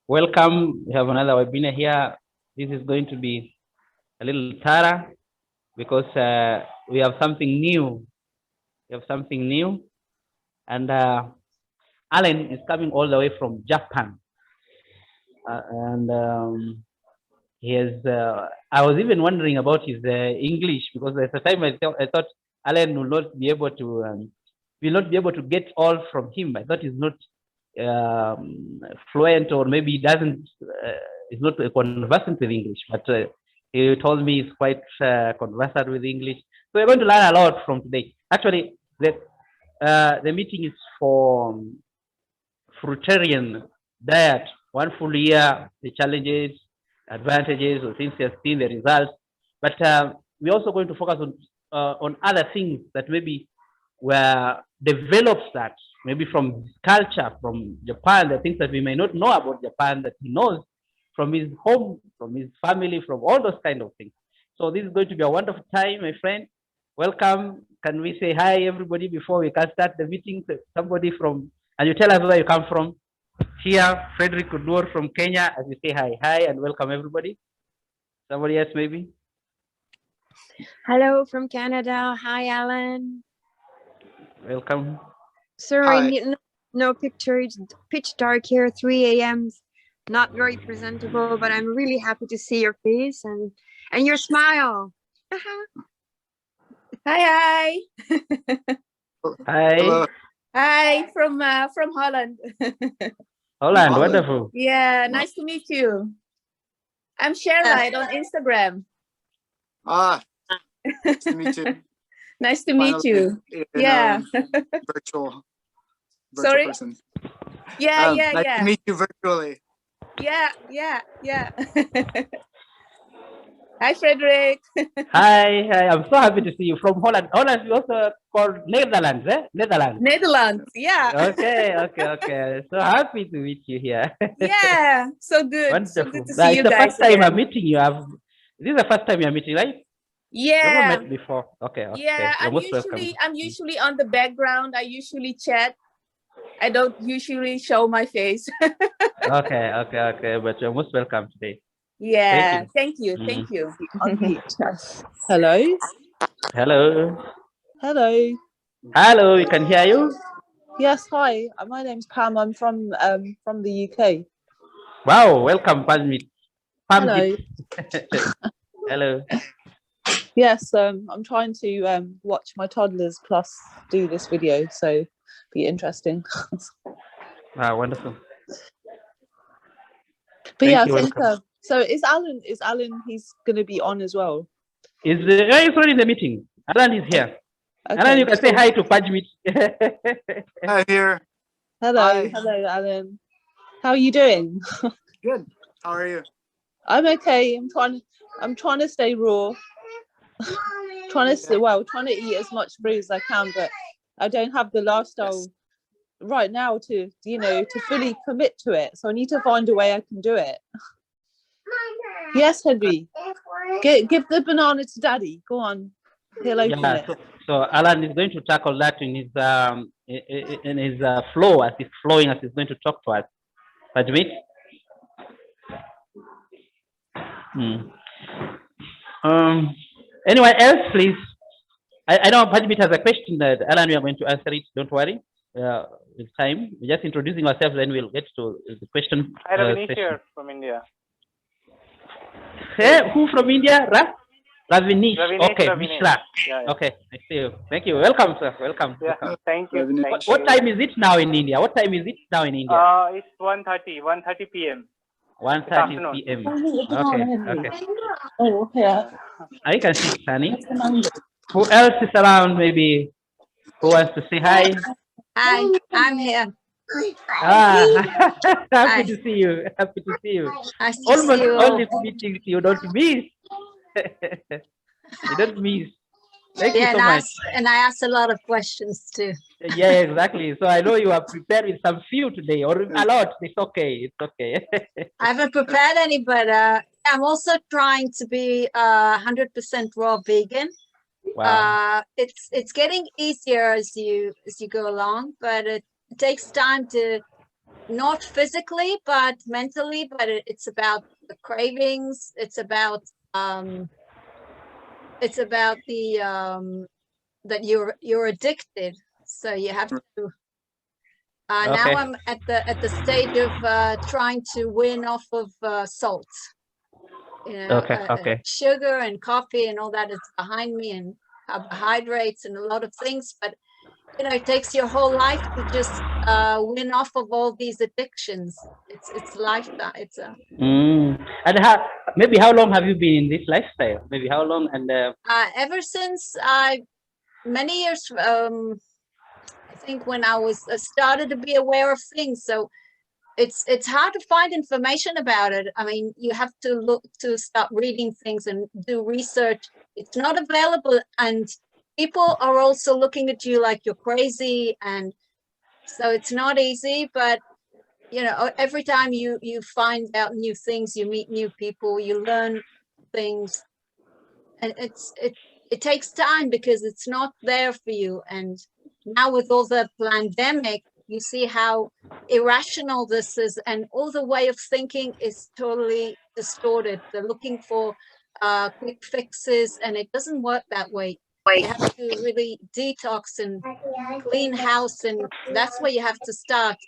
Welcome. We have another webinar here. This is going to be a little thorough because we have something new. We have something new. And Alan is coming all the way from Japan. And he has, I was even wondering about his English because at the time I thought Alan will not be able to get all from him. I thought he's not fluent, or maybe he doesn't, is not conversant with English, but he told me he's quite conversant with English. So we're going to learn a lot from today. Actually, the meeting is for Fruitarian diet, 1 full year, the challenges, advantages, or things you have seen, the results. But we're also going to focus on other things that maybe were developed, that maybe from culture, from Japan, the things that we may not know about Japan that he knows from his home, from his family, from all those kind of things. So this is going to be a wonderful time, my friend. Welcome. Can we say hi, everybody, before we can start the meeting? Somebody from, and you tell us where you come from. Here, Frederick Udur from Kenya, as we say hi. Hi, and welcome, everybody. Somebody else, maybe? Hello from Canada. Hi, Alan. Welcome. Sorry, no picture. It's pitch dark here, 3 a.m. Not very presentable, but I'm really happy to see your face and your smile. Hi. Hi. Hello. Hi, from Holland. Holland, wonderful. Yeah, nice to meet you. I'm Sherlight on Instagram. Nice to meet you. Nice to meet you. Yeah. Virtual Sorry? person. Yeah. Nice to meet you virtually. Yeah. Hi, Frederick. Hi. I'm so happy to see you from Holland. Holland is also called Netherlands, eh? Netherlands, yeah. Okay. So happy to meet you here. Yeah, so good. Wonderful. So good to see you It's the guys first time again. I'm meeting you. This is the first time you're meeting, right? Yeah. Never met before. Okay. Yeah, I'm usually on the background. I usually chat. I don't usually show my face. Okay. But you're most welcome today. Yeah. Thank you. Hello. Hello, we can hear you. Yes, hi. My name's Pam. I'm from the UK. Wow, welcome, Pam. Hello. Hello. Yes, I'm trying to watch my toddlers plus do this video, so be interesting. Wonderful. But yeah, I think so. Is Alan? He's going to be on as well. He's already in the meeting. Alan is here. Okay, Alan, you can say hi to Pajmit. Hi here. Hello, Alan. How are you doing? Good. How are you? I'm okay. I'm trying to stay raw. trying to eat as much fruit as I can, but I don't have the lifestyle right now to fully commit to it. So I need to find a way I can do it. Yes, Henry. Give the banana to Daddy. Go on. He'll open it. So Alan is going to tackle that in his flow, as he's flowing, as he's going to talk to us. Pajmit? Anyone else, please? I know Pajmit has a question that Alan, we are going to answer it. Don't worry. With time, we're just introducing ourselves, then we'll get to the question. Hi, Ravinish here from India. Hey, who from India? Ravinish. Okay, Ravinish. Yeah. Okay, I see you. Thank you. Welcome, sir. Welcome. Yeah, welcome. Thank you. What time is it now in India? It's 1:30 p.m. 1:30 p.m. Okay. Oh, yeah. I can see Sunny. Who else is around? Maybe who wants to say hi? Hi, I'm here. Happy to see you. Nice to Almost see you. all these meetings you don't miss. You don't miss. Thank you so much. And I asked a lot of questions too. Yeah, exactly. So I know you are prepared with some few today, or a lot. It's okay. I haven't prepared any, but I'm also trying to be 100% raw vegan. Wow. It's getting easier as you go along, but it takes time to not physically, but mentally, but it's about the cravings. It's about the that you're addicted. So you have to, now Okay. I'm at the stage of trying to win off of salt. Okay. Sugar and coffee and all that is behind me, and carbohydrates and a lot of things, but it takes your whole life to just win off of all these addictions. It's lifestyle. It's a And how long have you been in this lifestyle? Maybe how long? And ever since many years, I think when I was started to be aware of things. So it's hard to find information about it. I mean, you have to start reading things and do research. It's not available, and people are also looking at you like you're crazy, and so it's not easy. But every time you find out new things, you meet new people, you learn things, and it takes time because it's not there for you. And now with all the pandemic, you see how irrational this is, and all the way of thinking is totally distorted. They're looking for quick fixes, and it doesn't work that way. You have to really detox and clean house, and that's where you have to start.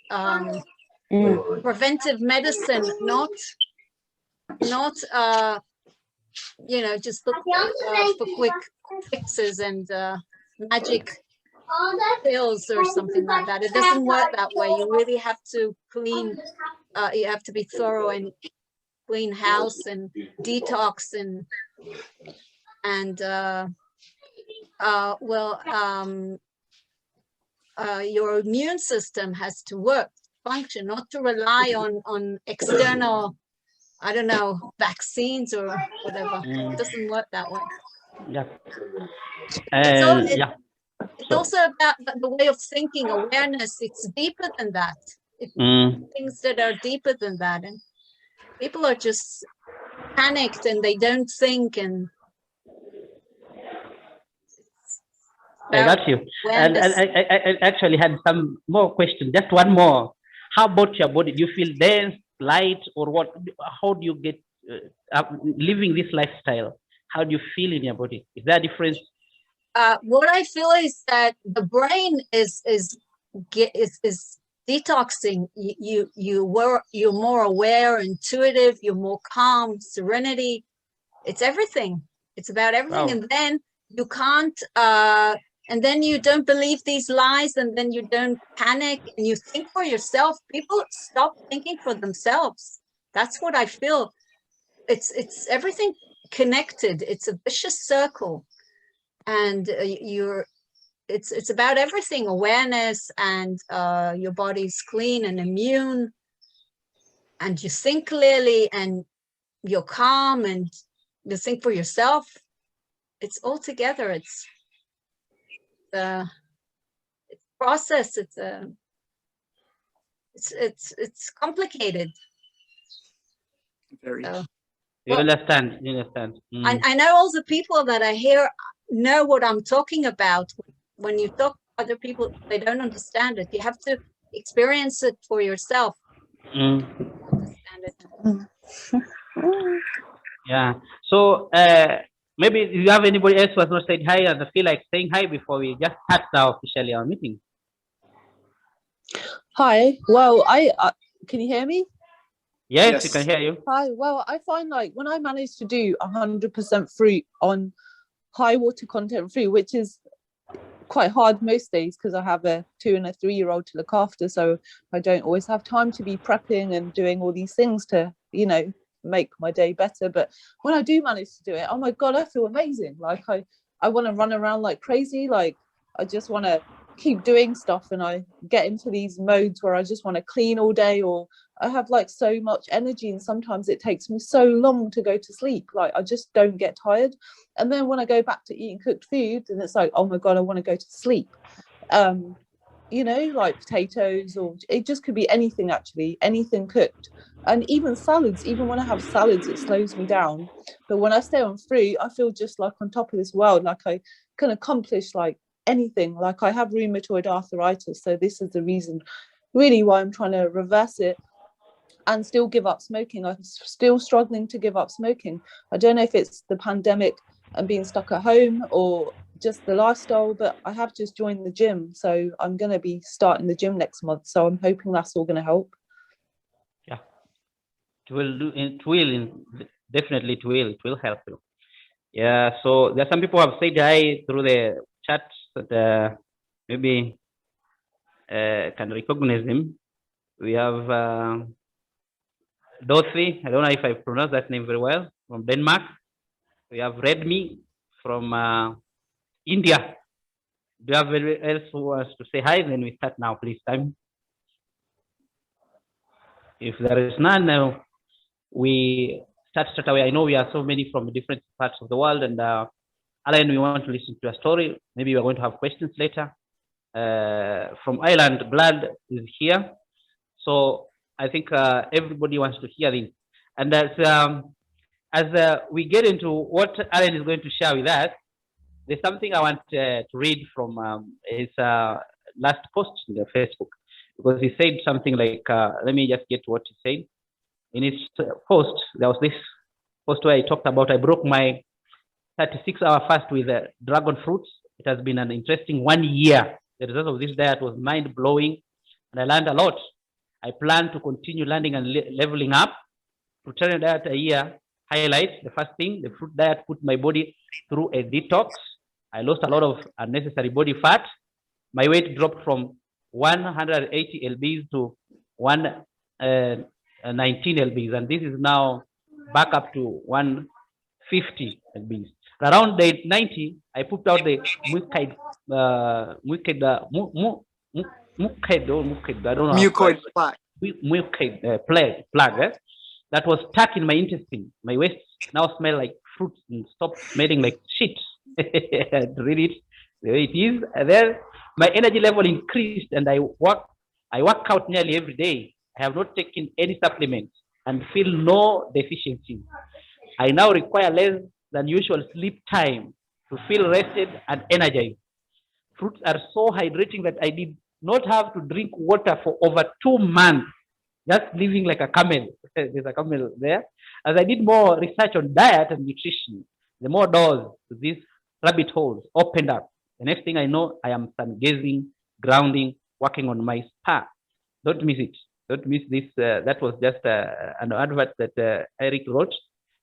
Preventive medicine, not just look for quick fixes and magic pills or something like that. It doesn't work that way. You really have to clean. You have to be thorough and clean house and detox and your immune system has to work, function, not to rely on external, I don't know, vaccines or whatever. It doesn't work that way. Yeah. It's also about the way of thinking, awareness. It's deeper than that. Things that are deeper than that, and people are just panicked and they don't think. And I got you. And I actually had some more questions. Just one more. How about your body? Do you feel dense, light, or what? How do you get living this lifestyle? How do you feel in your body? Is there a difference? What I feel is that the brain is detoxing. You're more aware, intuitive. You're more calm, serenity. It's everything. It's about everything. Wow. And then you can't. And then you don't believe these lies, and then you don't panic, and you think for yourself. People stop thinking for themselves. That's what I feel. It's everything connected. It's a vicious circle. And it's about everything, awareness, and your body's clean and immune, and you think clearly, and you're calm, and you think for yourself. It's all together. It's a process. It's complicated. Very. You understand. I know all the people that are here know what I'm talking about. When you talk to other people, they don't understand it. You have to experience it for yourself. Understand it. Yeah. So maybe you have anybody else who has not said hi and feel like saying hi before we just start now officially our meeting? Hi. Well, can you hear me? Yes, we can hear you. Hi. Well, I find like when I manage to do 100% fruit on high water content fruit, which is quite hard most days because I have a 2 and a 3-year-old to look after, so I don't always have time to be prepping and doing all these things to make my day better. But when I do manage to do it, oh my god, I feel amazing. Like I want to run around like crazy. Like I just want to keep doing stuff, and I get into these modes where I just want to clean all day, or I have like so much energy, and sometimes it takes me so long to go to sleep. Like I just don't get tired, and then when I go back to eating cooked food, and it's like, oh my god, I want to go to sleep. Like potatoes, or it just could be anything, actually, anything cooked. And even salads, even when I have salads, it slows me down. But when I stay on fruit, I feel just like on top of this world, like I can accomplish like anything. Like I have rheumatoid arthritis, so this is the reason really why I'm trying to reverse it and still give up smoking. I'm still struggling to give up smoking. I don't know if it's the pandemic and being stuck at home or just the lifestyle, but I have just joined the gym, so I'm going to be starting the gym next month, so I'm hoping that's all going to help. Yeah, definitely it will help you. Yeah, so there are some people who have said hi through the chat that maybe can recognize him. We have Dorothy, I don't know if I pronounced that name very well, from Denmark. We have Redmi from India. Do you have anyone else who wants to say hi? Then we start now, please. Time. If there is none, we start straight away. I know we are so many from different parts of the world, and Alan, we want to listen to a story. Maybe we're going to have questions later. From Ireland, Blood is here. So I think everybody wants to hear this. And as we get into what Alan is going to share with us, there's something I want to read from his last post in the Facebook, because he said something like, let me just get to what he said. In his post, there was this post where he talked about, I broke my 36-hour fast with dragon fruits. It has been an interesting 1 year. The result of this diet was mind-blowing, and I learned a lot. I plan to continue learning and leveling up. Fruitarian diet a year highlights the first thing, the fruit diet put my body through a detox. I lost a lot of unnecessary body fat. My weight dropped from 180 lbs to 119 lbs, and this is now back up to 150 lbs. Around day 90, I pooped out the mucoid plaque that was stuck in my intestine. My waist now smell like fruits and stopped smelling like shit. Read it the way it is. And then my energy level increased, and I work out nearly every day. I have not taken any supplements and feel no deficiency. I now require less than usual sleep time to feel rested and energized. Fruits are so hydrating that I did not have to drink water for over 2 months, just living like a camel. There's a camel there. As I did more research on diet and nutrition, the more doors to these rabbit holes opened up. The next thing I know, I am sun gazing, grounding, working on my spa. Don't miss it. Don't miss this. That was just an advert that Eric wrote,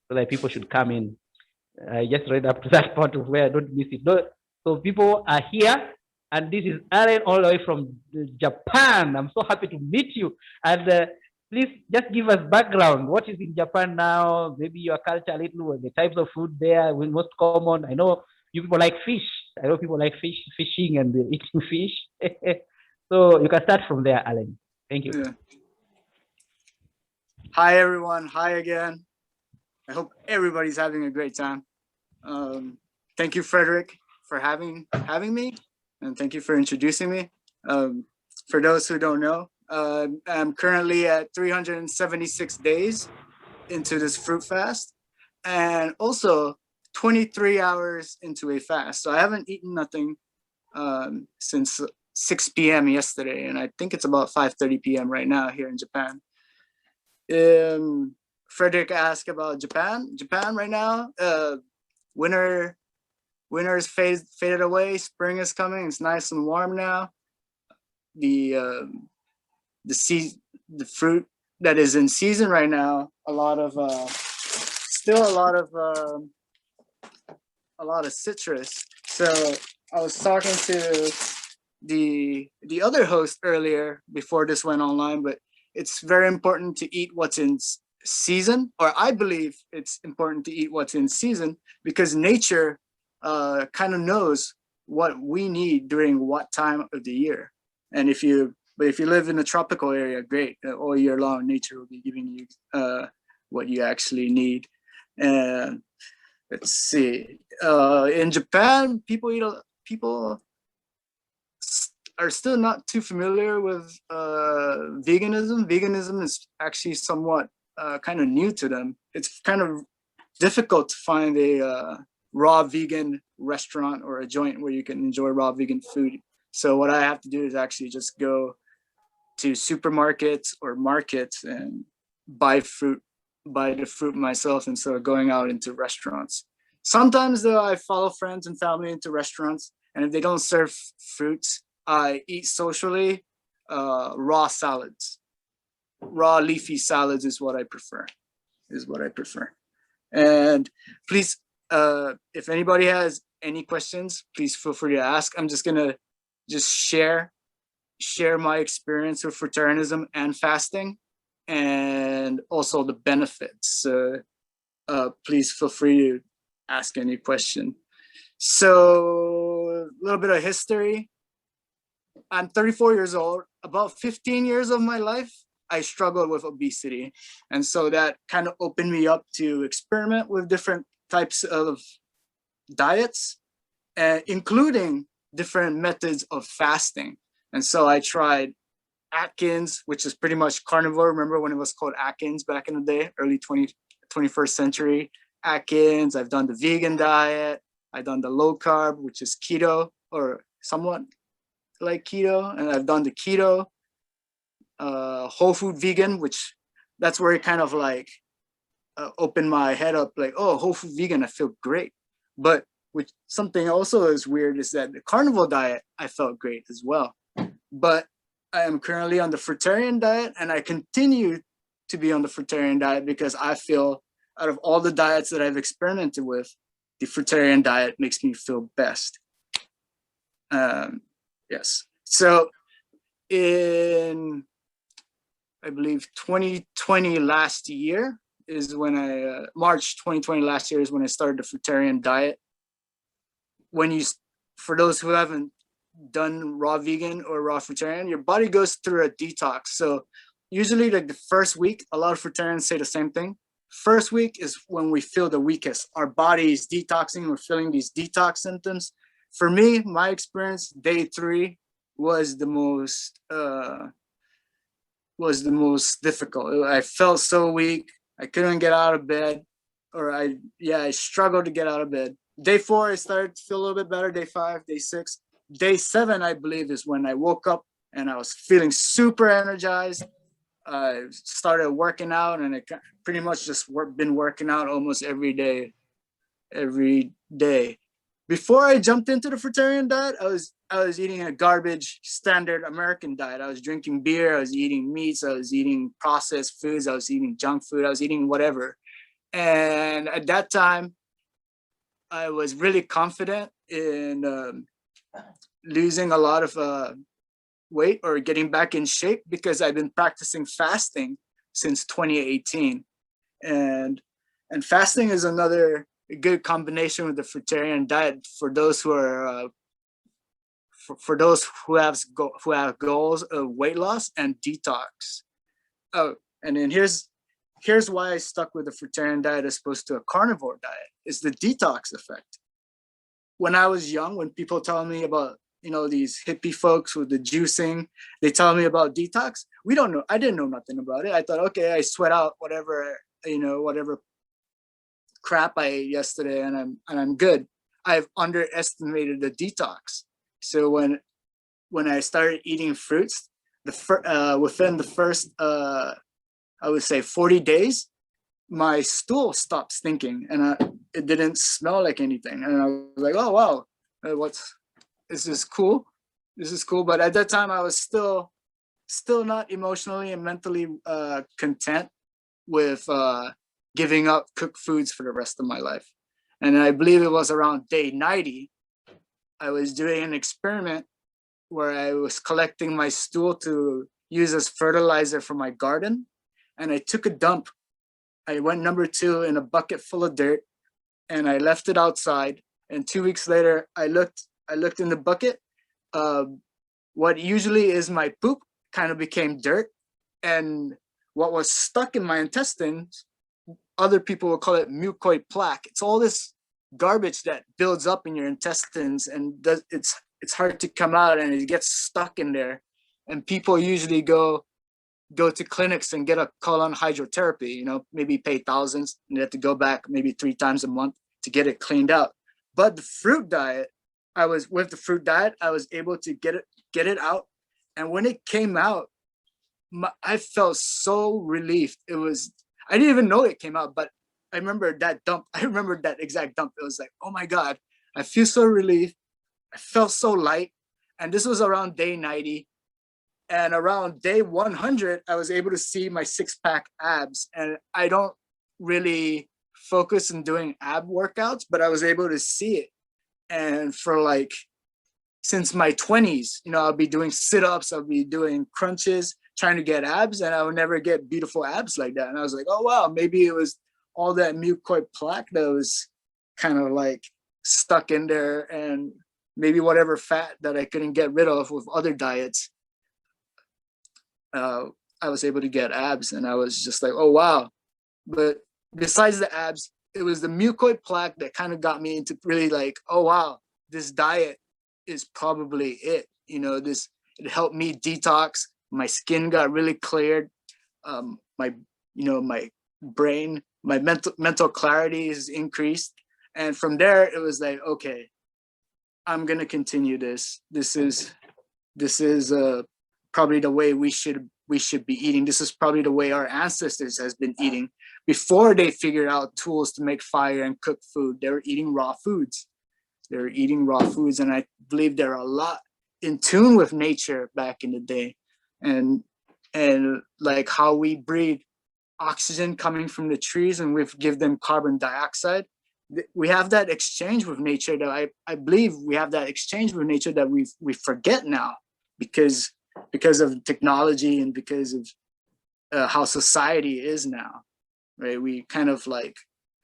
so that people should come in. I just read up to that part of where I don't miss it. So people are here, and this is Aaron all the way from Japan. I'm so happy to meet you. And please just give us background. What is in Japan now? Maybe your culture a little, the types of food there, most common. I know you people like fish. I know people like fishing and eating fish. So you can start from there, Alan. Thank you. Yeah. Hi, everyone. Hi again. I hope everybody's having a great time. Thank you, Frederick, for having me, and thank you for introducing me. For those who don't know, I'm currently at 376 days into this fruit fast, and also 23 hours into a fast. So I haven't eaten nothing since 6 p.m. yesterday, and I think it's about 5:30 p.m. right now here in Japan. Frederick asked about Japan. Japan right now, winter is faded away. Spring is coming. It's nice and warm now. The fruit that is in season right now, still a lot of citrus. So I was talking to the other host earlier before this went online, but it's very important to eat what's in season, or I believe it's important to eat what's in season, because nature kind of knows what we need during what time of the year. And if you live in a tropical area, great, all year long, nature will be giving you what you actually need. And let's see, in Japan, people are still not too familiar with veganism. Veganism is actually somewhat kind of new to them. It's kind of difficult to find a raw vegan restaurant or a joint where you can enjoy raw vegan food. So what I have to do is actually just go to supermarkets or markets and buy the fruit myself instead of going out into restaurants. Sometimes though, I follow friends and family into restaurants, and if they don't serve fruits, I eat socially raw salads. Raw leafy salads is what I prefer. And please, if anybody has any questions, please feel free to ask. I'm just gonna share my experience with fruitarianism and fasting, and also the benefits. Please feel free to ask any question. So a little bit of history. I'm 34 years old. About 15 years of my life, I struggled with obesity. And so that kind of opened me up to experiment with different types of diets, including different methods of fasting. And so I tried Atkins, which is pretty much carnivore. Remember when it was called Atkins back in the day, early 21st century? Atkins. I've done the vegan diet. I've done the low carb, which is keto, or somewhat like keto. And I've done the keto, whole food vegan, which that's where it kind of like opened my head up, like, oh, whole food vegan, I feel great. But which something also is weird is that the carnivore diet, I felt great as well. But I am currently on the fruitarian diet, and I continue to be on the fruitarian diet because I feel out of all the diets that I've experimented with, the fruitarian diet makes me feel best. Yes. So in, I believe 2020 last year is when March 2020 last year is when I started the fruitarian diet. For those who haven't done raw vegan or raw fruitarian, your body goes through a detox. So usually like the first week, a lot of fruitarians say the same thing. First week is when we feel the weakest. Our body is detoxing, we're feeling these detox symptoms. For me, my experience, day 3 was the most difficult. I felt so weak. I couldn't get out of bed, or I struggled to get out of bed. Day 4, I started to feel a little bit better. Day 5, day 6. Day 7, I believe, is when I woke up and I was feeling super energized. I started working out, and I pretty much just been working out almost every day. Before I jumped into the fruitarian diet, I was eating a garbage standard American diet. I was drinking beer, I was eating meats, I was eating processed foods, I was eating junk food, I was eating whatever. And at that time, I was really confident in losing a lot of weight or getting back in shape because I've been practicing fasting since 2018. And fasting is another good combination with the fruitarian diet for those who are for those who have goals of weight loss and detox. Oh, and then here's why I stuck with the fruitarian diet as opposed to a carnivore diet, is the detox effect. When I was young, when people tell me about, these hippie folks with the juicing, they tell me about detox. I didn't know nothing about it. I thought, okay, I sweat out whatever crap I ate yesterday and I'm good. I've underestimated the detox. So when I started eating fruits, within the first I would say 40 days, my stool stopped stinking and it didn't smell like anything. And I was like, oh wow, this is cool. But at that time I was still not emotionally and mentally content with giving up cooked foods for the rest of my life. And I believe it was around day 90, I was doing an experiment where I was collecting my stool to use as fertilizer for my garden. And I took a dump. I went number 2 in a bucket full of dirt and I left it outside. And 2 weeks later, I looked in the bucket. What usually is my poop kind of became dirt. And what was stuck in my intestines, other people will call it mucoid plaque. It's all this garbage that builds up in your intestines and it's hard to come out and it gets stuck in there. And people usually go to clinics and get a colon hydrotherapy, maybe pay thousands and you have to go back maybe 3 times a month to get it cleaned out. But the fruit diet, I was able to get it out. And when it came out, I felt so relieved. It was, I didn't even know it came out, but I remember that dump. I remember that exact dump. It was like, oh my God, I feel so relieved. I felt so light. And this was around day 90. And around day 100, I was able to see my 6-pack abs. And I don't really focus on doing ab workouts, but I was able to see it. And for like, since my 20s, you know, I'll be doing sit-ups, I'll be doing crunches, trying to get abs, and I would never get beautiful abs like that. And I was like, oh wow, maybe it was all that mucoid plaque that was kind of like stuck in there, and maybe whatever fat that I couldn't get rid of with other diets. I was able to get abs, and I was just like, oh wow. But besides the abs, it was the mucoid plaque that kind of got me into really like, oh wow, this diet is probably it. You know, it helped me detox. My skin got really cleared. My brain, my mental clarity is increased. And from there, it was like, okay, I'm gonna continue this. This is probably the way we should be eating. This is probably the way our ancestors has been eating before they figured out tools to make fire and cook food. They were eating raw foods. And I believe they're a lot in tune with nature back in the day, and like how we breathe oxygen coming from the trees and we give them carbon dioxide. We have that exchange with nature that I believe we have that exchange with nature that we forget now because of technology and because of how society is now, right? We kind of like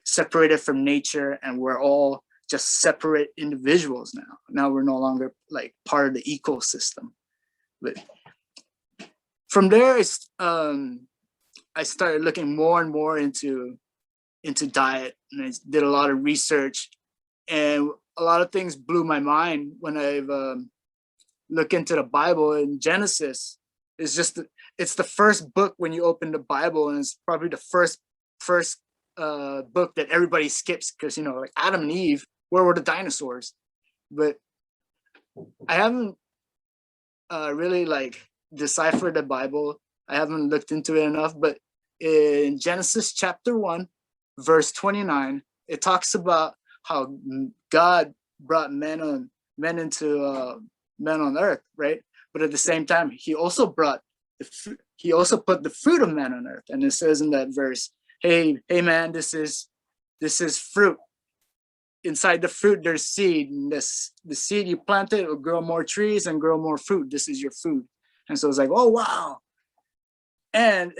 separated from nature, and we're all just separate individuals now. Now we're no longer like part of the ecosystem. But from there, I started looking more and more into diet, and I did a lot of research, and a lot of things blew my mind when I've looked into the Bible. In Genesis, it's the first book when you open the Bible, and it's probably the first book that everybody skips because, you know, like Adam and Eve, where were the dinosaurs? But I haven't really like deciphered the Bible. I haven't looked into it enough, but in Genesis chapter 1, verse 29, it talks about how God brought men on earth, right? But at the same time, he also put the fruit of man on earth. And it says in that verse, hey man, this is fruit. Inside the fruit, there's seed. And the seed you planted will grow more trees and grow more fruit. This is your food. And so it's like, oh wow. And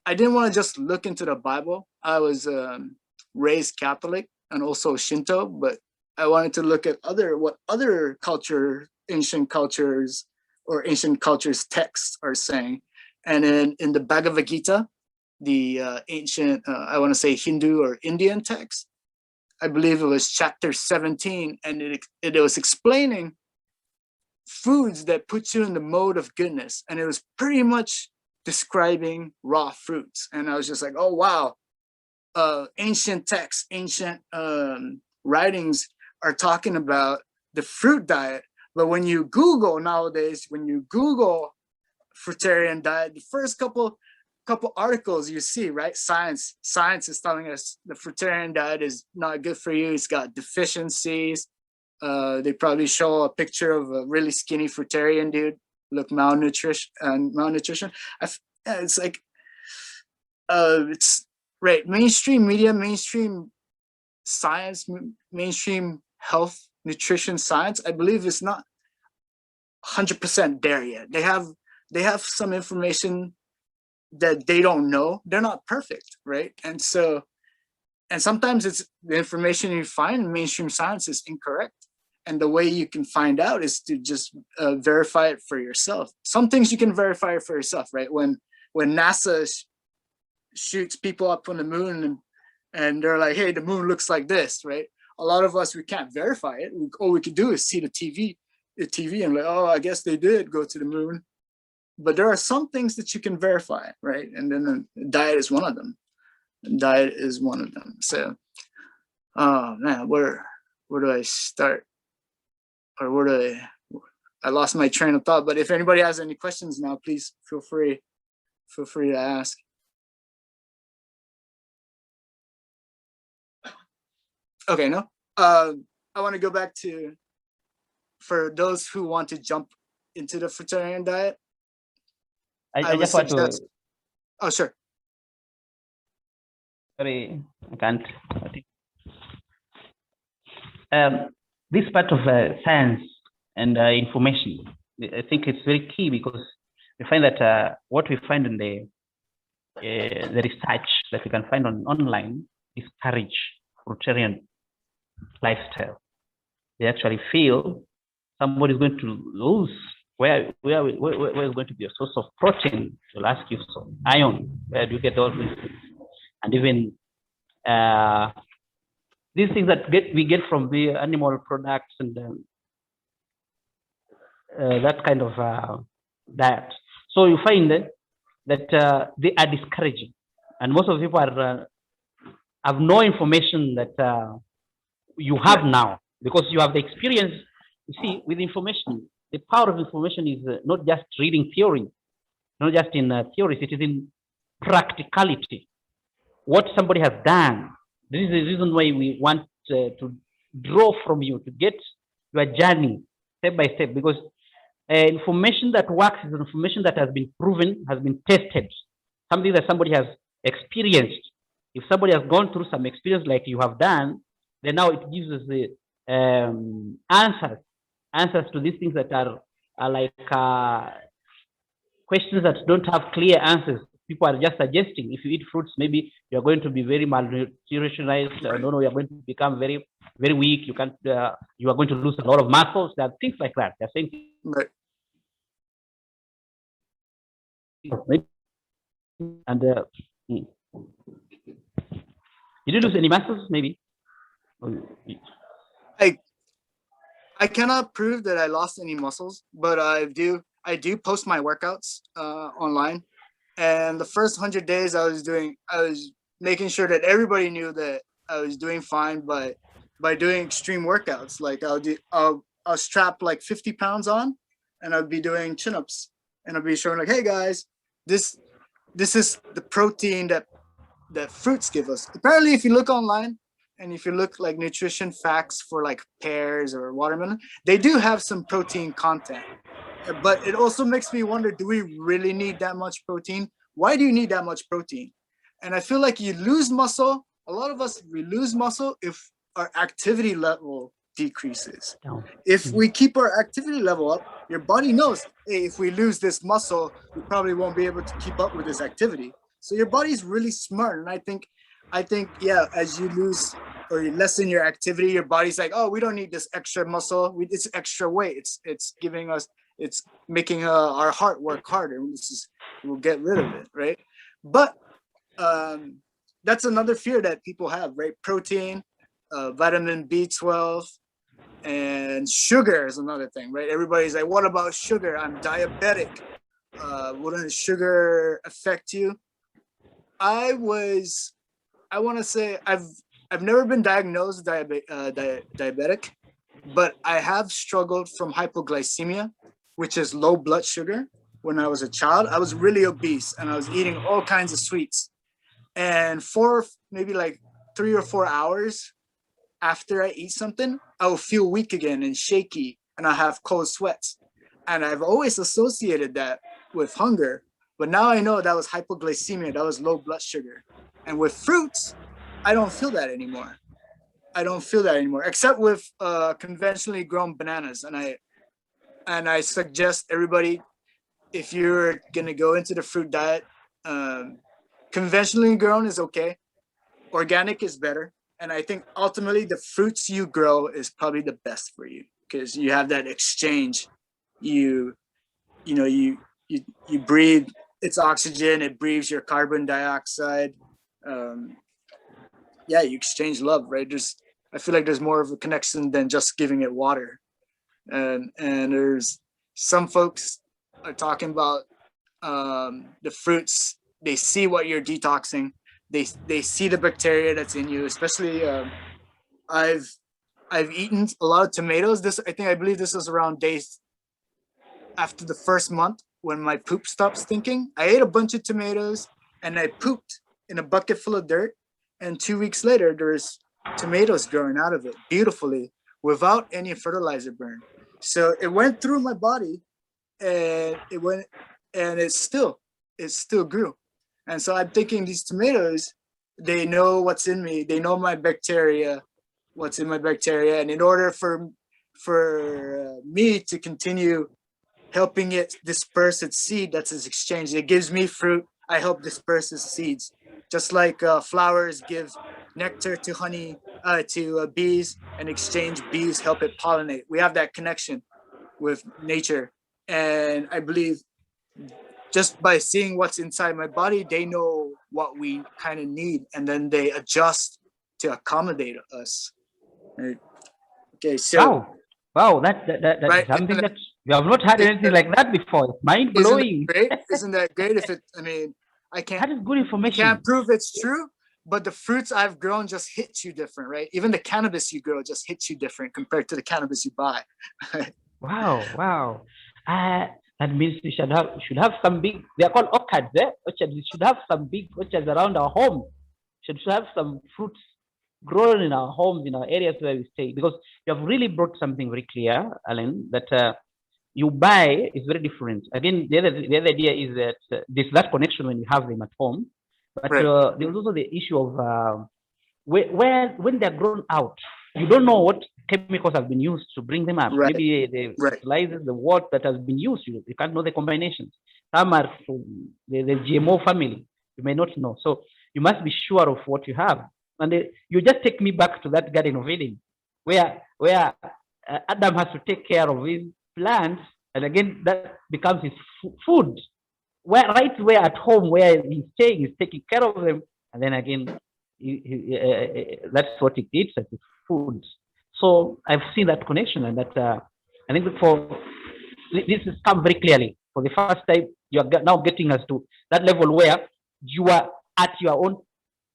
I didn't want to just look into the Bible. I was raised Catholic and also Shinto, but I wanted to look at what other ancient cultures texts are saying. And then in the Bhagavad Gita, the ancient, I want to say Hindu or Indian text, I believe it was chapter 17, and it was explaining foods that put you in the mode of goodness. And it was pretty much describing raw fruits. And I was just like, oh, wow. Ancient texts, ancient writings are talking about the fruit diet. But when you Google nowadays, when you Google fruitarian diet, the first couple articles you see, right? Science is telling us the fruitarian diet is not good for you. It's got deficiencies. They probably show a picture of a really skinny fruitarian dude, look malnutrition. It's like, it's right. Mainstream media, mainstream science, mainstream health, nutrition science, I believe it's not 100% there yet. They have some information that they don't know. They're not perfect, right? And sometimes it's the information you find in mainstream science is incorrect. And the way you can find out is to just verify it for yourself. Some things you can verify it for yourself, right? When NASA shoots people up on the moon and they're like, hey, the moon looks like this, right? A lot of us, we can't verify it. All we could do is see the TV and like, oh, I guess they did go to the moon. But there are some things that you can verify, right? And then diet is one of them. So, oh man, where do I start? Or I lost my train of thought. But if anybody has any questions now, please feel free to ask. Okay, no. I want to go back to, for those who want to jump into the fruitarian diet. I just want to. Oh, sure. Sorry, I can't. This part of science and information, I think it's very key, because we find that what we find in the research that we can find online discourage fruitarian lifestyle. They actually feel somebody is going to lose where is going to be a source of protein. They'll ask you, so iron, where do you get all these things? And even these things that we get from the animal products and that kind of diet. So you find that they are discouraging, and most of the people are have no information that you have now, because you have the experience. You see, with information, the power of information is not just reading theory, not just in theories, it is in practicality. What somebody has done. This is the reason why we want to draw from you, to get your journey step by step, because information that works is information that has been proven, has been tested, something that somebody has experienced. If somebody has gone through some experience like you have done, then now it gives us the answers to these things that are like questions that don't have clear answers. People are just suggesting, if you eat fruits, maybe you're going to be very malnutritionized. No, you're going to become very, very weak. You can't. You are going to lose a lot of muscles. There are things like that. They're saying, right. And did you lose any muscles? Maybe. I cannot prove that I lost any muscles, but I do post my workouts online. And the first 100 days I was making sure that everybody knew that I was doing fine by doing extreme workouts. Like I'll strap like 50 pounds on, and I'll be doing chin-ups, and I'll be showing like, hey guys, this is the protein that fruits give us. Apparently, if you look online, and if you look like nutrition facts for like pears or watermelon, they do have some protein content. But it also makes me wonder, do we really need that much protein? Why do you need that much protein? And I feel like you lose muscle. A lot of us, we lose muscle if our activity level decreases. If we keep our activity level up, your body knows, hey, if we lose this muscle, we probably won't be able to keep up with this activity. So your body's really smart. And I think, yeah, as you lose or you lessen your activity, your body's like, oh, we don't need this extra muscle. It's extra weight. It's making our heart work harder. We'll get rid of it, right? But that's another fear that people have, right? Protein, vitamin B12, and sugar is another thing, right? Everybody's like, what about sugar? I'm diabetic. Wouldn't sugar affect you? I want to say I've never been diagnosed diabetic, but I have struggled from hypoglycemia, which is low blood sugar. When I was a child, I was really obese and I was eating all kinds of sweets. And for maybe like 3 or 4 hours after I eat something, I will feel weak again and shaky, and I have cold sweats. And I've always associated that with hunger. But now I know that was hypoglycemia, that was low blood sugar. And with fruits, I don't feel that anymore. Except with conventionally grown bananas. And I suggest everybody, if you're gonna go into the fruit diet, conventionally grown is okay. Organic is better. And I think ultimately the fruits you grow is probably the best for you, because you have that exchange. You breathe its oxygen, it breathes your carbon dioxide. Yeah, you exchange love, right? I feel like there's more of a connection than just giving it water. And there's some folks are talking about the fruits. They see what you're detoxing. They see the bacteria that's in you. Especially, I've eaten a lot of tomatoes. I believe this was around day after the first month, when my poop stopped stinking, I ate a bunch of tomatoes and I pooped in a bucket full of dirt. And 2 weeks later, there's tomatoes growing out of it beautifully without any fertilizer burn. So it went through my body and it still grew. And so I'm thinking these tomatoes, they know what's in me. They know my bacteria, what's in my bacteria. And in order for me to continue helping it disperse its seed, that's its exchange. It gives me fruit. I help disperse its seeds. Just like flowers give nectar to honey, to bees, and exchange bees help it pollinate. We have that connection with nature. And I believe just by seeing what's inside my body, they know what we kind of need, and then they adjust to accommodate us. Right? Okay, so wow, that's right? Something that we have not had anything like that before. It's mind blowing. Isn't that great? If it, I mean, I can't. That is good information. I can't prove it's true, but the fruits I've grown just hit you different, right? Even the cannabis you grow just hits you different compared to the cannabis you buy. Wow. That means we should have some big. They are called orchards. Orchards. We should have some big orchards around our home. Should have some fruits grown in our homes, in our areas where we stay. Because you have really brought something very clear, Alan, that you buy is very different. Again, the other idea is that there's that connection when you have them at home, but there's also the issue of when they're grown out, you don't know what chemicals have been used to bring them up. Maybe the fertilizers, the what that has been used, you can't know the combinations. Some are from the GMO family, you may not know. So you must be sure of what you have. And you just take me back to that Garden of Eden, where Adam has to take care of his plants, and again that becomes his food. Where at home where he's staying, he's taking care of them, and then again that's what he eats as his food. So I've seen that connection, and that I think this has come very clearly. For the first time, you are now getting us to that level where you are at your own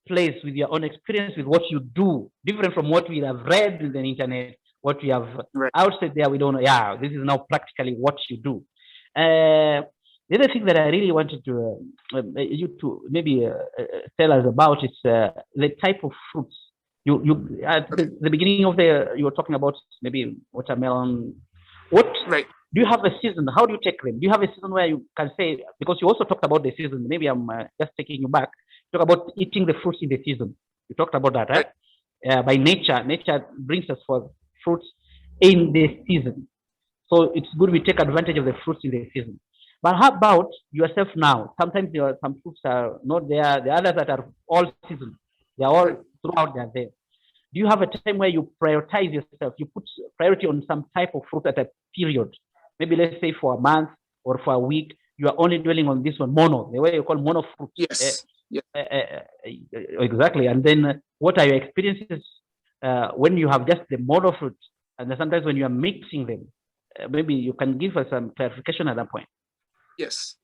place with your own experience with what you do, different from what we have read in the internet, what we have outside there. We don't know. Yeah, this is now practically what you do. The other thing that I really wanted to you to maybe tell us about is the type of fruits. You at the beginning of you were talking about maybe watermelon. What do you have a season? How do you take them? Do you have a season where you can say, because you also talked about the season? Maybe I'm just taking you back. Talk about eating the fruits in the season. You talked about that, right? By nature brings us for fruits in the season. So it's good we take advantage of the fruits in the season. But how about yourself now? Sometimes there are some fruits are not there. The others that are all season. They are all throughout. They are there. Do you have a time where you prioritize yourself? You put priority on some type of fruit at a period. Maybe let's say for a month or for a week, you are only dwelling on this one, mono, the way you call mono fruit. Yes. Exactly. And then what are your experiences when you have just the mono fruit, and then sometimes when you are mixing them? Maybe you can give us some clarification at that point. Yes.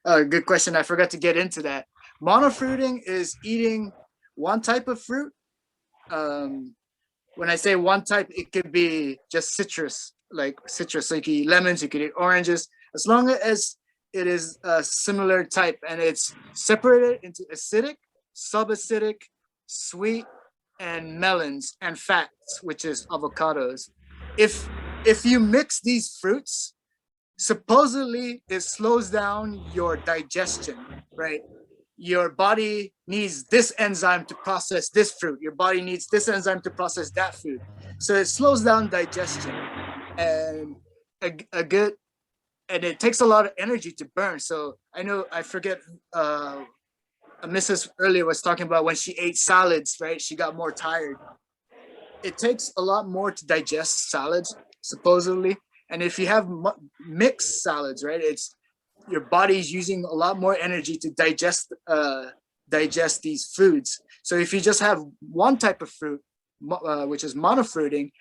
Good question. I forgot to get into that. Monofruiting is eating one type of fruit. When I say one type, it could be just citrus. So you could eat lemons, you could eat oranges, as long as it is a similar type and it's separated into acidic, subacidic, sweet, and melons, and fats, which is avocados. If you mix these fruits, supposedly it slows down your digestion, right? Your body needs this enzyme to process this fruit. Your body needs this enzyme to process that food. So it slows down digestion, and and it takes a lot of energy to burn. So I forget, Mrs. earlier was talking about when she ate salads, right? She got more tired. It takes a lot more to digest salads, supposedly. And if you have mixed salads, right, your body's using a lot more energy to digest these foods. So if you just have one type of fruit, which is monofruiting,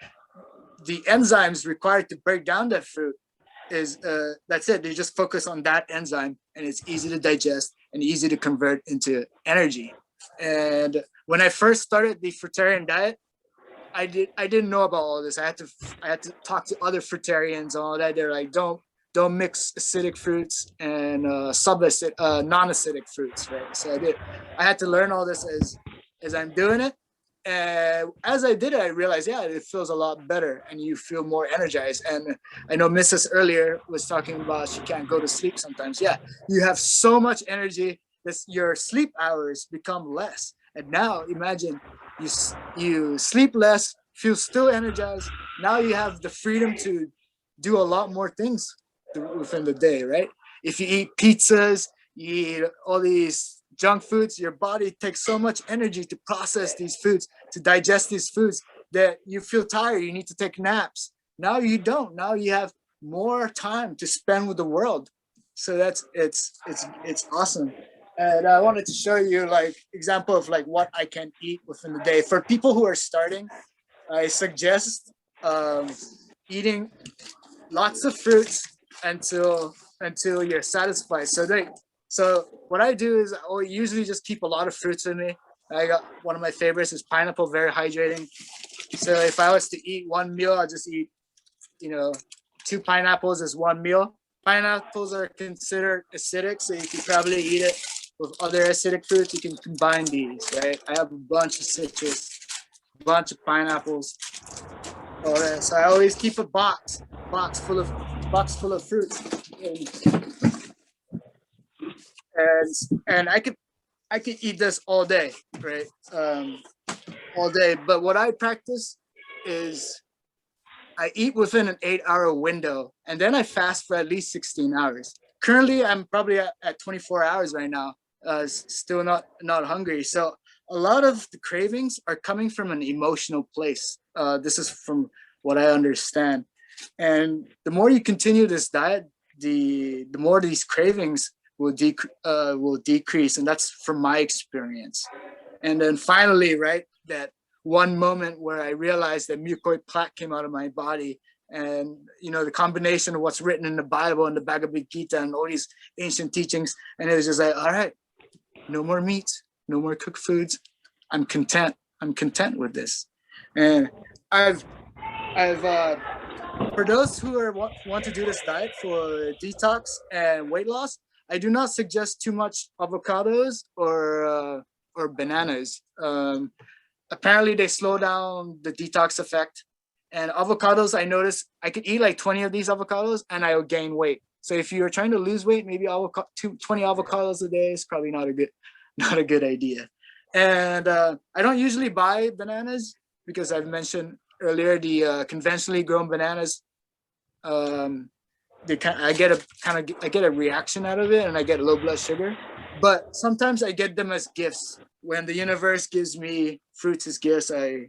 the enzymes required to break down that fruit is that's it. They just focus on that enzyme, and it's easy to digest and easy to convert into energy. And when I first started the fruitarian diet, I didn't know about all this. I had to talk to other fruitarians and all that. They're like, don't don't mix acidic fruits and non-acidic fruits, right? So I had to learn all this as I'm doing it. And as I did it, I realized, yeah, it feels a lot better and you feel more energized. And I know Mrs. earlier was talking about she can't go to sleep sometimes. Yeah, you have so much energy that your sleep hours become less. And now imagine you sleep less, feel still energized. Now you have the freedom to do a lot more things within the day, right? If you eat pizzas, you eat all these junk foods, your body takes so much energy to process these foods, to digest these foods, that you feel tired, you need to take naps. Now you don't. Now you have more time to spend with the world. So it's awesome. And I wanted to show you like example of like what I can eat within the day. For people who are starting, I suggest eating lots of fruits until you're satisfied. So what I do is I usually just keep a lot of fruits in me. I got one of my favorites is pineapple, very hydrating. So if I was to eat one meal, I'll just eat, 2 pineapples as one meal. Pineapples are considered acidic, so you can probably eat it with other acidic fruits. You can combine these, right? I have a bunch of citrus, a bunch of pineapples, all that. So I always keep a box full of fruits. And I could eat this all day, right? All day. But what I practice is I eat within an 8-hour window, and then I fast for at least 16 hours. Currently, I'm probably at 24 hours right now, still not hungry. So a lot of the cravings are coming from an emotional place. This is from what I understand. And the more you continue this diet, the more these cravings will decrease. And that's from my experience. And then finally, right, that one moment where I realized that mucoid plaque came out of my body, and the combination of what's written in the Bible and the Bhagavad Gita and all these ancient teachings, and it was just like, all right, no more meat, no more cooked foods. I'm content with this. And I've for those who want to do this diet for detox and weight loss, I do not suggest too much avocados or bananas. Apparently they slow down the detox effect. And avocados, I noticed I could eat like 20 of these avocados and I would gain weight. So if you're trying to lose weight, maybe 20 avocados a day is probably not a good idea. And I don't usually buy bananas because I've mentioned earlier the conventionally grown bananas. I get a reaction out of it, and I get low blood sugar. But sometimes I get them as gifts. When the universe gives me fruits as gifts, I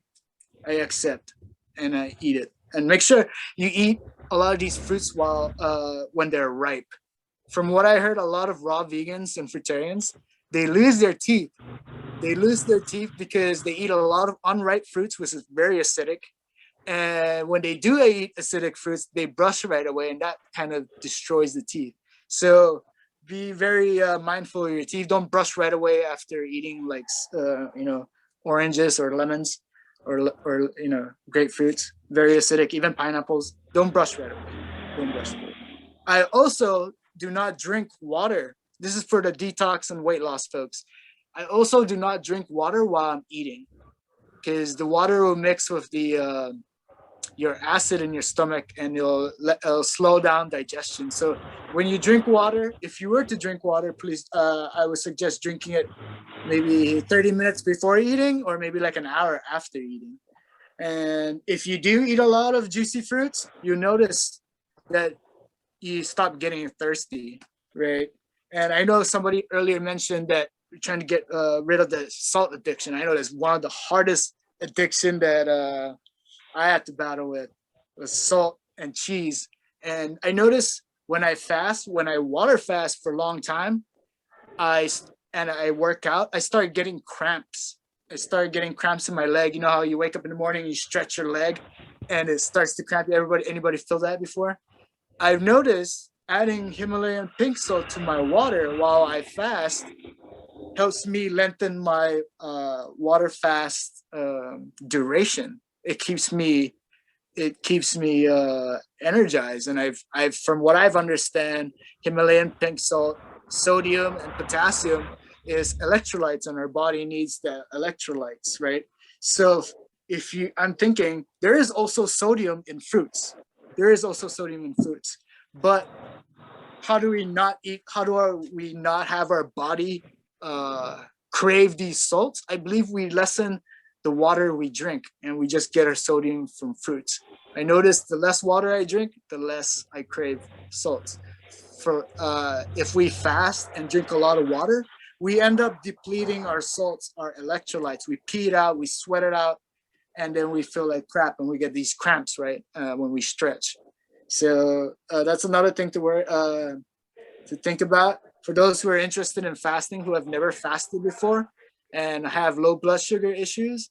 accept and I eat it. And make sure you eat a lot of these fruits when they're ripe. From what I heard, a lot of raw vegans and fruitarians, they lose their teeth. They lose their teeth because they eat a lot of unripe fruits, which is very acidic. And when they do eat acidic fruits, they brush right away, and that kind of destroys the teeth. So be very mindful of your teeth. Don't brush right away after eating like oranges or lemons or grapefruits, very acidic, even pineapples. Don't brush right away. I also do not drink water. This is for the detox and weight loss folks. I also do not drink water while I'm eating, because the water will mix with your acid in your stomach, and it'll slow down digestion. So when you drink water, if you were to drink water, please, I would suggest drinking it maybe 30 minutes before eating, or maybe like an hour after eating. And if you do eat a lot of juicy fruits, you notice that you stop getting thirsty, right? And I know somebody earlier mentioned that you're trying to get rid of the salt addiction. I know that's one of the hardest addiction that I had to battle with, was salt and cheese. And I noticed when I water fast for a long time, I work out, I started getting cramps. I started getting cramps in my leg. You know how you wake up in the morning, you stretch your leg and it starts to cramp. Anybody feel that before? I've noticed adding Himalayan pink salt to my water while I fast helps me lengthen my water fast duration. It keeps me it keeps me energized. And I've from what I've understand, Himalayan pink salt, sodium and potassium is electrolytes, and our body needs the electrolytes, right? So I'm thinking there is also sodium in fruits. There is also sodium in fruits, but how do we not eat? How do we not have our body crave these salts? I believe we lessen the water we drink, and we just get our sodium from fruits. I notice the less water I drink, the less I crave salts. For if we fast and drink a lot of water, we end up depleting our salts, our electrolytes. We pee it out, we sweat it out, and then we feel like crap, and we get these cramps, right, when we stretch. So that's another thing to think about. For those who are interested in fasting, who have never fasted before and have low blood sugar issues,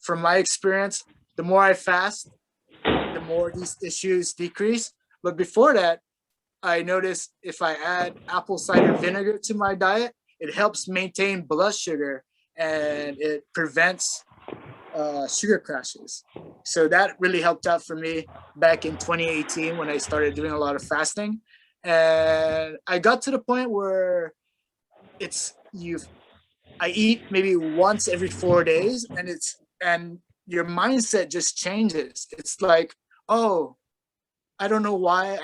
from my experience, the more I fast, the more these issues decrease. But before that, I noticed if I add apple cider vinegar to my diet, it helps maintain blood sugar and it prevents sugar crashes. So that really helped out for me back in 2018 when I started doing a lot of fasting. And I got to the point where I eat maybe once every 4 days, and your mindset just changes. It's like, oh, I don't know why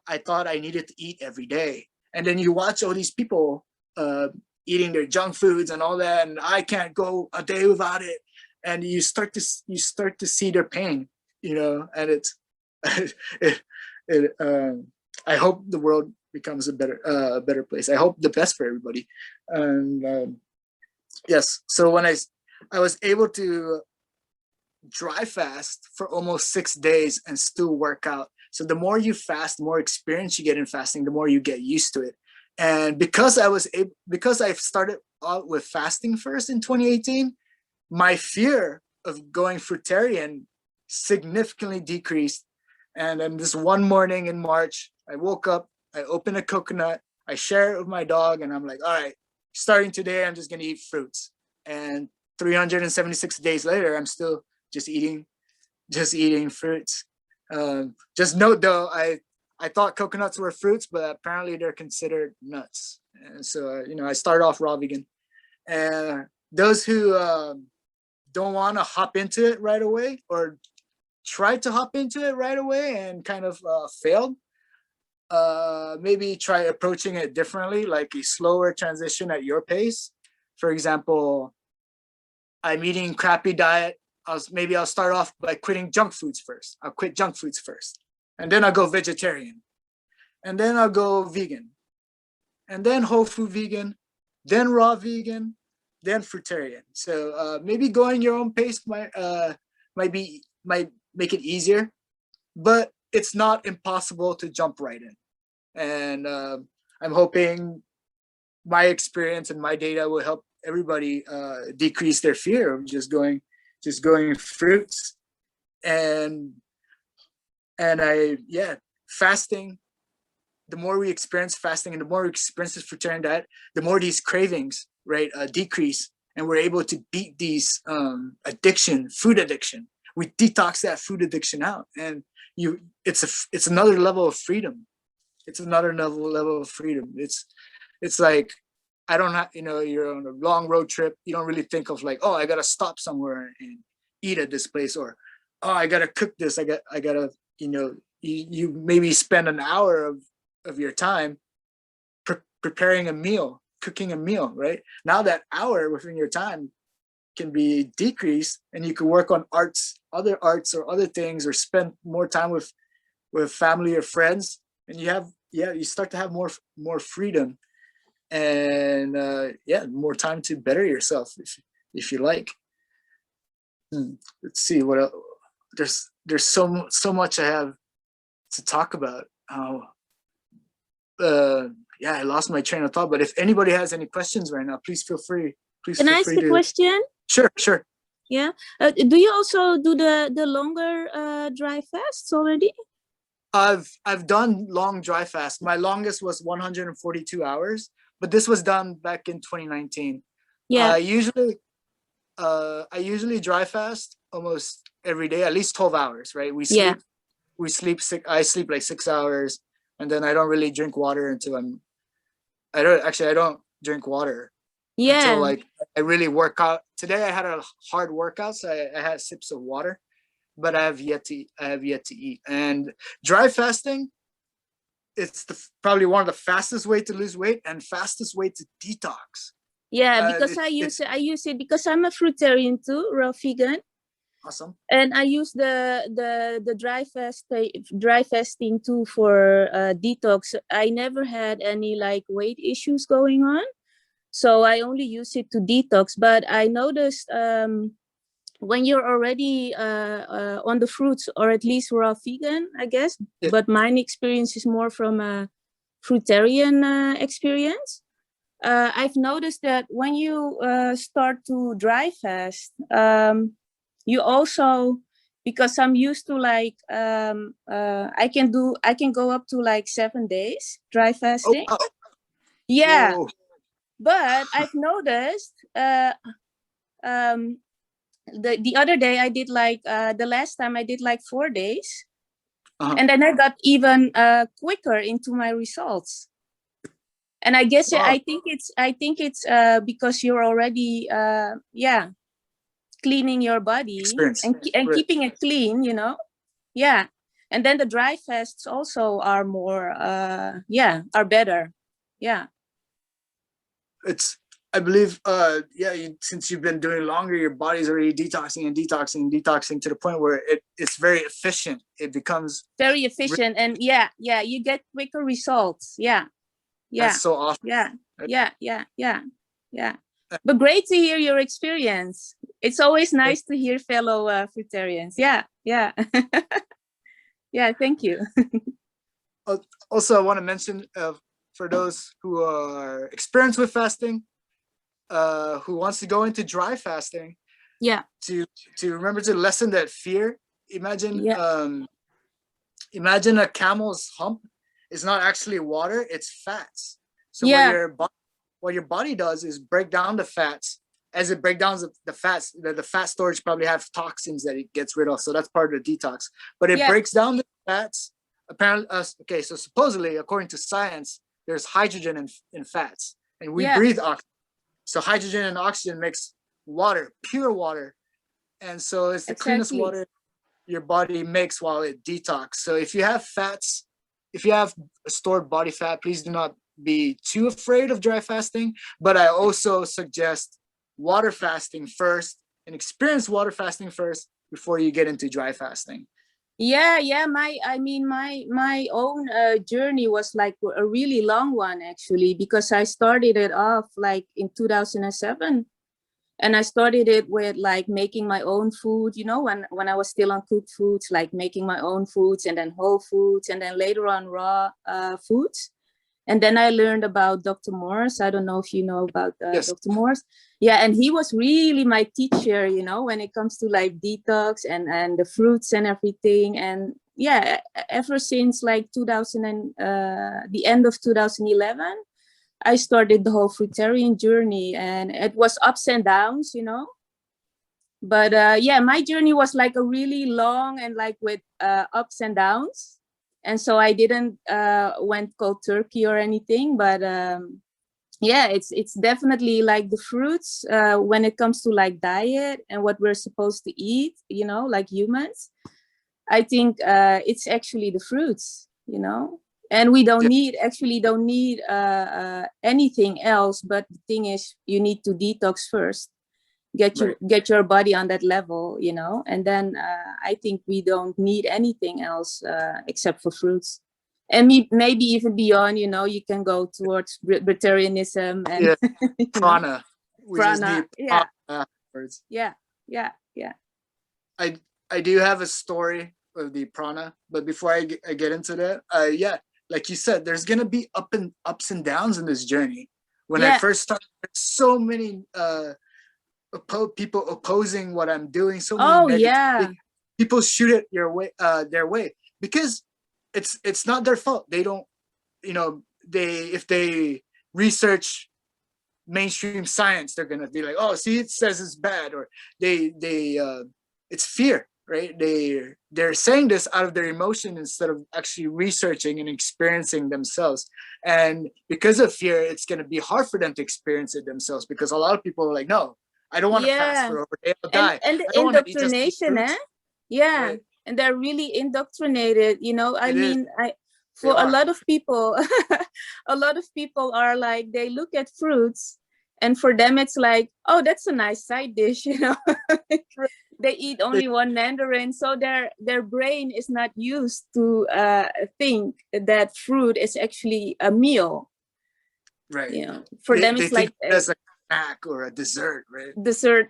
I thought I needed to eat every day. And then you watch all these people eating their junk foods and all that, and I can't go a day without it. And you start to see their pain, and it's I hope the world becomes a better place. I hope the best for everybody. And yes, so when I was able to dry fast for almost 6 days and still work out. So the more you fast, the more experience you get in fasting, the more you get used to it. And because I started out with fasting first in 2018, my fear of going fruitarian significantly decreased. And then this one morning in March, I woke up, I opened a coconut, I share it with my dog, and I'm like, all right, starting today, I'm just gonna eat fruits. And 376 days later, I'm still just eating fruits. Just note though, I thought coconuts were fruits, but apparently they're considered nuts. And so, I started off raw vegan. And those who don't want to hop into it right away, or try to hop into it right away and kind of failed, maybe try approaching it differently, like a slower transition at your pace. For example, I'm eating crappy diet. I'll start off by quitting junk foods first. I'll quit junk foods first, and then I'll go vegetarian, and then I'll go vegan, and then whole food vegan, then raw vegan, then fruitarian. So maybe going your own pace might make it easier, but it's not impossible to jump right in. And I'm hoping my experience and my data will help everybody decrease their fear of just going fruits. And fasting, the more we experience fasting and the more we experience this fruitarian diet, the more these cravings, right, decrease, and we're able to beat these food addiction. We detox that food addiction out, and it's another level of freedom. It's another level of freedom. It's like, I don't have, you're on a long road trip. You don't really think of like, oh, I got to stop somewhere and eat at this place, or, oh, I got to cook this. I got to, you maybe spend an hour of your time preparing a meal, cooking a meal, right? Now that hour within your time can be decreased, and you can work on other arts or other things, or spend more time with family or friends, and you start to have more freedom, and more time to better yourself if you like. Let's see what else. There's so much I have to talk about. I lost my train of thought, but if anybody has any questions right now, please feel free. Can I ask a question? Sure. Yeah. Do you also do the longer dry fasts already? I've done long dry fast. My longest was 142 hours, but this was done back in 2019. Yeah. I usually dry fast almost every day, at least 12 hours, right? Yeah. I sleep like 6 hours, and then I don't really drink water until I don't drink water until Yeah. like I really work out. Today I had a hard workout, so I had sips of water, but I have yet to eat. And dry fasting, it's probably one of the fastest way to lose weight and fastest way to detox. Yeah, because I use it because I'm a fruitarian too, raw vegan. Awesome. And I use the dry fasting too for detox. I never had any like weight issues going on, so I only use it to detox. But I noticed when you're already on the fruits, or at least raw vegan, I guess. Yeah. But mine experience is more from a fruitarian experience. I've noticed that when you start to dry fast, you also, because I'm used to like I can go up to like 7 days dry fasting. Oh, wow. Yeah. Whoa. But I've noticed the other day I did like the last time I did like 4 days. And then I got even quicker into my results. And I guess Wow. I think it's because you're already cleaning your body and keeping it clean, you know. Yeah. And then the dry fasts also are more are better. Yeah. I believe since you've been doing longer, your body's already detoxing to the point where it's very efficient. It becomes very efficient, and you get quicker results. Yeah. That's so awesome. Yeah. But great to hear your experience. It's always nice to hear fellow fruitarians. Yeah. Yeah, thank you. Also, I want to mention for those who are experienced with fasting, who wants to go into dry fasting, to remember to lessen that fear. Imagine a camel's hump is not actually water, it's fats. So what your body does is break down the fats. As it breaks down the fats, the fat storage probably have toxins that it gets rid of. So that's part of the detox. But it breaks down the fats. Apparently, so supposedly, according to science, there's hydrogen in fats, and we breathe oxygen. So hydrogen and oxygen makes water, pure water, and so it's the cleanest water your body makes while it detox. So if you have fats, if you have stored body fat, please do not be too afraid of dry fasting. But I also suggest water fasting first, and experience water fasting first before you get into dry fasting. My own journey was like a really long one, actually, because I started it off like in 2007, and I started it with like making my own food, you know, when I was still on cooked foods, like making my own foods, and then whole foods, and then later on raw foods. And then I learned about Dr. Morse. I don't know if you know about Dr. Morse. Yeah, and he was really my teacher, you know, when it comes to like detox and the fruits and everything. And yeah, ever since like the end of 2011, I started the whole Fruitarian journey, and it was ups and downs, you know. But my journey was like a really long and like with ups and downs. And so I didn't went cold turkey or anything, but it's definitely like the fruits when it comes to like diet and what we're supposed to eat, you know, like humans. I think it's actually the fruits, you know, and we don't need anything else. But the thing is, you need to detox first. Get your body on that level, you know, and then I think we don't need anything else except for fruits, and maybe even beyond, you know. You can go towards Breatharianism and prana. Prana. I do have a story of the prana, but before I get into that, like you said, there's gonna be ups and downs in this journey. When I first started, there's so many people opposing what I'm doing. So many people shoot it their way, because it's not their fault. They don't, you know, if they research mainstream science, they're gonna be like, oh, see, it says it's bad, or it's fear. right? They're saying this out of their emotion instead of actually researching and experiencing themselves. And because of fear, it's going to be hard for them to experience it themselves, because a lot of people are like, no, I don't want to fast for over a day, I'll die. And the I don't want to eat just indoctrination, fruits. Yeah. Right. And they're really indoctrinated, you know. I It is. mean, They for a are. lot of people, a lot of people are like, they look at fruits and for them it's like, oh, that's a nice side dish, you know. They eat only one mandarin, so their brain is not used to think that fruit is actually a meal. Right. You know, for them it's they like think that's like a snack or a dessert, right? Dessert.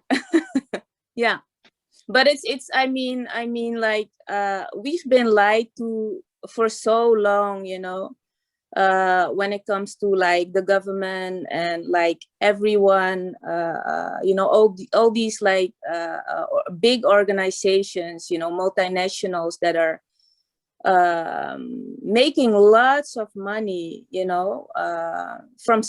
Yeah. But it's I mean like we've been lied to for so long, you know, when it comes to like the government and like everyone, you know, all these like big organizations, you know, multinationals that are making lots of money, you know, from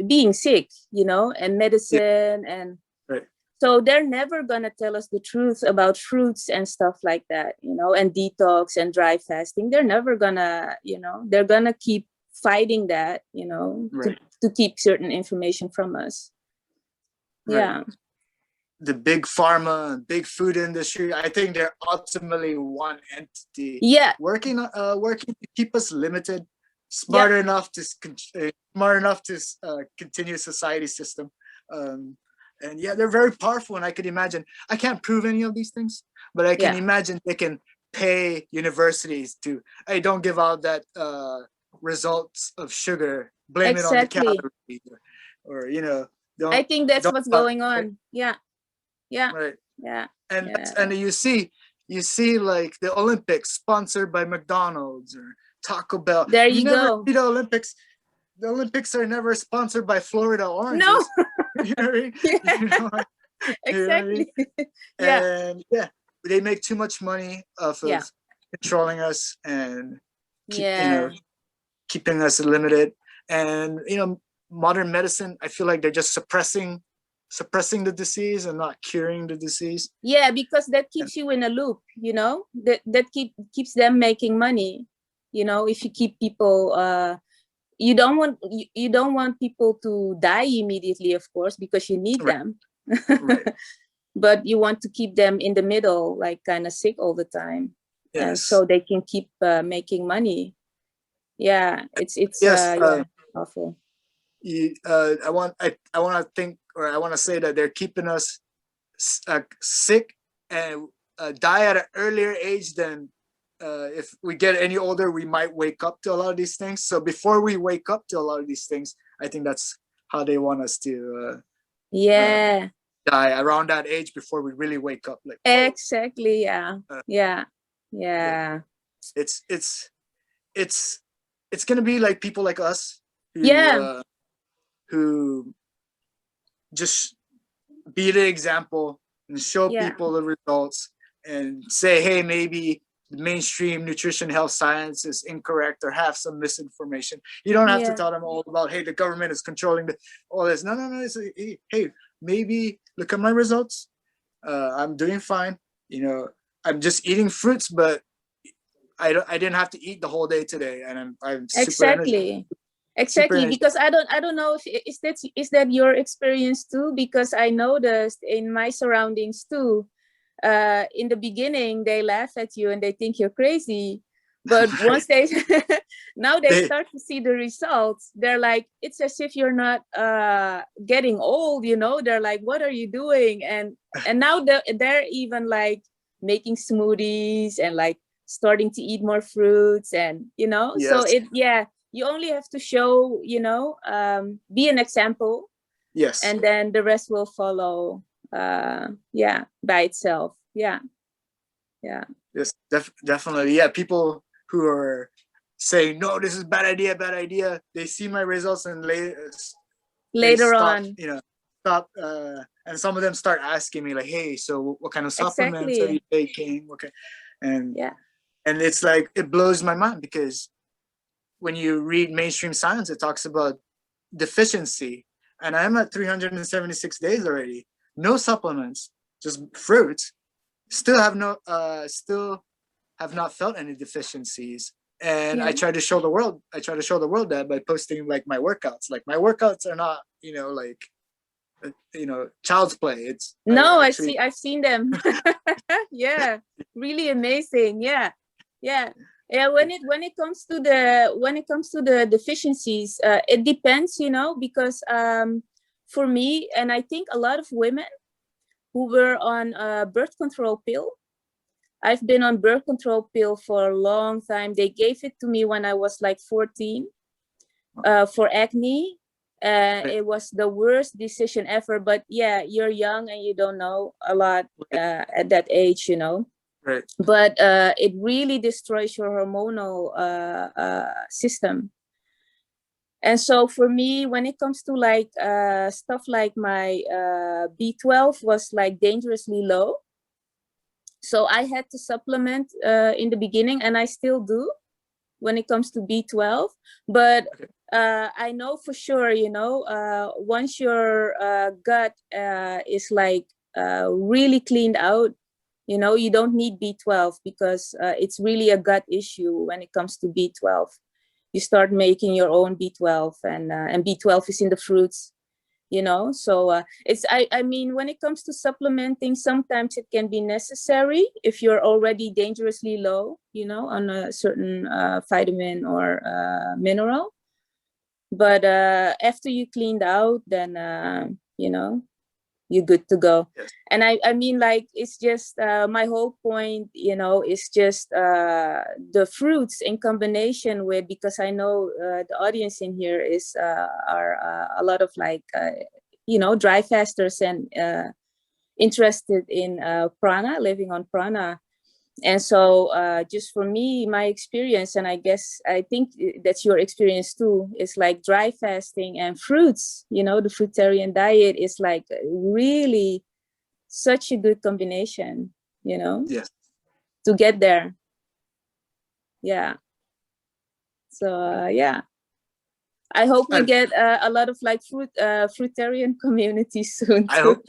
being sick, you know, and medicine. And right. So they're never gonna tell us the truth about fruits and stuff like that, you know, and detox and dry fasting. They're never gonna, you know, they're gonna keep fighting that, you know, right. to keep certain information from us. Right. Yeah. The big pharma, big food industry, I think they're ultimately one entity. Yeah. Working to keep us limited, smart enough to continue society system. And yeah, they're very powerful. And I could imagine, I can't prove any of these things, but I can imagine they can pay universities to, hey, don't give out that results of sugar, blame it on the calorie, or you know, I think that's what's going on. Yeah. Yeah. Right. Yeah. And you see like the Olympics sponsored by McDonald's or Taco Bell. There you go. The Olympics. The Olympics are never sponsored by Florida oranges. No. You know what I mean? Yeah. You know, Exactly. You know what I mean? And they make too much money off of controlling us and you know, keeping us limited. And you know, modern medicine, I feel like they're just suppressing the disease and not curing the disease. Yeah, because that keeps you in a loop, you know, that keeps them making money. You know, if you keep people, you don't want people to die immediately, of course, because you need them. Right. But you want to keep them in the middle, like kind of sick all the time. Yes. And so they can keep making money. Yeah, it's awful. I want to think, or I want to say that they're keeping us sick and die at an earlier age than if we get any older, we might wake up to a lot of these things. So before we wake up to a lot of these things, I think that's how they want us to die around that age before we really wake up. Like exactly, yeah. It's gonna be like people like us who just be the example and show people the results and say, hey, maybe the mainstream nutrition health science is incorrect or have some misinformation. You don't have to tell them all about, hey, the government is controlling all this. No. It's like, hey, maybe look at my results. I'm doing fine. You know, I'm just eating fruits, but I didn't have to eat the whole day today, and I'm super Exactly, because I don't know if is that your experience too, because I noticed in my surroundings too, in the beginning they laugh at you and they think you're crazy, but once they now they start to see the results, they're like, it's as if you're not getting old, you know. They're like, what are you doing? And now they're even like making smoothies and like starting to eat more fruits, and you know, so you only have to show, you know, be an example. Yes. And then the rest will follow, by itself. Yeah. Yes, definitely. Yeah, people who are saying, no, this is bad idea. They see my results and later on, you know, stop. And some of them start asking me like, hey, so what kind of supplements are you taking? Okay. And it's like, it blows my mind, because when you read mainstream science, it talks about deficiency, and I'm at 376 days already, no supplements, just fruits, still have not felt any deficiencies. And Yeah. I try to show the world that by posting like my workouts. Like my workouts are not, like, child's play. It's No, actually, I've seen them. Yeah, really amazing. Yeah, yeah, yeah. When it comes to the deficiencies, it depends, because for me, and I think a lot of women who were on a birth control pill. I've been on birth control pill for a long time. They gave it to me when I was like 14 for acne. It was the worst decision ever. But yeah, you're young and you don't know a lot at that age, right. But it really destroys your hormonal system. And so for me, when it comes to like stuff like my B12 was like dangerously low. So I had to supplement in the beginning, and I still do when it comes to B12. But I know for sure, once your gut is like really cleaned out, you don't need B12 because it's really a gut issue when it comes to B12. You start making your own B12, and B12 is in the fruits. So it's I mean, when it comes to supplementing, sometimes it can be necessary if you're already dangerously low, on a certain vitamin or mineral. But after you cleaned out, then you're good to go. Yes. And I mean, like, it's just my whole point, is just the fruits in combination with, because I know the audience in here are a lot of like dry fasters and interested in prana, living on prana. And so just for me, my experience, and I think that's your experience too, is like dry fasting and fruits, the fruitarian diet is like really such a good combination, Yes. to get there. Yeah. So yeah, I hope we get a lot of like fruitarian communities soon too.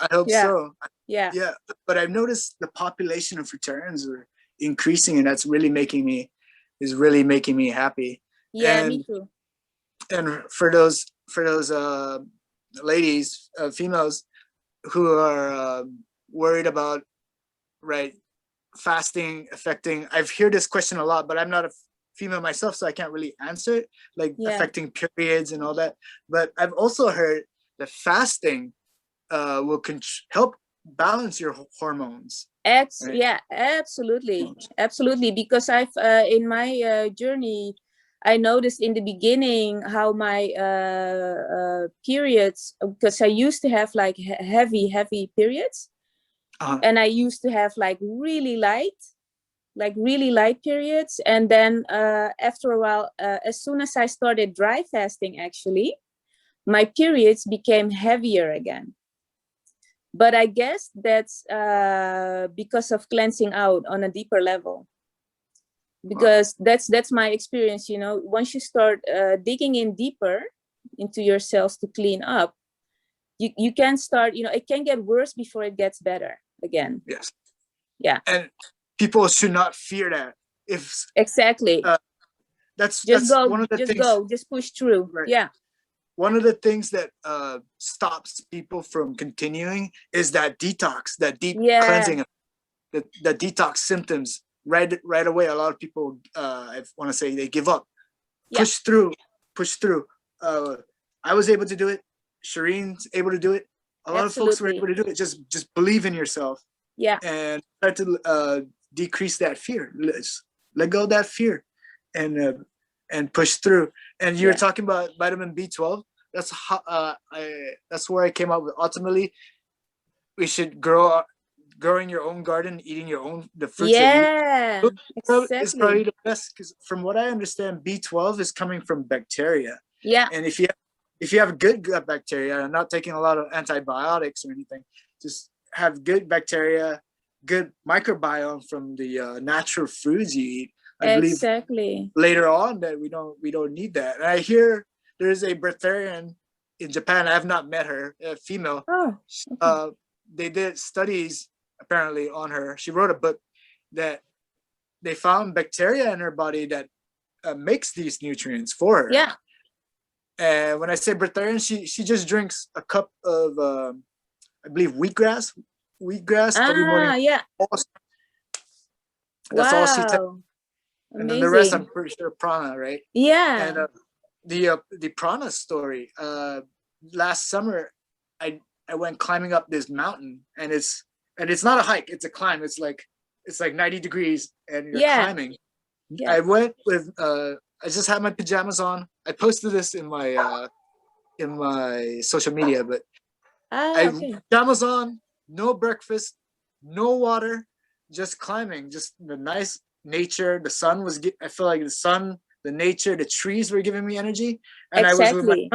I hope Yeah. so. Yeah. Yeah, but I've noticed the population of fruitarians are increasing, and that's really making me happy. Yeah, and, me too. And for those ladies, females who are worried about fasting affecting, I've heard this question a lot, but I'm not a female myself, so I can't really answer it, affecting periods and all that. But I've also heard that fasting will help balance your hormones. Right? Yeah, absolutely. Because I've in my journey, I noticed in the beginning how my periods, because I used to have like heavy periods, and I used to have like really light periods, and then after a while, as soon as I started dry fasting, actually, my periods became heavier again. But I guess that's because of cleansing out on a deeper level. Because that's my experience, once you start digging in deeper into yourselves to clean up, you can start, it can get worse before it gets better again. Yes. Yeah. And people should not fear that. Exactly. That's go, one of the things. Just push through. Right. Yeah. One of the things that stops people from continuing is that detox, that deep cleansing, the detox symptoms. Right away, a lot of people, I want to say, they give up. Yeah. Push through. I was able to do it. Shireen's able to do it. A lot of folks were able to do it. Just believe in yourself. Yeah. And try to decrease that fear. Let go of that fear, and push through. And you were talking about vitamin B12. That's where I came up with. Ultimately, we should growing your own garden, eating the fruits. Yeah, exactly. It's probably the best, because from what I understand, B12 is coming from bacteria. Yeah. And if you have good gut bacteria, and not taking a lot of antibiotics or anything, just have good bacteria, good microbiome from the natural foods you eat. I believe later on that we don't need that. And I hear there's a Breatharian in Japan. I have not met her, a female. Oh. Okay. They did studies apparently on her. She wrote a book that they found bacteria in her body that makes these nutrients for her. Yeah. And when I say Breatharian, she just drinks a cup of I believe wheatgrass every morning. Yeah. That's all she takes. Wow. And then the rest, I'm Amazing. pretty sure prana, right? Yeah. And the prana story. Last summer, I went climbing up this mountain, and it's not a hike; it's a climb. It's like 90 degrees, and you're climbing. Yeah. I went with I just had my pajamas on. I posted this in my social media, but Okay. pajamas on, no breakfast, no water, just climbing, just the nice nature. The sun was, I feel like the sun, the nature, the trees were giving me energy. And Exactly. I was with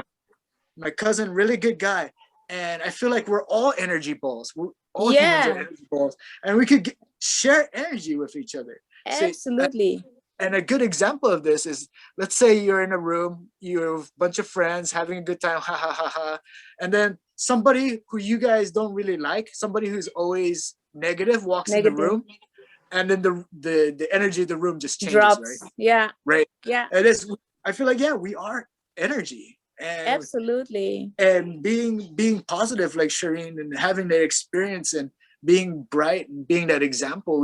my cousin, really good guy. And I feel like we're all energy balls. All humans are energy balls. And we could share energy with each other. Absolutely. And a good example of this is, let's say you're in a room, you have a bunch of friends having a good time, ha ha ha ha. And then somebody who you guys don't really like, somebody who's always negative walks in the room, and then the energy of the room just changes, drops. right? Yeah. Right. Yeah. And I feel like, we are energy. And absolutely. And being positive like Shireen, and having that experience and being bright and being that example,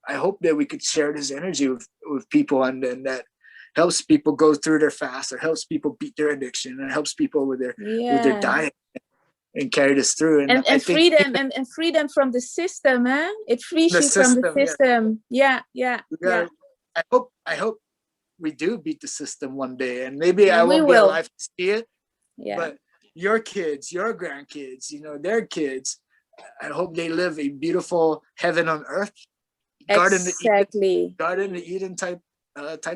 I hope that we could share this energy with people, and that helps people go through their fast, or helps people beat their addiction, and helps people with their diet and carry this through. And freedom and freedom from the system, eh? It frees you from the system. Yeah. I hope we do beat the system one day, and maybe I won't be alive to see it. Yeah. But your kids, your grandkids, their kids, I hope they live a beautiful heaven on earth, Garden of Eden type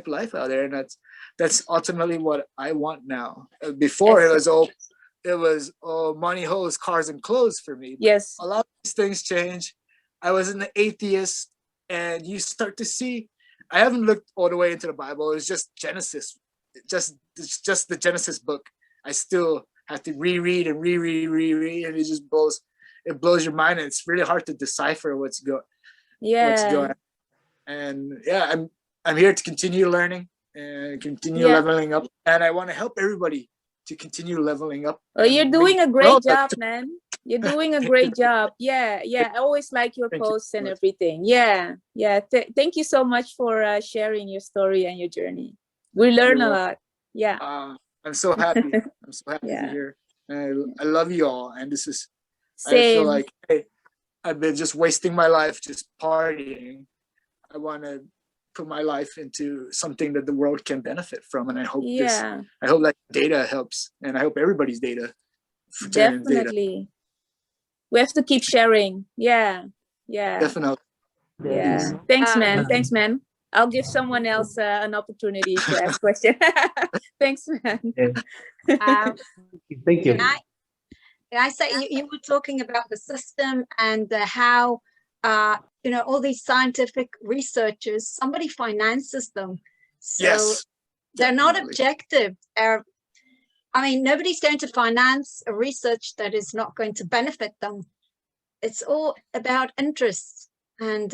life out there, and that's ultimately what I want now. Before it was money, hoes, cars, and clothes for me. But yes, a lot of these things change. I was an atheist, and you start to see. I haven't looked all the way into the Bible. It's just Genesis, it's just the Genesis book. I still have to reread, and it just blows your mind, and it's really hard to decipher what's going. And I'm here to continue learning and continue leveling up, and I want to help everybody to continue leveling up. Oh, you're doing a great job, man. You're doing a great job. I always like your posts and everything. Thank you so much for sharing your story and your journey. We learn a lot. I'm so happy. I'm so happy to hear. I love you all, and this is. Same. I feel like, hey, I've been just wasting my life just partying. I want to put my life into something that the world can benefit from, and I hope that data helps, and I hope everybody's data. Definitely. We have to keep sharing. Definitely. Thanks, man. I'll give someone else an opportunity to ask questions. Thanks, man. Thank you. I say you were talking about the system and how all these scientific researchers, somebody finances them, so they're not objective. Nobody's going to finance a research that is not going to benefit them. It's all about interests, and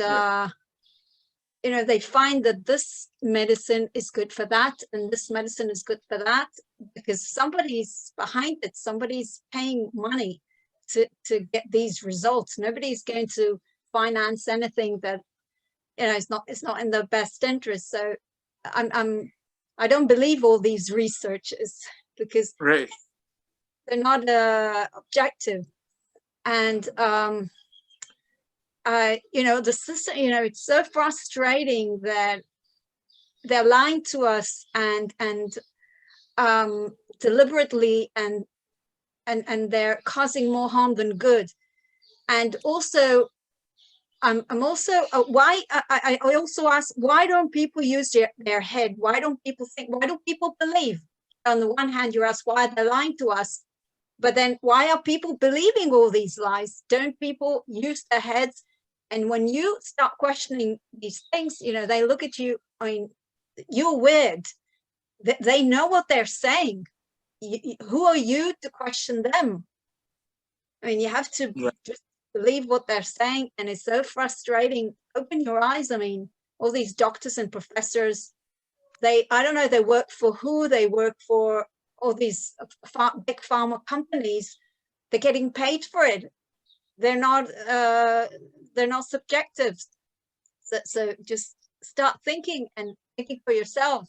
they find that this medicine is good for that, and this medicine is good for that, because somebody's behind it. Somebody's paying money to get these results. Nobody's going to finance anything that it's not in their best interest. So I don't believe all these researchers, because they're not objective. And the system, it's so frustrating that they're lying to us and deliberately, and they're causing more harm than good. And also I'm also I also ask, why don't people use their head? Why don't people think? Why don't people believe? On the one hand, you ask why they're lying to us, but then why are people believing all these lies? Don't people use their heads? And when you start questioning these things, they look at you. You're weird. They know what they're saying. Who are you to question them? You have to just believe what they're saying, and it's so frustrating. Open your eyes. I mean, all these doctors and professors, I don't know, they work for who? They work for all these big pharma companies. They're getting paid for it. They're not subjective. So just start thinking and thinking for yourself.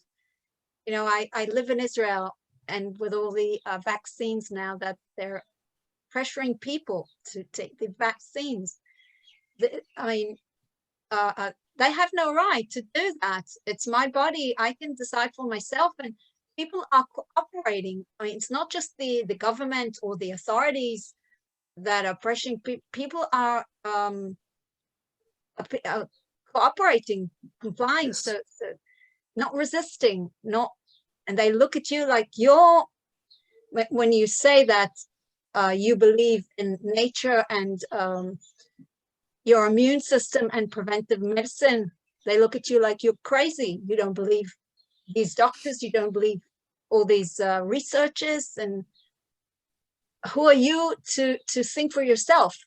You know, I live in Israel, and with all the vaccines now that they're pressuring people to take the vaccines, I mean, they have no right to do that. It's my body. I can decide for myself, and people are cooperating. I mean, it's not just the government or the authorities that are pressuring. People are cooperating, complying, Yes. so not resisting, and they look at you like when you say that you believe in nature and your immune system and preventive medicine, they look at you like you're crazy. You don't believe these doctors, you don't believe all these researchers, and who are you to think for yourself?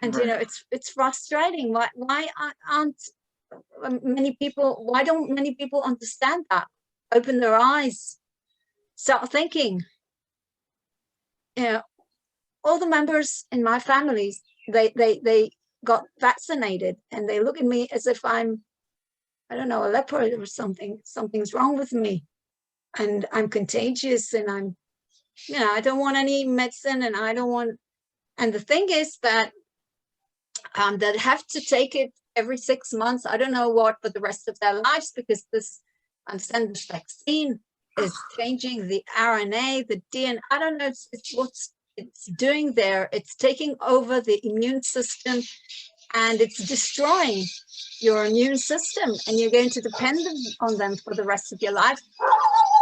And Right. you know, it's frustrating. Why aren't many people, why don't many people understand that? Open their eyes, start thinking. You know, all the members in my family, they got vaccinated, and they look at me as if I'm, I don't know, a leper or something. Something's wrong with me, and I'm contagious, and I'm, you know, I don't want any medicine, and I don't want. And the thing is that they have to take it every 6 months. I don't know what for the rest of their lives, because I understand this vaccine is changing the RNA, the DNA. I don't know. It's what's it's doing there. It's taking over the immune system, and it's destroying your immune system, and you're going to depend on them for the rest of your life,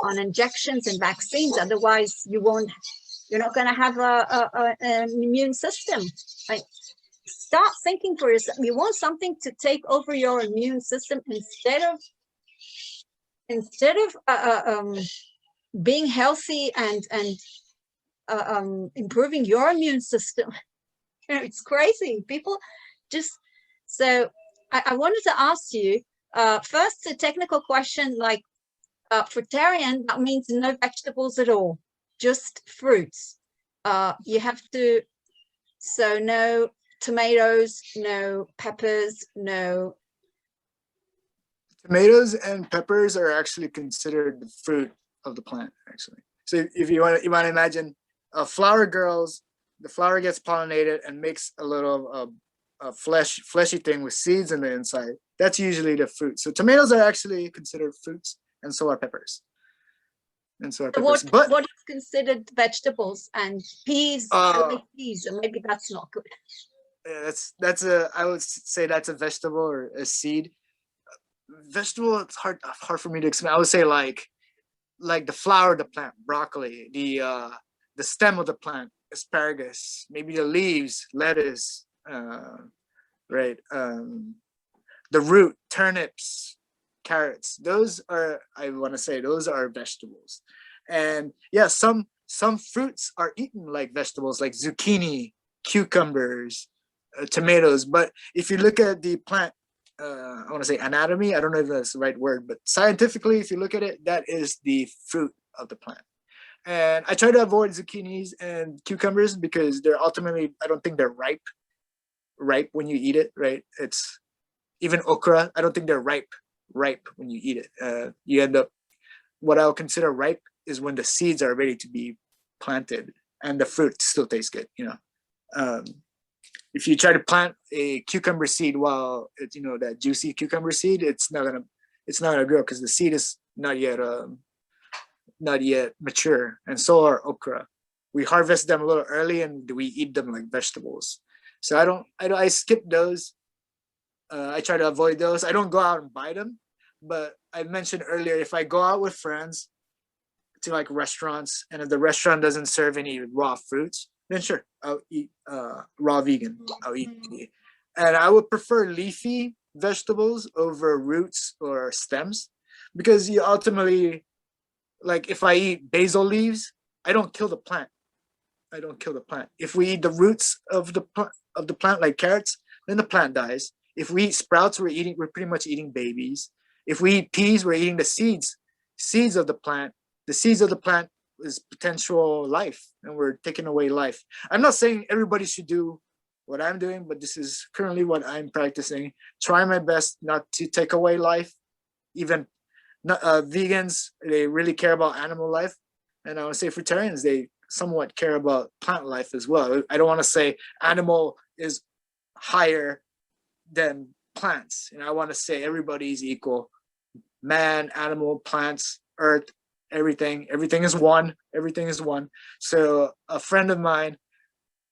on injections and vaccines. Otherwise, you're not going to have an immune system. Like, start thinking for yourself. You want something to take over your immune system instead of being healthy and improving your immune system. You know, it's crazy. People just, so I wanted to ask you first a technical question, like fruitarian, that means no vegetables at all, just fruits. You have to, so no tomatoes, no peppers, no. Tomatoes and peppers are actually considered the fruit of the plant, actually. So if you want to imagine the flower gets pollinated and makes a little fleshy thing with seeds in the inside. That's usually the fruit. So tomatoes are actually considered fruits, and so are peppers. And so are peppers. What is considered vegetables? And peas, I like peas, and maybe that's not good. Yeah, I would say that's a vegetable or a seed. Vegetable, it's hard for me to explain. I would say like the flower of the plant, broccoli, the stem of the plant, asparagus, maybe the leaves, lettuce, right? The root, turnips, carrots. Those are, I want to say, those are vegetables. And yeah, some fruits are eaten like vegetables, like zucchini, cucumbers, tomatoes. But if you look at the plant, I want to say anatomy, I don't know if that's the right word, but scientifically, if you look at it, that is the fruit of the plant. And I try to avoid zucchinis and cucumbers because they're ultimately, I don't think they're ripe when you eat it, right? It's even okra, I don't think they're ripe when you eat it. You end up, what I'll consider ripe is when the seeds are ready to be planted and the fruit still tastes good, you know. If you try to plant a cucumber seed while it's, you know, that juicy cucumber seed, it's not gonna grow because the seed is not yet mature. And so are okra. We harvest them a little early and we eat them like vegetables. So I skip those. I try to avoid those. I don't go out and buy them. But I mentioned earlier, if I go out with friends to like restaurants, and if the restaurant doesn't serve any raw fruits, then sure, I'll eat raw vegan. I'll eat, and I would prefer leafy vegetables over roots or stems, because you ultimately, like if I eat basil leaves, I don't kill the plant. I don't kill the plant. If we eat the roots of the plant, like carrots, then the plant dies. If we eat sprouts, we're pretty much eating babies. If we eat peas, we're eating the seeds of the plant. The seeds of the plant is potential life, and we're taking away life. I'm not saying everybody should do what I'm doing, but this is currently what I'm practicing. Try my best not to take away life. Even vegans, they really care about animal life, and I would say fruitarians, they somewhat care about plant life as well. I don't want to say animal is higher than plants, and I want to say everybody is equal. Man, animal, plants, earth, everything is one. Everything is one. So a friend of mine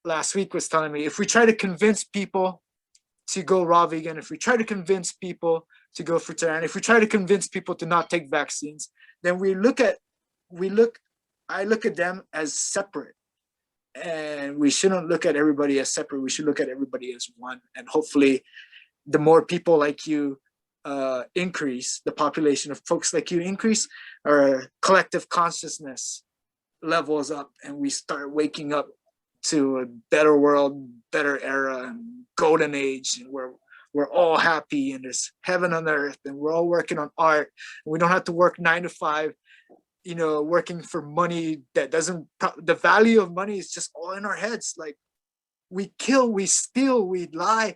last week was telling me, if we try to convince people to go raw vegan, if we try to convince people to go fruitarian, if we try to convince people to not take vaccines, then I look at them as separate. And we shouldn't look at everybody as separate. We should look at everybody as one. And hopefully the more people like you increase, the population of folks like you increase, our collective consciousness levels up, and we start waking up to a better world, better era, and golden age, and we're all happy, and there's heaven on earth, and we're all working on art, and we don't have to work 9 to 5, working for money that doesn't, the value of money is just all in our heads. Like, we kill, we steal, we lie,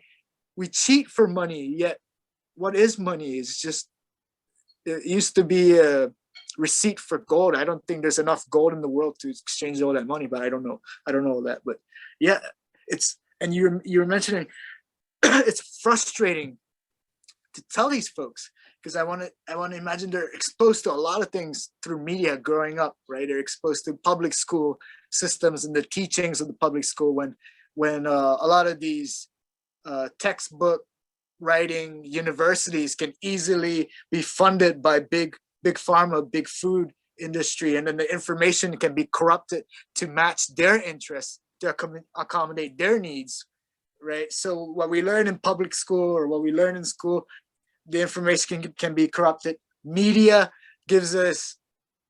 we cheat for money, yet what is money? Is just, it used to be a receipt for gold. I don't think there's enough gold in the world to exchange all that money, but I don't know that. But yeah, and you're mentioning it's frustrating to tell these folks, because I want to imagine they're exposed to a lot of things through media growing up, right? They're exposed to public school systems and the teachings of the public school, when a lot of these textbook writing universities can easily be funded by big pharma, big food industry, and then the information can be corrupted to match their interests, to accommodate their needs, right? So what we learn in public school, or what we learn in school, the information can be corrupted. Media gives us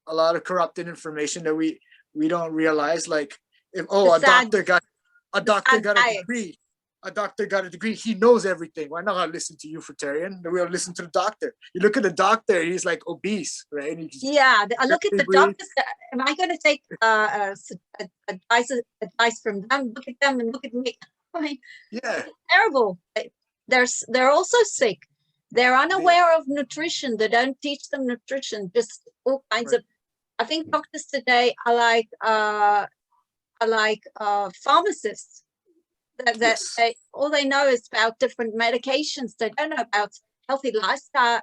a lot of corrupted information that we don't realize. Like, if a doctor got a degree. A doctor got a degree, he knows everything. Why not listen to you, Fruitarian? We'll listen to the doctor. You look at the doctor, he's like obese, right? Yeah, I look at the doctors. Am I going to take advice from them? Look at them and look at me. I mean, yeah, it's terrible. They're also sick. They're unaware of nutrition. They don't teach them nutrition. Just all kinds of. I think doctors today are like pharmacists. That all they know is about different medications. They don't know about healthy lifestyle,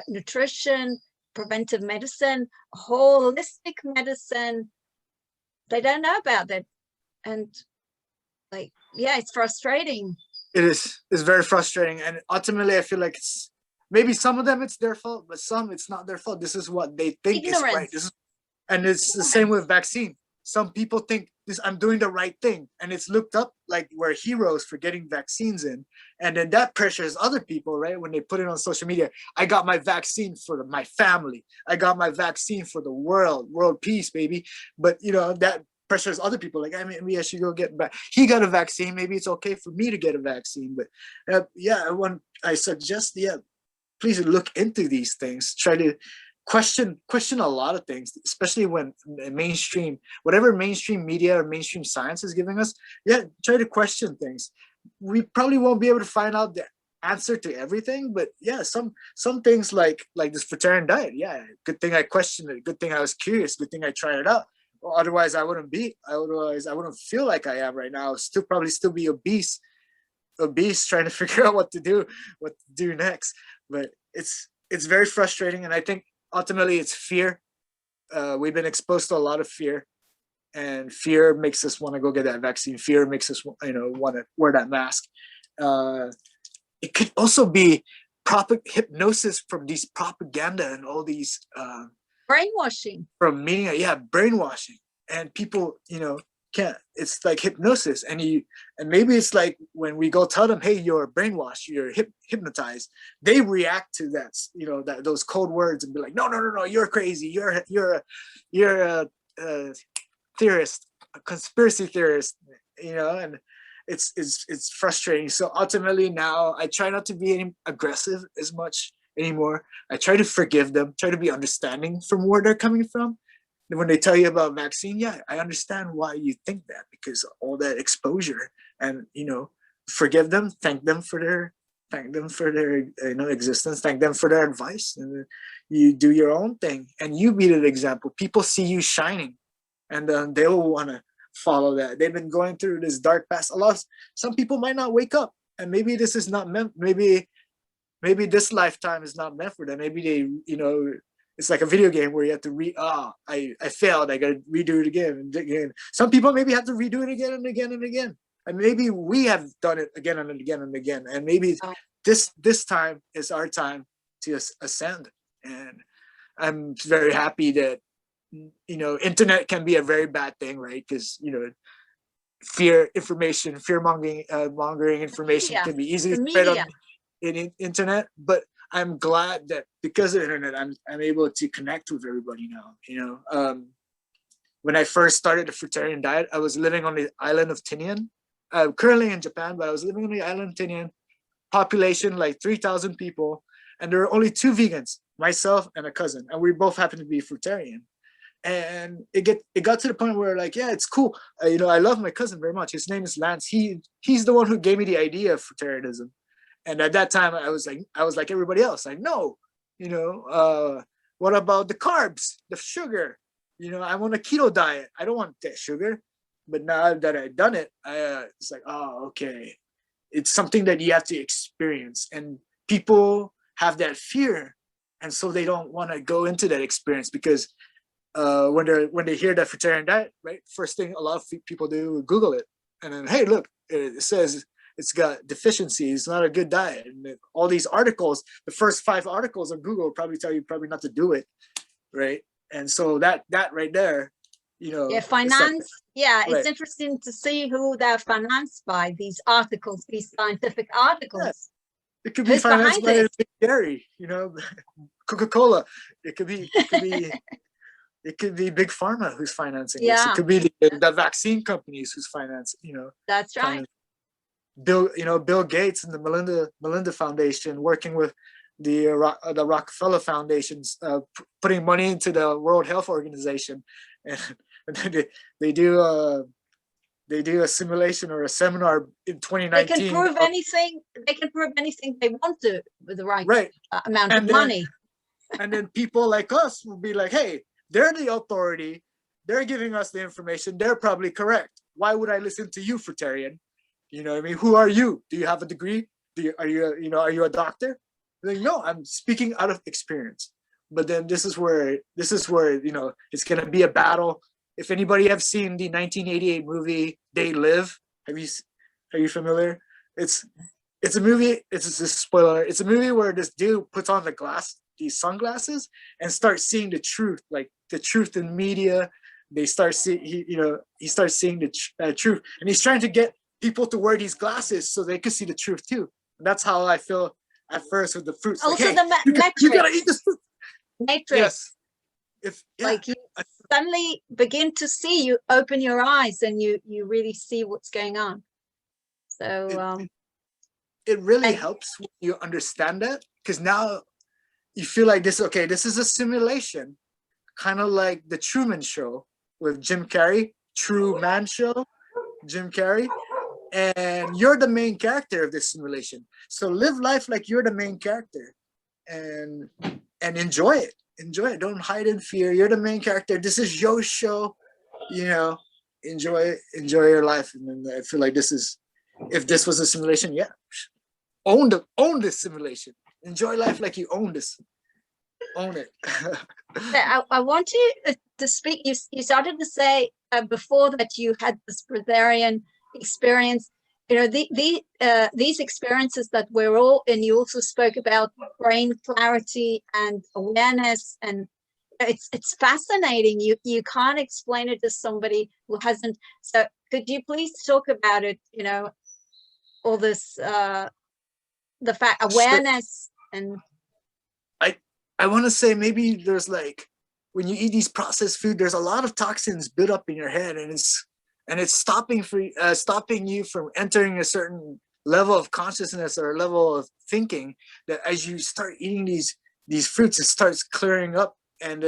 nutrition, preventive medicine, holistic medicine. They don't know about that, and it's frustrating. It is. It's very frustrating, and ultimately, I feel like it's maybe some of them it's their fault, but some it's not their fault. This is what they think is right. And it's the same with vaccine. Some people think I'm doing the right thing, and it's looked up like we're heroes for getting vaccines in, and then that pressures other people, right? When they put it on social media, I got my vaccine for my family, I got my vaccine for the world peace, baby. But that pressures other people, like, I mean, maybe I should go get back. He got a vaccine, maybe it's okay for me to get a vaccine. But I suggest, please look into these things. Try to question a lot of things, especially when whatever mainstream media or mainstream science is giving us. Try to question things. We probably won't be able to find out the answer to everything, but some things like this fruitarian diet, good thing I questioned it, good thing I was curious, good thing I tried it out. Well, otherwise I wouldn't feel like I am right now. Probably still be obese trying to figure out what to do next. But it's very frustrating, and I think ultimately it's fear. We've been exposed to a lot of fear, and fear makes us want to go get that vaccine. Fear makes us want to wear that mask. It could also be hypnosis from these propaganda and all these brainwashing from media. Brainwashing, and people can't. It's like hypnosis, and maybe it's like when we go tell them, hey, you're brainwashed, you're hypnotized, they react to that, those code words, and be like, no, you're crazy, you're theorist, a conspiracy theorist, you know, and it's frustrating. So ultimately now I try not to be aggressive as much anymore. I try to forgive them, try to be understanding from where they're coming from. And when they tell you about vaccine, yeah, I understand why you think that, because all that exposure, and, you know, forgive them, thank them for their you know, existence, thank them for their advice, and you do your own thing and you be the example. People see you shining, and they will want to follow that. They've been going through this dark past. Some people might not wake up, and maybe this is not meant. Maybe this lifetime is not meant for them. Maybe they, you know, it's like a video game where you have to I failed, I gotta redo it again and again. Some people maybe have to redo it again and again and again. And maybe we have done it again and again and again. And maybe this time is our time to ascend. And I'm very happy that, you know, internet can be a very bad thing, right? Because, you know, mongering information can be easily spread on internet. But I'm glad that because of internet, I'm able to connect with everybody now. You know, when I first started the fruitarian diet, I was living on the island of Tinian. Currently in Japan, but I was living on the island of Tinian. Population like 3,000 people, and there were only 2 vegans, myself and a cousin, and we both happened to be fruitarian. And it got to the point where, like, yeah, it's cool. You know, I love my cousin very much. His name is Lance. He's the one who gave me the idea of fruitarianism. And at that time, I was like everybody else. Like, no, you know, what about the carbs, the sugar? You know, I want a keto diet. I don't want that sugar. But now that I've done it, it's like, oh, okay. It's something that you have to experience, and people have that fear, and so they don't want to go into that experience, because when they hear that fruitarian diet, right, first thing a lot of people do, Google it, and then, hey, look, it says it's got deficiencies, it's not a good diet, and all these articles, the first 5 articles on Google probably tell you probably not to do it, right? And so that right there, you know, finance. Right. It's interesting to see who they're financed by, these articles, these scientific articles. Yeah. It could be financed by Big Dairy, you know, Coca-Cola. It could be Big Pharma who's financing this. It could be the vaccine companies who's financing, you know. That's right. Bill Gates and the Melinda Foundation, working with the Rockefeller Foundations, putting money into the World Health Organization, and then they do a simulation or a seminar in 2019. They can prove anything. They can prove anything they want to with the right amount of money. And then people like us will be like, hey, they're the authority. They're giving us the information. They're probably correct. Why would I listen to you, fruitarian? You know what I mean? Who are you? Do you have a degree? Are you a doctor? Like, no, I'm speaking out of experience. But then this is where you know, it's gonna be a battle. If anybody have seen the 1988 movie They Live, are you familiar? It's a movie. It's a spoiler. It's a movie where this dude puts on these sunglasses, and starts seeing the truth, like the truth in media. They start seeing, he starts seeing the truth, and he's trying to get people to wear these glasses so they could see the truth too. And that's how I feel at first with the fruits. Also, like, hey, you gotta eat this fruit. Matrix. Yes. Like you suddenly begin to see, you open your eyes and you really see what's going on. So it really helps when you understand that, because now you feel like this is a simulation, kind of like the Truman Show with Jim Carrey, True Man Show, Jim Carrey, and you're the main character of this simulation. So live life like you're the main character, and enjoy it. Don't hide in fear. You're the main character. This is your show. You know, enjoy your life. And then I feel like if this was a simulation, own this simulation. Enjoy life like you own this. Own it. I want you to speak. You started to say before that you had this Breatharian experience. You know, these experiences that we're all, and you also spoke about brain clarity and awareness, and it's fascinating. You can't explain it to somebody who hasn't. So could you please talk about it? You know, all this the fact awareness. And I want to say maybe there's like when you eat these processed food, there's a lot of toxins built up in your head, and it's stopping you from entering a certain level of consciousness or level of thinking, that as you start eating these fruits, it starts clearing up. And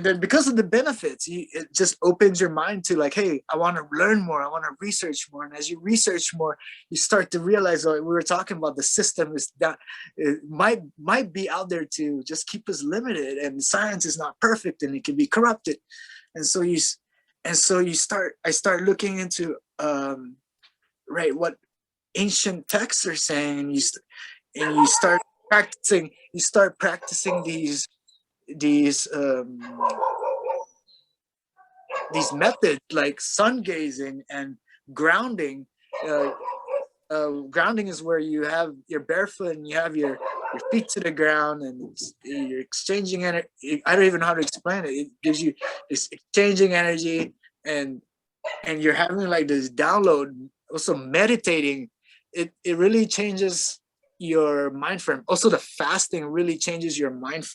then because of the benefits, it just opens your mind to like, hey, I want to learn more, I want to research more. And as you research more, you start to realize, like we were talking about, the system is that it might be out there to just keep us limited, and science is not perfect and it can be corrupted. And so I start looking into right, what ancient texts are saying, and you start practicing these methods like sun gazing and grounding. Grounding is where you have your barefoot and you have your feet to the ground, and you're exchanging energy. I don't even know how to explain it. It gives you this exchanging energy, and you're having like this download. Also meditating, it really changes your mind frame. Also the fasting really changes your mind,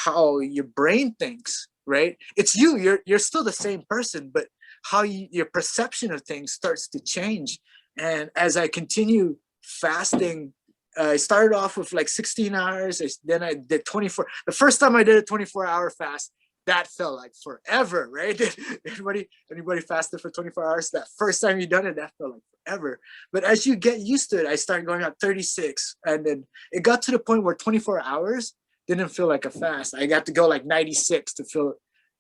how your brain thinks, right? It's you're still the same person, but how your perception of things starts to change. And as I continue fasting, I started off with like 16 hours, then I did 24. The first time I did a 24-hour fast, that felt like forever, right? Anybody fasted for 24 hours? That first time you done it, that felt like forever. But as you get used to it, I started going at 36, and then it got to the point where 24 hours didn't feel like a fast. I got to go like 96 to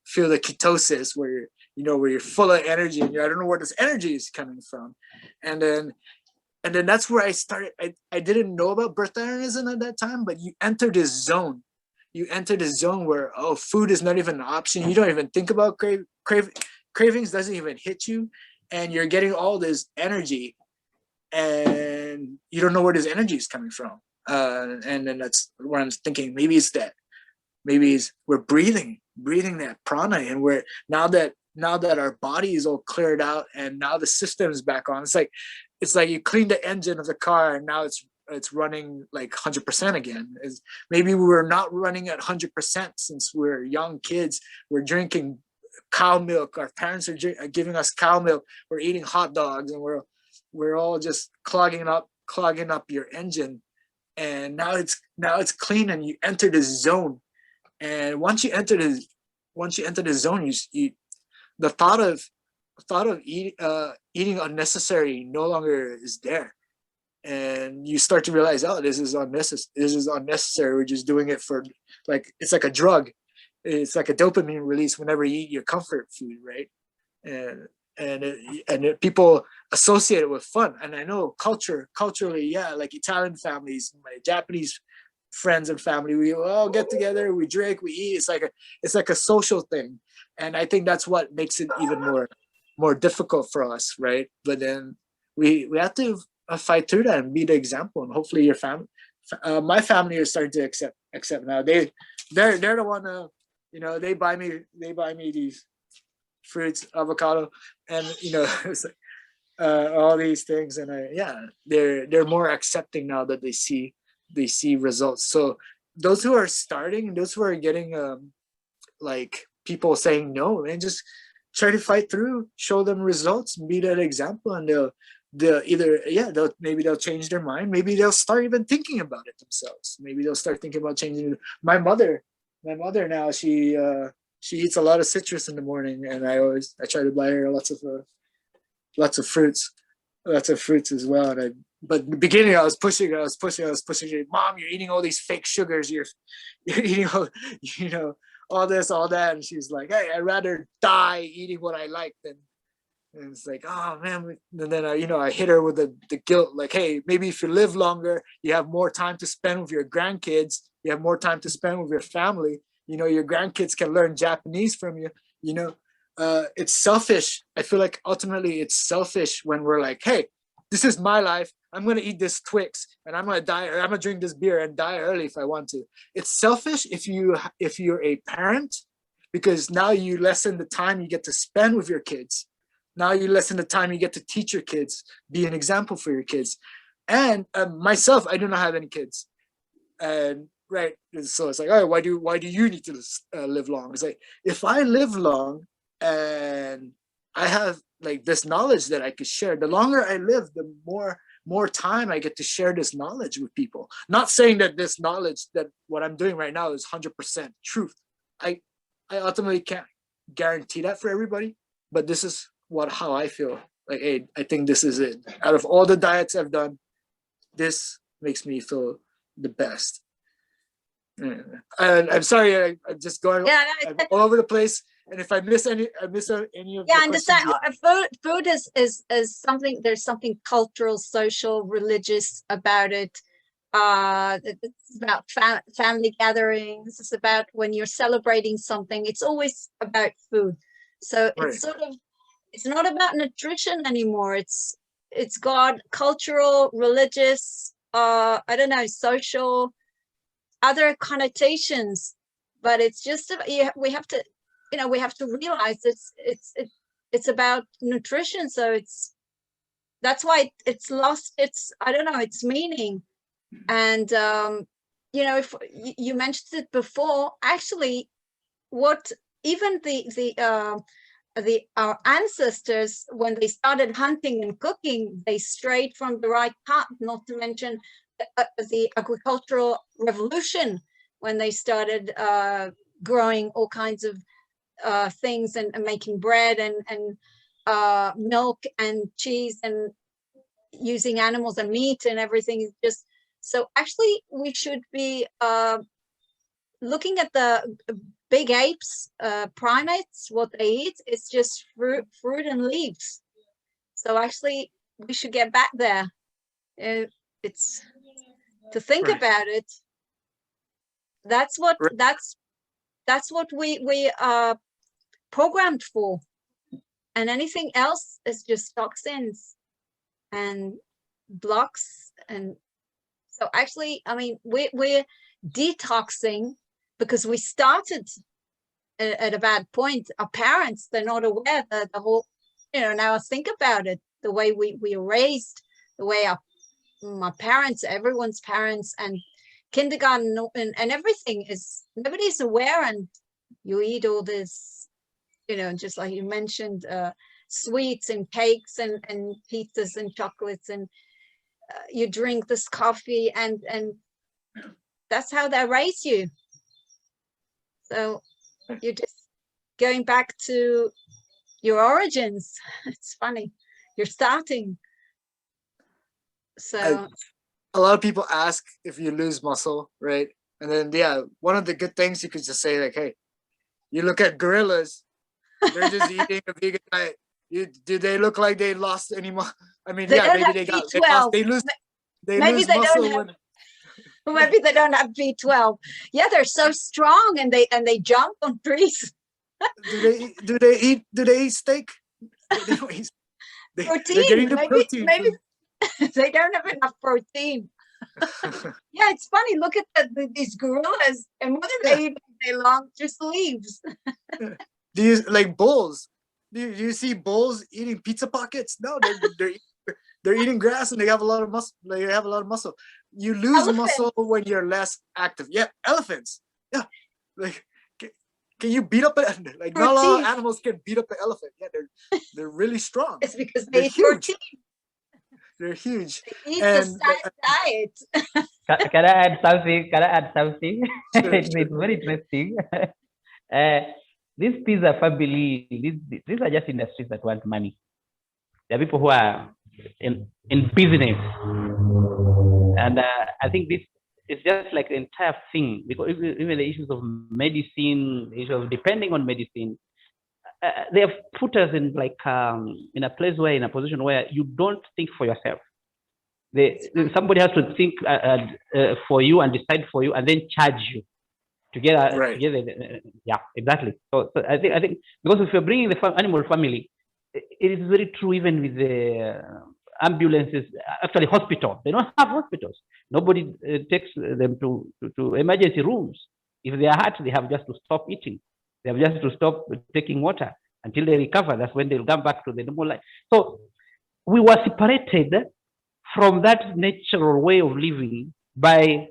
feel the ketosis, where you're full of energy, and I don't know where this energy is coming from. And then that's where I started. I didn't know about Breatharianism at that time, but you enter this zone. You enter the zone where, food is not even an option. You don't even think about cravings, doesn't even hit you, and you're getting all this energy, and you don't know where this energy is coming from. And then that's where I'm thinking, maybe we're breathing that prana, and we're now that our body is all cleared out, and now the system is back on. It's like you clean the engine of the car, and now it's running like 100% again. Maybe we were not running at 100% since we're young kids. We're drinking cow milk. Our parents are giving us cow milk. We're eating hot dogs, and we're all just clogging up your engine. And now it's clean, and you enter this zone. And once you enter the zone, the thought of eating unnecessary no longer is there. And you start to realize, this is unnecessary. We're just doing it for, like, it's like a drug. It's like a dopamine release whenever you eat your comfort food, right? And people associate it with fun. And I know culturally, yeah, like Italian families, my Japanese friends and family, we all get together, we drink, we eat. It's like a social thing. And I think that's what makes it even more difficult for us, right? But then we have to fight through that and be the example. And hopefully your family, my family is starting to accept now. They're the one, they buy me these fruits, avocado, and it's like all these things. And they're more accepting now that they see results. So those who are starting, those who are getting like people saying no, and just try to fight through, show them results, be that example, and they'll change their mind. Maybe they'll start even thinking about it themselves. Maybe they'll start thinking about changing it. My mother now, she eats a lot of citrus in the morning, and I try to buy her lots of fruits as well. But in the beginning, I was pushing her. Mom, you're eating all these fake sugars. You're eating all this, all that. And she's like, hey, I'd rather die eating what I like than. And it's like, oh man. And then I hit her with the guilt, like, hey, maybe if you live longer, you have more time to spend with your grandkids. You have more time to spend with your family. Your grandkids can learn Japanese from you. It's selfish. I feel like ultimately it's selfish when we're like, hey, this is my life. I'm going to eat this Twix, and I'm going to die, or I'm going to drink this beer and die early if I want to. It's selfish if you're a parent, because now you lessen the time you get to spend with your kids. Now you lessen the time you get to teach your kids, be an example for your kids. And myself, I do not have any kids. And right? So it's like, all right, why do you need to live long? It's like, if I live long and I have like this knowledge that I could share, the longer I live, the more time I get to share this knowledge with people. Not saying that this knowledge, that what I'm doing right now is 100% truth. I ultimately can't guarantee that for everybody, but this is how I feel. Like, hey, I think this is it. Out of all the diets I've done, this makes me feel the best. And I'm sorry, I'm just going I'm all over the place. And if I miss any of the understand. questions, Food is something. There's something cultural, social, religious about it. It's about family gatherings. It's about when you're celebrating something. It's always about food. So it's sort of, it's not about nutrition anymore. It's got cultural, religious, I don't know, social, other connotations. But it's just we have to, we have to realize it's about nutrition. So that's why it's lost its, I don't know, its meaning. And if you mentioned it before, actually, what even our ancestors, when they started hunting and cooking, they strayed from the right path. Not to mention the agricultural revolution, when they started growing all kinds of things and making bread and milk and cheese and using animals and meat and everything. Is just so actually we should be looking at the big apes, primates. What they eat is just fruit and leaves. So actually we should get back there. It's to think about it. That's what that's what we are programmed for, and anything else is just toxins and blocks. And so actually, I mean, we're detoxing because we started at a bad point. Our parents, they're not aware that the whole, now I think about it, the way we were raised, the way my parents, everyone's parents, and kindergarten and everything is, nobody's aware. And you eat all this, just like you mentioned, sweets and cakes and pizzas and chocolates, and you drink this coffee, and that's how they raise you. So you're just going back to your origins. It's funny, you're starting. So a lot of people ask if you lose muscle, right? And then one of the good things you could just say, like, hey, you look at gorillas, they're just eating a vegan diet. Do they look like they lost any muscle? I mean, maybe they lose muscle. Maybe they don't have B12. Yeah, they're so strong, and they jump on trees. do they eat steak? They don't eat. Protein. They're getting the protein. Maybe they don't have enough protein. Yeah, it's funny. Look at these gorillas, and what do they eat all day long? Just leaves. Do you like bulls? Do you see bulls eating pizza pockets? No, they're eating grass, and they have a lot of muscle. They have a lot of muscle. You lose muscle when you're less active. Yeah, elephants. Yeah, like can you beat up like not a lot of animals can beat up an elephant. Yeah, they're really strong. It's because they're huge. They're huge. They eat the diet. Can I add something? It's very interesting. This pizza family, these are just industries that want money. There are people who are in business, and I think this is just like the entire thing, because even the issues of medicine, the issue of depending on medicine, they have put us in like in a place where, in a position where you don't think for yourself. Somebody has to think for you and decide for you, and then charge you together. Yeah, exactly. So I think because if you're bringing the animal family, it is very true. Even with the ambulances, actually hospitals, they don't have hospitals. Nobody takes them to emergency rooms. If they are hurt, they have just to stop eating. They have just to stop taking water until they recover. That's when they'll come back to the normal life. So we were separated from that natural way of living by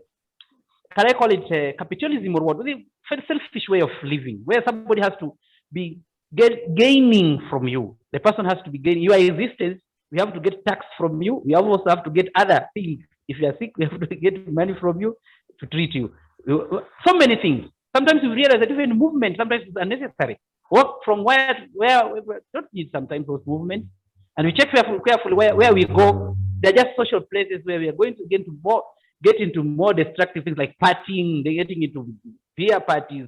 can I call it capitalism or what? A selfish way of living, where somebody has to be gaining from you. The person has to be gaining your existence. We have to get tax from you. We also have to get other things. If you are sick, we have to get money from you to treat you. So many things. Sometimes you realize that even movement sometimes is unnecessary. Walk from where we don't need sometimes those movements. And we check carefully where we go. They're just social places where we are going to get into more destructive things like partying. They're getting into beer parties,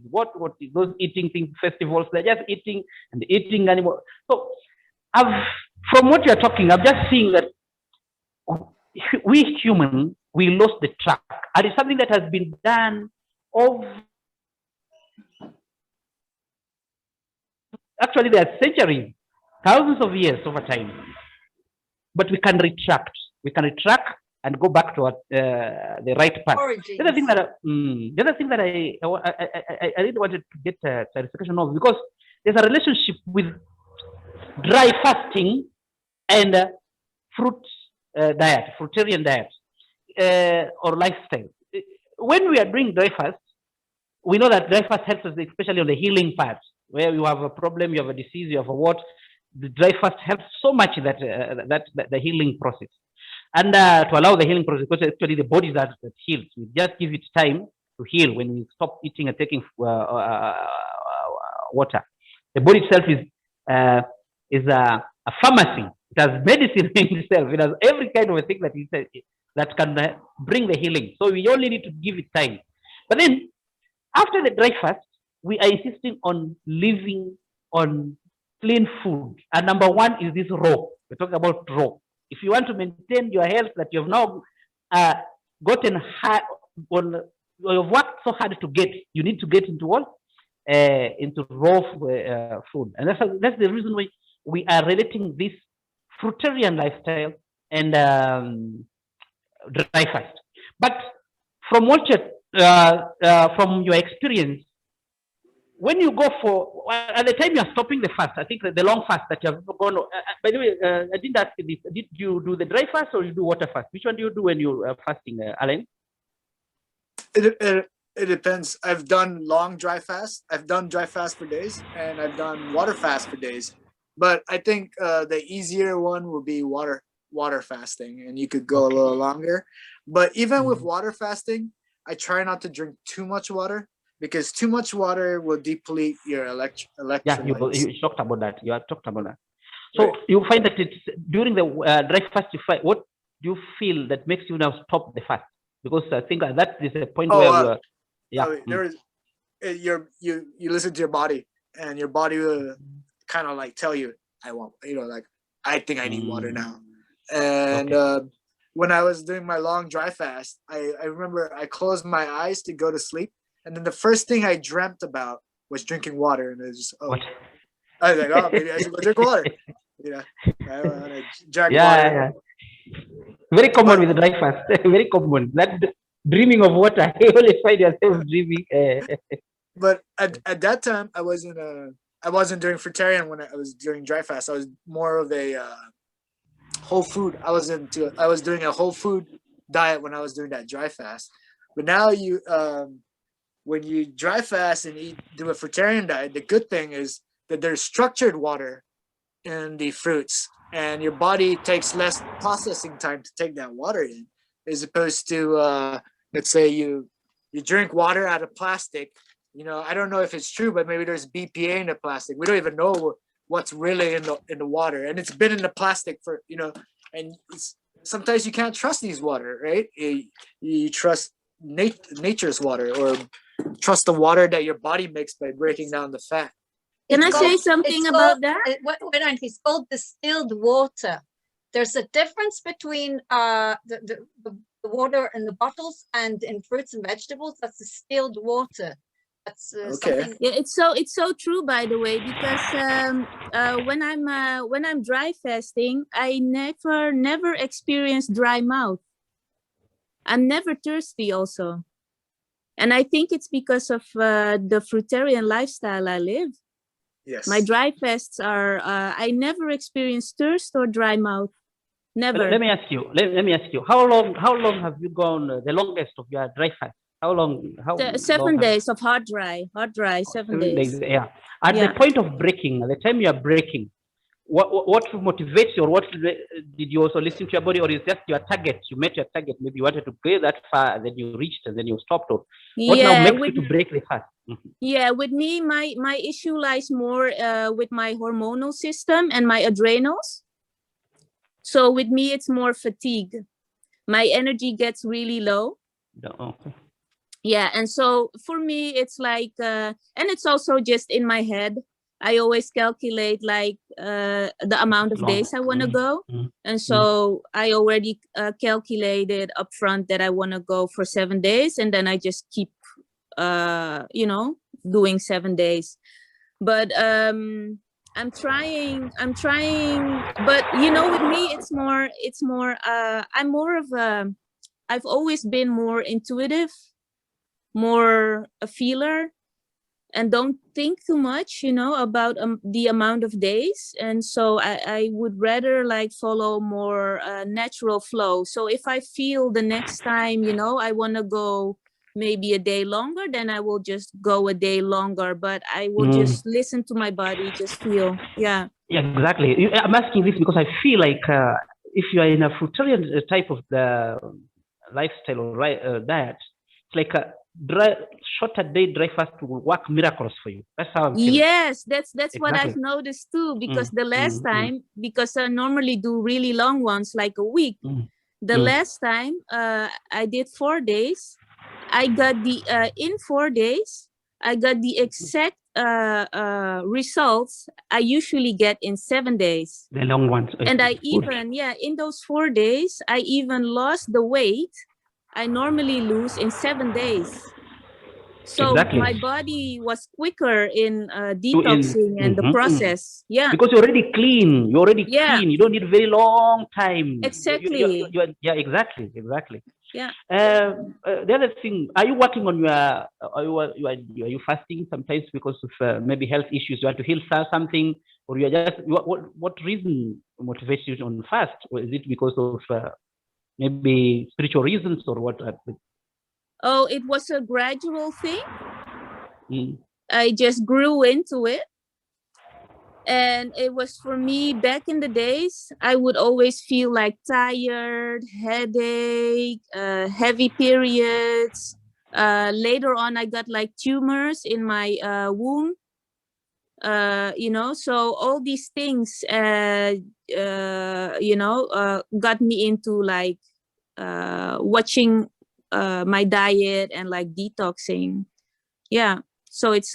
those eating things, festivals. They're just eating and eating animals. So from what you're talking, I'm just seeing that we humans, we lost the track. And it's something that has been done actually there are centuries, thousands of years over time. But we can retract. We can retract and go back to the right path. The other thing that I really wanted to get clarification of, because there's a relationship with dry fasting and fruitarian diet or lifestyle. When we are doing dry fast, we know that dry fast helps us, especially on the healing part, where you have a problem, you have a disease, you have a what. The dry fast helps so much that the healing process, and to allow the healing process, because actually the body that heals. We just give it time to heal. When we stop eating and taking water, the body itself is a pharmacy. It has medicine in itself. It has every kind of a thing that can bring the healing. So we only need to give it time. But then after the dry fast, we are insisting on living on clean food. And number one is this raw. We're talking about raw. If you want to maintain your health that you have now gotten hard, you've worked so hard to get, you need to get into what? Into raw food. And that's the reason why we are relating this fruitarian lifestyle and dry fast. But from what from your experience, when you go for, at the time you are stopping the fast, I think the long fast that you have gone, by the way, I didn't ask you this, did you do the dry fast or you do water fast? Which one do you do when you are fasting, Alain? It depends. I've done long dry fast. I've done dry fast for days, and I've done water fast for days. But I think the easier one would be water fasting, and you could go a little longer. But even with water fasting, I try not to drink too much water, because too much water will deplete your electrolytes. Yeah, you talked about that. You have talked about that. So right. You find that it's during the dry fast, what do you feel that makes you now stop the fast? Because I think that is a point where you listen to your body, and your body will kind of like tell you, I think I need water now. And when I was doing my long dry fast, I remember I closed my eyes to go to sleep. And then the first thing I dreamt about was drinking water. And it was just, I was like, oh, maybe I should go drink water. I want to drink water. Yeah. Very common with the dry fast. Very common. That dreaming of water, you always find yourself dreaming. But at that time, I wasn't doing fruitarian when I was doing dry fast. I was more of a whole food. I was doing a whole food diet when I was doing that dry fast. But now when you dry fast and do a fruitarian diet, the good thing is that there's structured water in the fruits, and your body takes less processing time to take that water in, as opposed to let's say you drink water out of plastic. I don't know if it's true, but maybe there's BPA in the plastic. We don't even know what's really in the water, and it's been in the plastic for and sometimes you can't trust these water, right? You trust nature's water, or trust the water that your body makes by breaking down the fat. Can I say something about that? It's called distilled water. There's a difference between the water in the bottles and in fruits and vegetables. That's distilled water. That's okay. Yeah, it's so true, by the way, because when I'm dry fasting, I never experience dry mouth. I'm never thirsty also. And I think it's because of the fruitarian lifestyle I live. Yes. My dry fasts are, I never experience thirst or dry mouth. Never. Let me ask you, how long have you gone the longest of your dry fast? How long? How long? 7 days of hot dry, 7 days. Yeah. At the point of breaking, at the time you are breaking, what motivates you, or what did you also listen to your body, or is just your target? You met your target. Maybe you wanted to go that far, and then you reached, and then you stopped. Or what now makes you to break the fast? Yeah, with me, my issue lies more with my hormonal system and my adrenals. So with me, it's more fatigue. My energy gets really low. Okay. Yeah, and so for me, it's like, and it's also just in my head. I always calculate like the amount of days I want to go. And so I already calculated upfront that I want to go for 7 days, and then I just keep, doing 7 days. But I'm trying, but with me, it's more, I'm more of I've always been more intuitive, more a feeler, and don't think too much, about the amount of days. And so I would rather like follow more natural flow. So if I feel the next time, I want to go maybe a day longer, then I will just go a day longer, but I will just listen to my body, just feel. Yeah, exactly. I'm asking this because I feel like if you are in a fruitarian type of the lifestyle or diet, it's like a shorter day dry fast will work miracles for you. That's how I'm feeling. Yes, that's exactly what I've noticed too, because the last time, because I normally do really long ones, like a week. The last time I did 4 days, I got the in 4 days, I got the exact results I usually get in 7 days. The long ones. And I even, in those 4 days, I even lost the weight I normally lose in 7 days. So my body was quicker in detoxing and the process. Yeah. Because you're already clean. You're already clean. You don't need very long time. Exactly. Exactly. Yeah. The other thing, are you working on your, are you fasting sometimes because of maybe health issues? You want to heal something, or you're just, what reason motivates you on fast? Or is it because of maybe spiritual reasons, or what? Oh, it was a gradual thing. I just grew into it. And it was for me back in the days, I would always feel like tired, headache, heavy periods. Later on, I got like tumors in my womb. So all these things, got me into like watching my diet and like detoxing. Yeah. So it's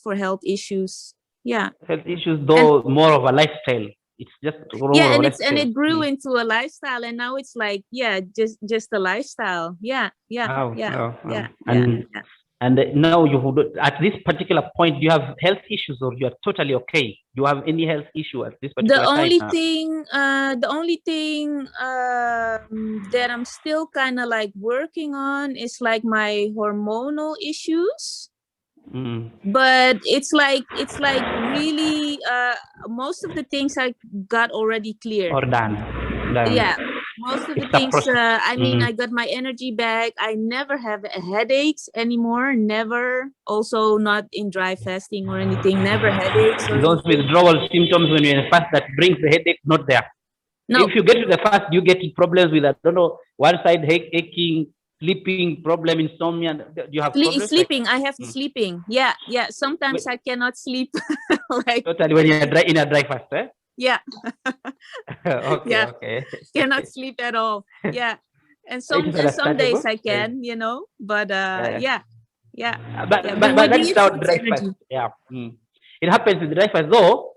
for health issues. Yeah. Health issues, though, more of a lifestyle. It's just and it grew into a lifestyle, and now it's like just a lifestyle. Yeah. And now you would, at this particular point, do you have health issues, or you are totally okay? Do you have any health issue at this particular time? The only thing that I'm still kind of like working on is like my hormonal issues. But it's like really most of the things I got already cleared or done. Yeah, most of the things I got my energy back. I never have headaches anymore, never. Also not in dry fasting or anything, never headaches or those withdrawal symptoms when you're in fast that brings the headache, not there. No. If you get to the fast, you get problems with, I don't know, one side aching, sleeping problem, insomnia. Do you have sleeping? I have sleeping. Yeah. Sometimes I cannot sleep. Like totally when you're in a dry fast, eh? Yeah. Okay. Cannot sleep at all. Yeah. And some days I can, but yeah. But that's not dry fast. Yeah. It happens in the dry fast though.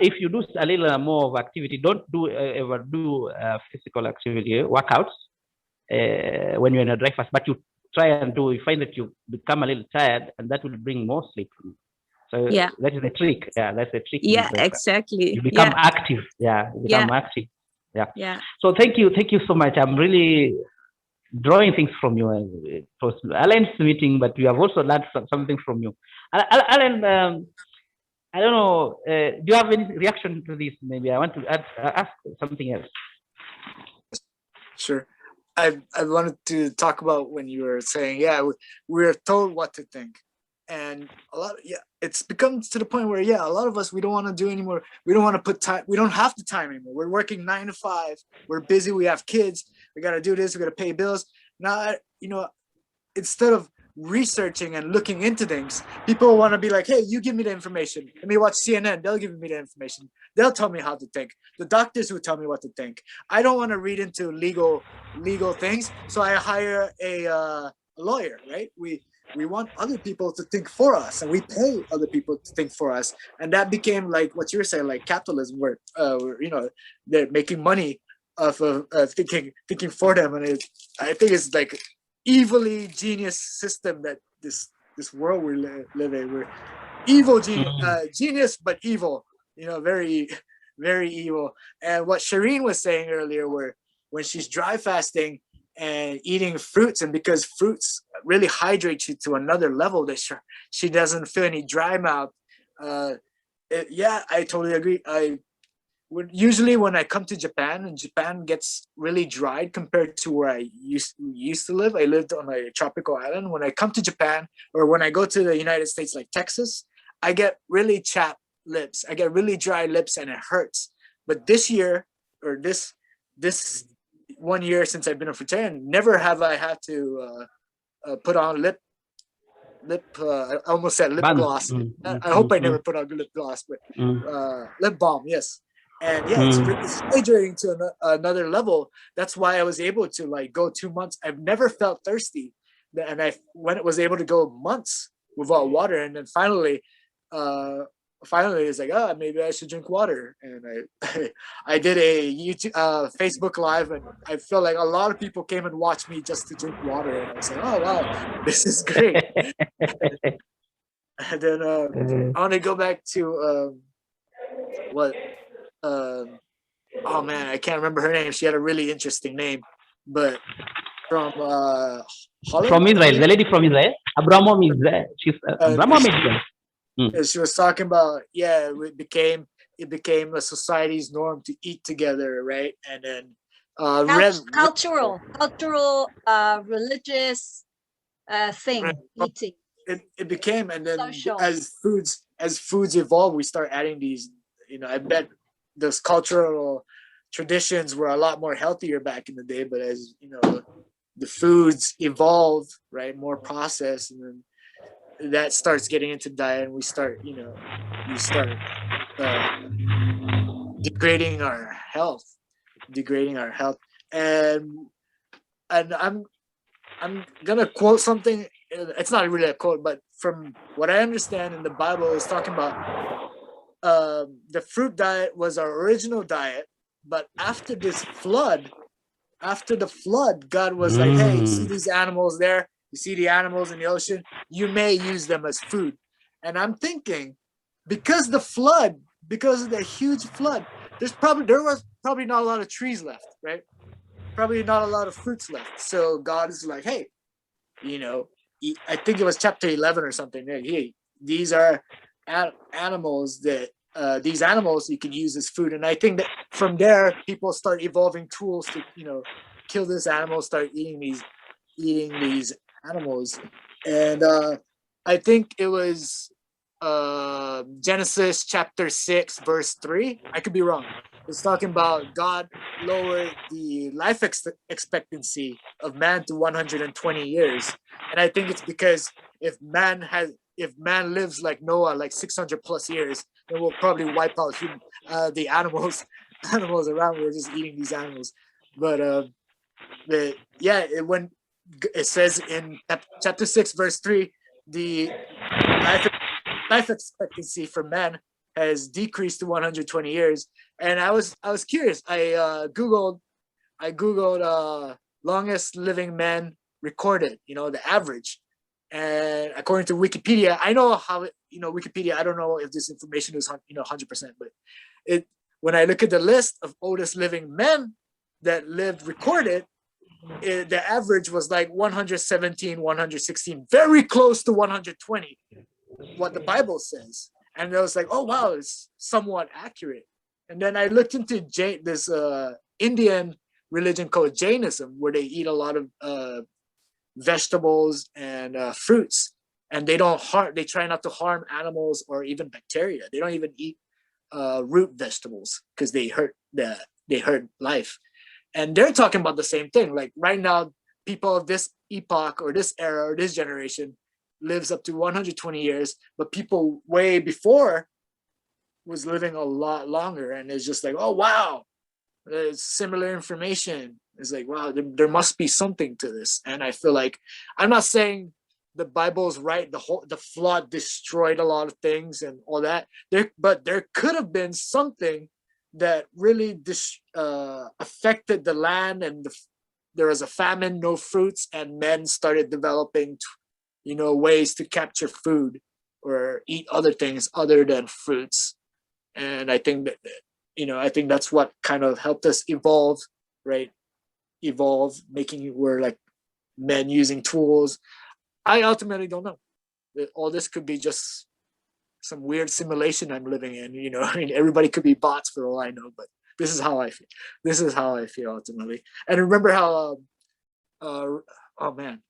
If you do a little more of activity, don't ever do physical activity, workouts when you're in a dry fast, but you try and you find that you become a little tired, and that will bring more sleep. So that is the trick. Yeah, that's the trick. Yeah, exactly. You become active. Yeah, you become active. Yeah. So thank you so much. I'm really drawing things from you. It was Alan's meeting, but we have also learned something from you. Alan, I don't know. Do you have any reaction to this? Maybe I want to ask something else. Sure. I wanted to talk about when you were saying, yeah, we're told what to think, and a lot, it's become to the point where, a lot of us, we don't want to do anymore. We don't want to put time. We don't have the time anymore. We're working 9 to 5. We're busy. We have kids. We got to do this. We got to pay bills. Now, instead of researching and looking into things, people want to be like, hey, you give me the information. Let me watch CNN. They'll give me the information. They'll tell me how to think. The doctors will tell me what to think. I don't want to read into legal things, so I hire a lawyer, right? We want other people to think for us, and we pay other people to think for us. And that became like what you were saying, like capitalism, where they're making money off of thinking for them. And I think it's like evilly genius system that this world we live in. We're evil genius, but evil. Very, very evil. And what Shireen was saying earlier, where when she's dry fasting and eating fruits, and because fruits really hydrate you to another level, that she doesn't feel any dry mouth. I totally agree. Usually when I come to Japan, and Japan gets really dried compared to where I used to live. I lived on a tropical island. When I come to Japan, or when I go to the United States, like Texas, I get really chapped lips. I get really dry lips, and it hurts. But this year, or this 1 year since I've been a Fruitarian, never have I had to put on lip. I almost said lip gloss. I hope I never put on lip gloss, but lip balm, yes. And it's hydrating to another level. That's why I was able to like go 2 months. I've never felt thirsty, and I was able to go months without water. And then finally it's like, maybe I should drink water. And I did a YouTube, Facebook Live, and I felt like a lot of people came and watched me just to drink water. And I was like, oh wow, this is great. And then I want to go back to oh man, I can't remember her name. She had a really interesting name, but from Holland? From Israel, the lady from Israel, Abramom is there. She's Abramom is she was talking about, it became a society's norm to eat together, right? And then cultural, religious thing, eating. It became, and then social. as foods evolve, we start adding these. I bet those cultural traditions were a lot more healthier back in the day, but as the foods evolve, right, more processed, and then that starts getting into diet, and we start degrading our health, and I'm gonna quote something. It's not really a quote, but from what I understand in the Bible, it's talking about the fruit diet was our original diet, but after the flood, God was like, hey, you see these animals there? You see the animals in the ocean? You may use them as food. And I'm thinking, because of the huge flood, there was probably not a lot of trees left, right? Probably not a lot of fruits left. So God is like, hey, I think it was chapter 11 or something. Hey, these are animals that these animals you can use as food. And I think that from there, people start evolving tools to kill this animal, start eating these animals. And I think it was Genesis chapter 6 verse 3. I could be wrong. It's talking about God lowered the life expectancy of man to 120 years. And I think it's because if man lives like Noah, like 600 plus years, then we'll probably wipe out the animals around. We're just eating these animals. But when it says in chapter 6 verse 3, the life expectancy for man has decreased to 120 years. And I was curious. I googled longest living man recorded, the average. And according to Wikipedia, I know how Wikipedia. I don't know if this information is 100%, but when I look at the list of oldest living men that lived recorded, the average was like 117, 116, very close to 120, what the Bible says. And I was like, oh wow, it's somewhat accurate. And then I looked into this Indian religion called Jainism, where they eat a lot of vegetables and fruits, and they try not to harm animals or even bacteria. They don't even eat root vegetables because they hurt life. And they're talking about the same thing. Like right now, people of this epoch or this era or this generation lives up to 120 years, but people way before was living a lot longer. And it's just like, oh wow, there's similar information. It's like, wow, there must be something to this. And I feel like, I'm not saying the Bible is right. The flood destroyed a lot of things and all that. But there could have been something that really affected the land, and there was a famine, no fruits, and men started developing, ways to capture food or eat other things other than fruits. And I think that, I think that's what kind of helped us evolve, right? Making we're like men using tools. I ultimately don't know. All this could be just some weird simulation I'm living in, I mean, everybody could be bots for all I know, but this is how I feel. This is how I feel ultimately. And remember how, oh man,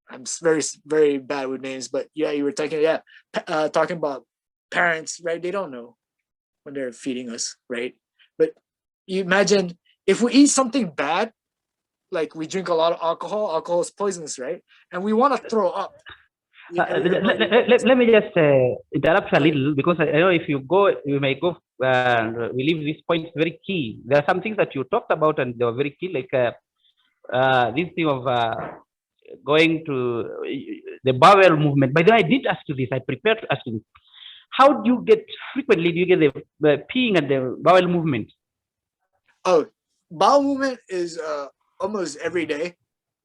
I'm very, very bad with names, but yeah, you were talking about parents, right? They don't know when they're feeding us, right? But you imagine if we eat something bad, like we drink a lot of alcohol is poisonous, right? And we want to throw up. Let me just interrupt a little, because I know if you may go, we leave this point very key. There are some things that you talked about and they were very key, like this thing of going to the bowel movement. By the way, I did ask you this, I prepared to ask you this. How do you get, frequently do you get the peeing and the bowel movement? Oh, bowel movement is almost every day.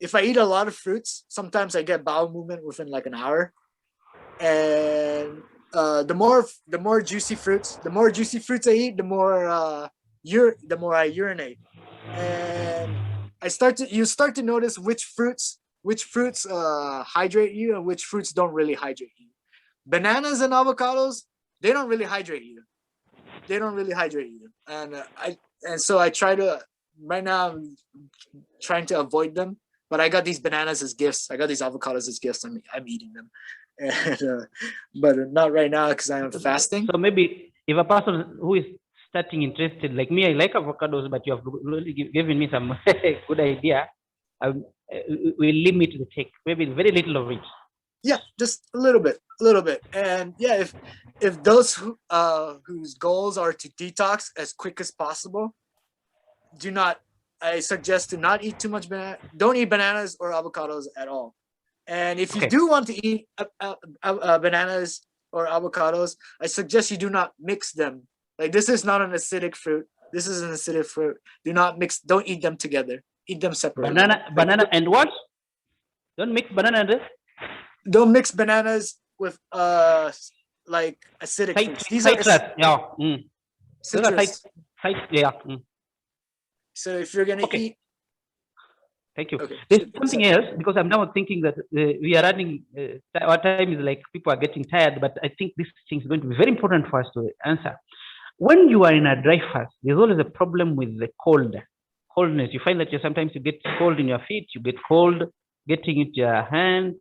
If I eat a lot of fruits, sometimes I get bowel movement within like an hour. And the more juicy fruits I eat, the more I urinate. And you start to notice which fruits hydrate you and which fruits don't really hydrate you. Bananas and avocados, they don't really hydrate you. And so I try to, right now I'm trying to avoid them. But I got these bananas as gifts. I got these avocados as gifts. I'm eating them, and, but not right now because I am fasting. So maybe if a person who is starting interested, like me, I like avocados, but you have really given me some good idea. We limit the take, maybe very little of it. Yeah, just a little bit. And yeah, if those whose goals are to detox as quick as possible, I suggest to not eat too much banana. Don't eat bananas or avocados at all. And if you do want to eat bananas or avocados, I suggest you do not mix them. Like, this is not an acidic fruit. This is an acidic fruit. Do not mix. Don't eat them together. Eat them separately. Banana and what? Don't mix banana and don't mix bananas with like acidic fruits. These are citrus. Yeah. So if you're gonna eat, thank you. Okay. There's something else, because I'm now thinking that we are running. Our time is like people are getting tired, but I think this thing is going to be very important for us to answer. When you are in a dry fast, there's always a problem with the coldness. You find that sometimes you get cold in your feet, you get cold getting into your hand,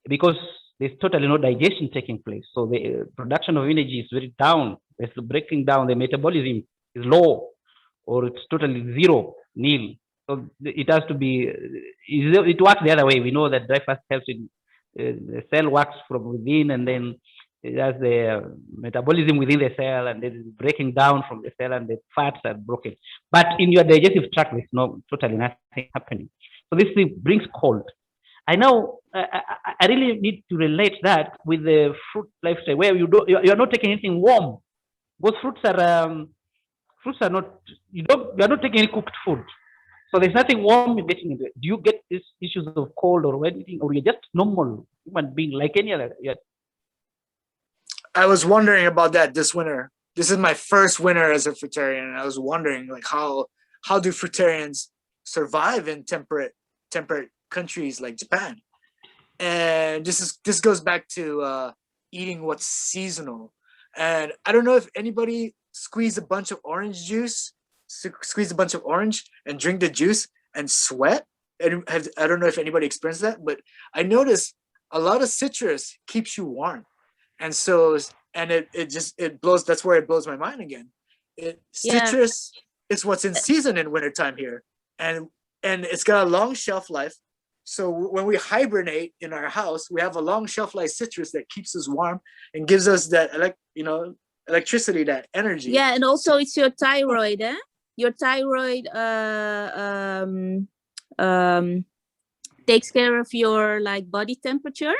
because there's totally no digestion taking place. So the production of energy is very down. It's breaking down. The metabolism is low, or it's totally nil. So it has to be, it works the other way. We know that dry fast helps in the cell works from within, and then it has the metabolism within the cell, and then it's breaking down from the cell, and the fats are broken. But in your digestive tract, there's totally nothing happening. So this thing brings cold. I know I really need to relate that with the fruit lifestyle, where you are not taking anything warm. Both fruits are not, you are not taking any cooked food. So there's nothing warm you're getting into it. Do you get these issues of cold or anything, or you're just normal human being like any other? I was wondering about that this winter. This is my first winter as a fruitarian, and I was wondering, like, how do fruitarians survive in temperate countries like Japan? And this goes back to eating what's seasonal. And I don't know if anybody squeezed a bunch of orange juice squeeze a bunch of orange and drink the juice and sweat. And I don't know if anybody experienced that, but I noticed a lot of citrus keeps you warm. And so, and it blows, that's where it blows my mind again. Citrus is what's in season in wintertime here. And it's got a long shelf life. So when we hibernate in our house, we have a long shelf life citrus that keeps us warm and gives us that, electricity, that energy. Yeah, and also it's your thyroid, Your thyroid takes care of your like body temperature.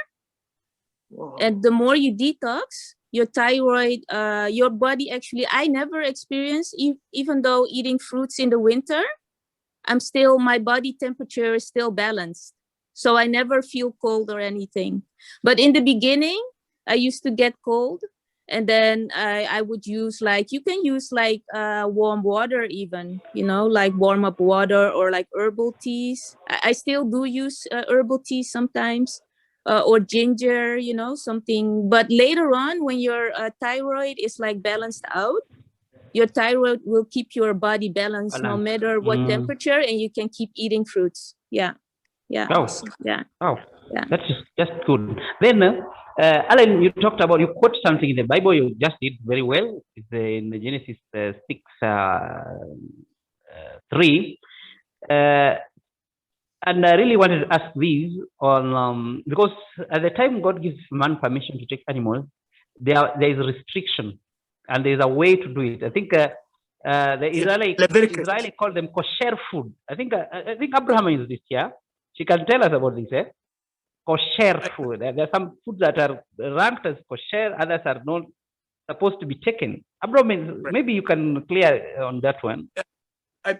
Whoa. And the more you detox, your thyroid, your body actually, I never experienced, even though eating fruits in the winter, my body temperature is still balanced. So I never feel cold or anything. But in the beginning, I used to get cold. And then I would use you can use warm water even, like warm up water or like herbal teas. I still do use herbal teas sometimes or ginger, something. But later on, when your thyroid is like balanced out, your thyroid will keep your body balanced no matter what temperature, and you can keep eating fruits. Yeah. Yeah. Oh. Yeah. Oh. Yeah. That's just good. Then, Alan, you quote something in the Bible. You just did very well. It's in the Genesis 6:3. And I really wanted to ask this on because at the time God gives man permission to take animals, there is a restriction, and there is a way to do it. I think the Israeli called them kosher food. I think Abraham is this here. She can tell us about this. Kosher food. There are some foods that are ranked as kosher, others are not supposed to be taken. Abraham, maybe you can clear on that one. I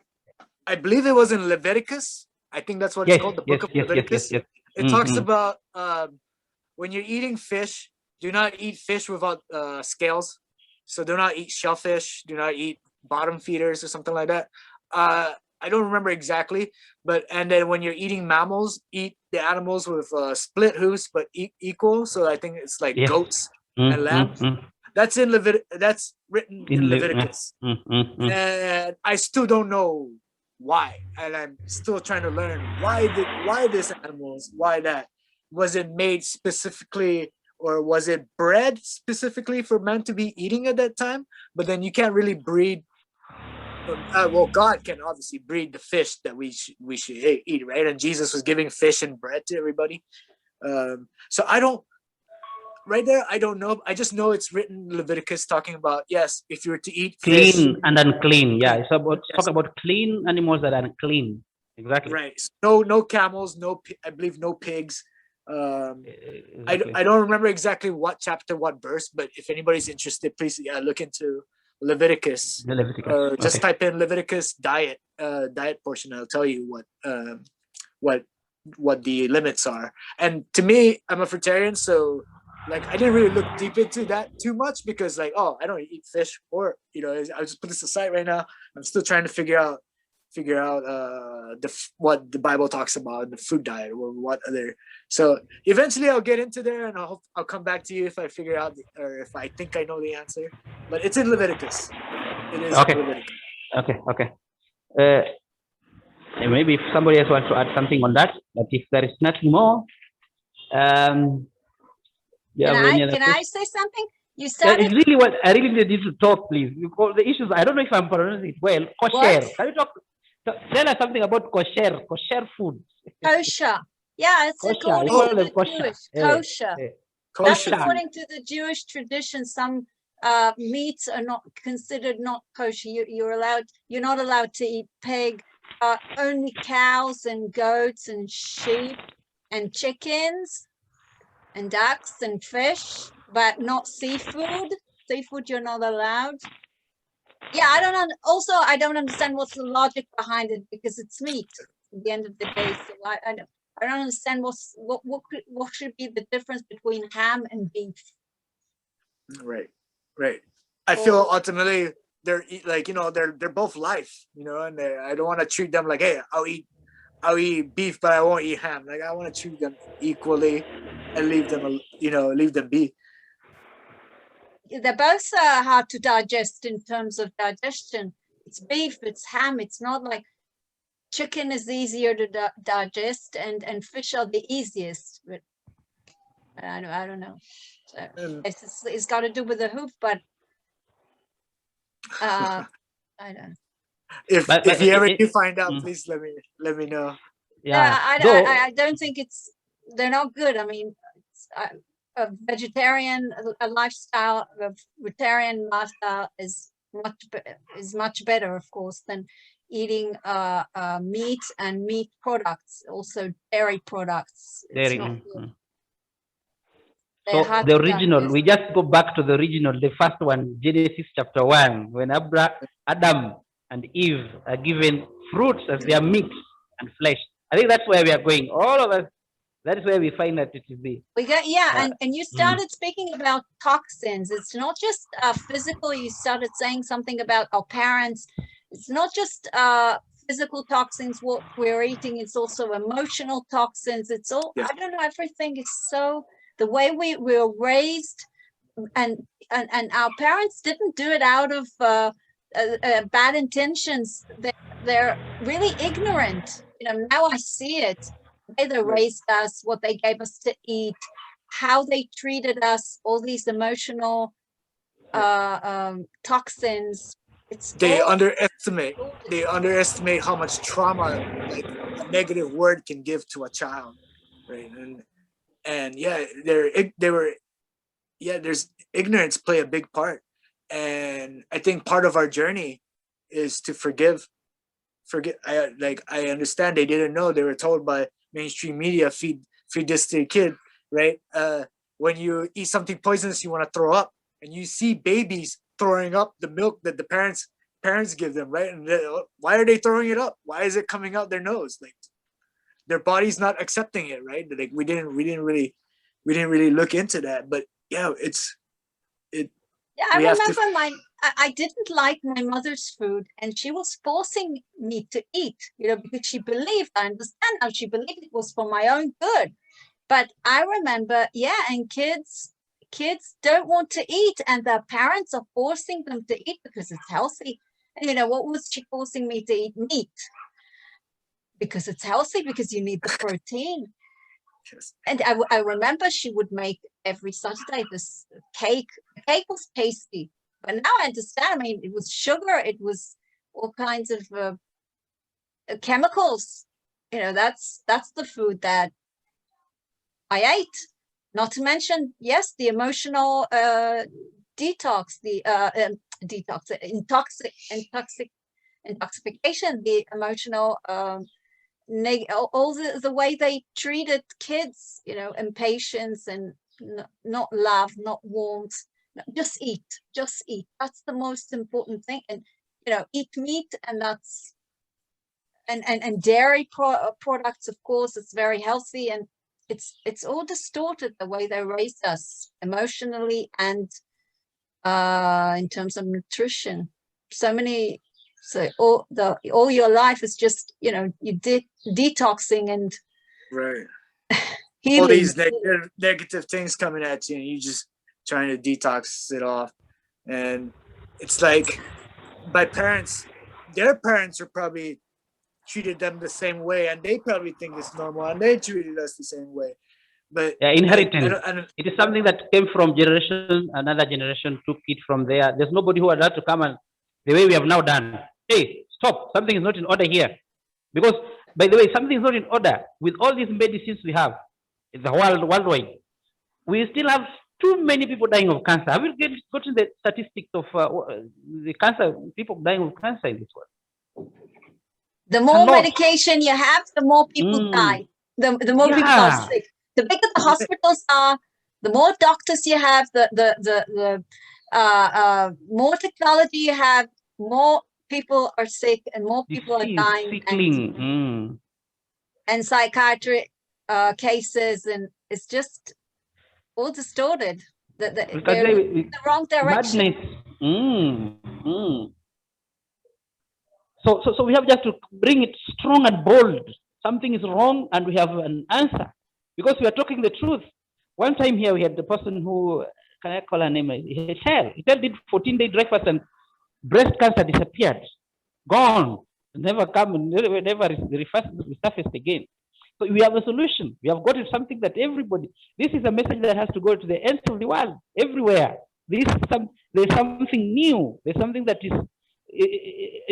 believe it was in Leviticus. I think that's what it's called, the book of Leviticus. Yes. It talks about when you're eating fish, do not eat fish without scales. So do not eat shellfish, do not eat bottom feeders or something like that. I don't remember exactly, and then when you're eating mammals, eat the animals with split hoofs, but equal. So I think it's like goats and lambs. That's in that's written in Leviticus. And I still don't know why, and I'm still trying to learn why this animals, why that. Was it made specifically, or was it bred specifically for men to be eating at that time? But then you can't really breed. Well, God can obviously breed the fish that we should eat, right? And Jesus was giving fish and bread to everybody. So I don't know. I just know it's written in Leviticus talking about, yes, if you were to eat clean fish, and unclean. Yeah, it's about talk about clean animals that are unclean. Exactly. Right. No camels, I believe no pigs. Exactly. I don't remember exactly what chapter, what verse, but if anybody's interested, please look into Leviticus. Or just type in Leviticus diet portion. I'll tell you what the limits are. And to me, I'm a fruitarian, so I didn't really look deep into that too much, because I don't eat fish, or I'll just put this aside right now. I'm still trying to figure out what the Bible talks about, the food diet, or what other. So eventually I'll get into there, and I'll come back to you if I figure out or if I think I know the answer. But it's in Leviticus. It is in Leviticus. Okay. Maybe if somebody else wants to add something on that, but if there is nothing more, Can I say something? You started. I really need you to talk, please. The issues. I don't know if I'm pronouncing it well. Kosher. Can you talk? Tell us something about kosher food. Kosher. Yeah, it's according to the Jewish. Kosher. That's according to the Jewish tradition. Some meats are not considered not kosher. You're not allowed to eat pig. Only cows and goats and sheep and chickens and ducks and fish, but not seafood. Seafood you're not allowed. Yeah, I don't understand what's the logic behind it, because it's meat at the end of the day. So I don't understand what should be the difference between ham and beef. Right. I feel ultimately they're they're both life, and I don't want to treat them like, hey, I'll eat beef, but I won't eat ham. I want to treat them equally and leave them be. They're both hard to digest in terms of digestion. it's beef, it's ham. It's not like chicken is easier to digest and fish are the easiest. But I don't know. So it's got to do with the hoof, but I don't know. If you ever do find out, please let me know. Yeah, I don't think they're not good. I mean, a vegetarian lifestyle, a fruitarian lifestyle is much better, of course, than eating meat and meat products, also dairy products. Dairy. So the original, we just go back to the original, the first one, Genesis chapter 1, when Adam and Eve are given fruits as their meat and flesh. I think that's where we are going. All of us, that is where we find that it is the. And you started speaking about toxins. It's not just physical. You started saying something about our parents. It's not just physical toxins, what we're eating. It's also emotional toxins. It's all, I don't know, everything is so, the way we were raised, and our parents didn't do it out of bad intentions. They're really ignorant. You know, now I see it. The way they raised us, what they gave us to eat, how they treated us, all these emotional toxins. They underestimate how much trauma, like, a negative word can give to a child, right? And there's ignorance play a big part. And I think part of our journey is to forgive. I understand they didn't know. They were told by mainstream media, feed this to your kid, right? When you eat something poisonous, you want to throw up, and you see babies throwing up the milk that the parents give them, right? And why are they throwing it up? Why is it coming out their nose? Like, their body's not accepting it, right? Like, we didn't really look into that. But yeah, I remember I didn't like my mother's food, and she was forcing me to eat, you know, because she believed, I understand how she believed it was for my own good. But I remember, and kids don't want to eat, and their parents are forcing them to eat because it's healthy. And you know, what was she forcing me to eat? Meat. Because it's healthy, because you need the protein. And I remember she would make every Saturday this cake. The cake was tasty, but now I understand. I mean, it was sugar, it was all kinds of chemicals. You know, that's the food that I ate. Not to mention, yes, the emotional detox, the intoxication, the emotional all the way they treated kids, you know, impatience and not love, not warmth. Just eat. That's the most important thing. And you know, eat meat, and that's and dairy products, of course. It's very healthy, and it's all distorted the way they raised us emotionally and in terms of nutrition. So all your life is just, you know, you detoxing and all these negative things coming at you, and you just trying to detox it off. And it's like, their parents are probably treated them the same way, and they probably think it's normal, and they treated us the same way. But inheritance. It is something that came from generation, another generation took it from there. There's nobody who allowed to come and the way we have now done. Hey, stop! Something is not in order here. Because, by the way, something is not in order with all these medicines we have in the worldwide. We still have too many people dying of cancer. Have you gotten the statistics of the cancer, people dying of cancer in this world? The more medication you have, the more people die. The more people are sick. The bigger the hospitals are, the more doctors you have, the more technology you have, more people are sick and more people are dying. And psychiatric cases, and it's just all distorted. They're in the wrong direction. So we have just to bring it strong and bold. Something is wrong, and we have an answer, because we are talking the truth. One time here, we had the person who, can I call her name? He did 14-day dry fast, and breast cancer disappeared. gone, never come, never resurfaced again. So we have a solution. We have got something that everybody. This is a message that has to go to the ends of the world, everywhere. There's something new. There's something that is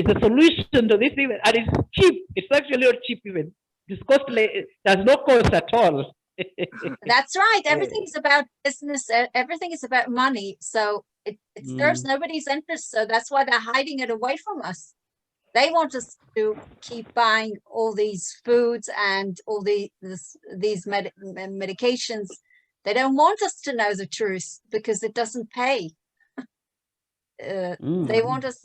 a solution to this thing, and it's cheap. It's actually not cheap even. It's costly. There's no cost at all. That's right. Everything's about business. Everything is about money. So it serves nobody's interest. So that's why they're hiding it away from us. They want us to keep buying all these foods and all these medications. They don't want us to know the truth because it doesn't pay. They want us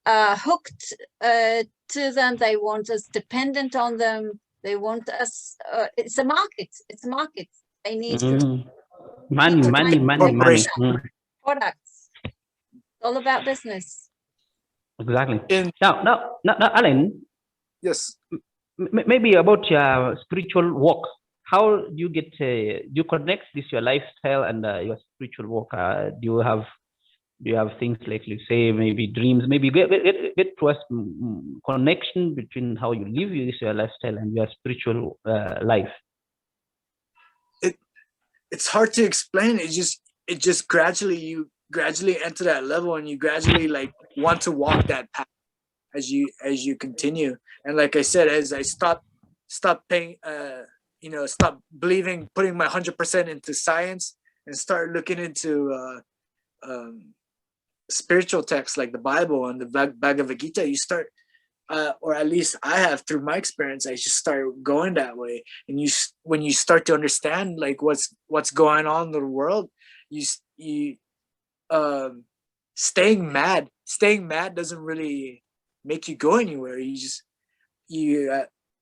hooked to them. They want us dependent on them. They want us. It's a market. It's a market. They need money. Products. It's all about business. Exactly. Now, Alan. Yes. Maybe about your spiritual walk. How do you get? Do you connect this your lifestyle and your spiritual walk? Do you have things like you say, maybe dreams? Maybe get to us connection between how you live your lifestyle and your spiritual life. It's hard to explain. It just gradually enter that level, and you gradually like want to walk that path as you continue. And like I said, as I stop paying, stop believing, putting my 100% into science, and start looking into spiritual texts like the Bible and the Bhagavad Gita, you start, or at least I have through my experience, I just start going that way. And when you start to understand like what's going on in the world, you staying mad doesn't really make you go anywhere.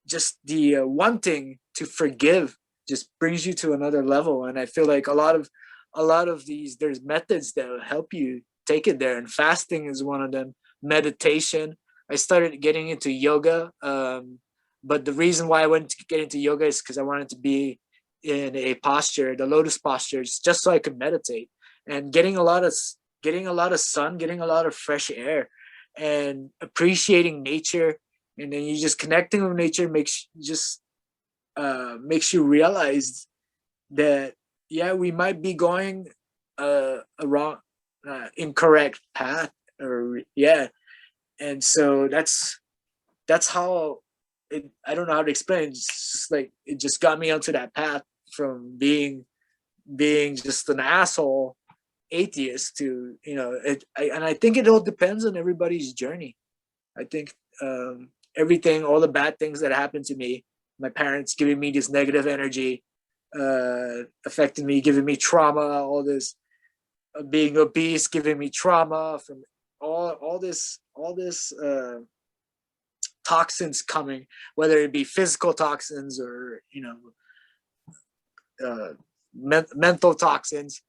Just the wanting to forgive just brings you to another level. And I feel like a lot of these, there's methods that will help you take it there, and fasting is one of them. Meditation. I started getting into yoga, but the reason why I went to get into yoga is because I wanted to be in a posture, the lotus posture, just so I could meditate. And getting a lot of sun, getting a lot of fresh air, and appreciating nature, and then you just connecting with nature makes you realize that we might be going a wrong, incorrect path, and so that's how it. I don't know how to explain. It's just like it just got me onto that path from being just an asshole atheist to and I think it all depends on everybody's journey. I think everything, all the bad things that happened to me, my parents giving me this negative energy, affecting me, giving me trauma, all this being obese, giving me trauma from all this toxins coming, whether it be physical toxins or mental toxins,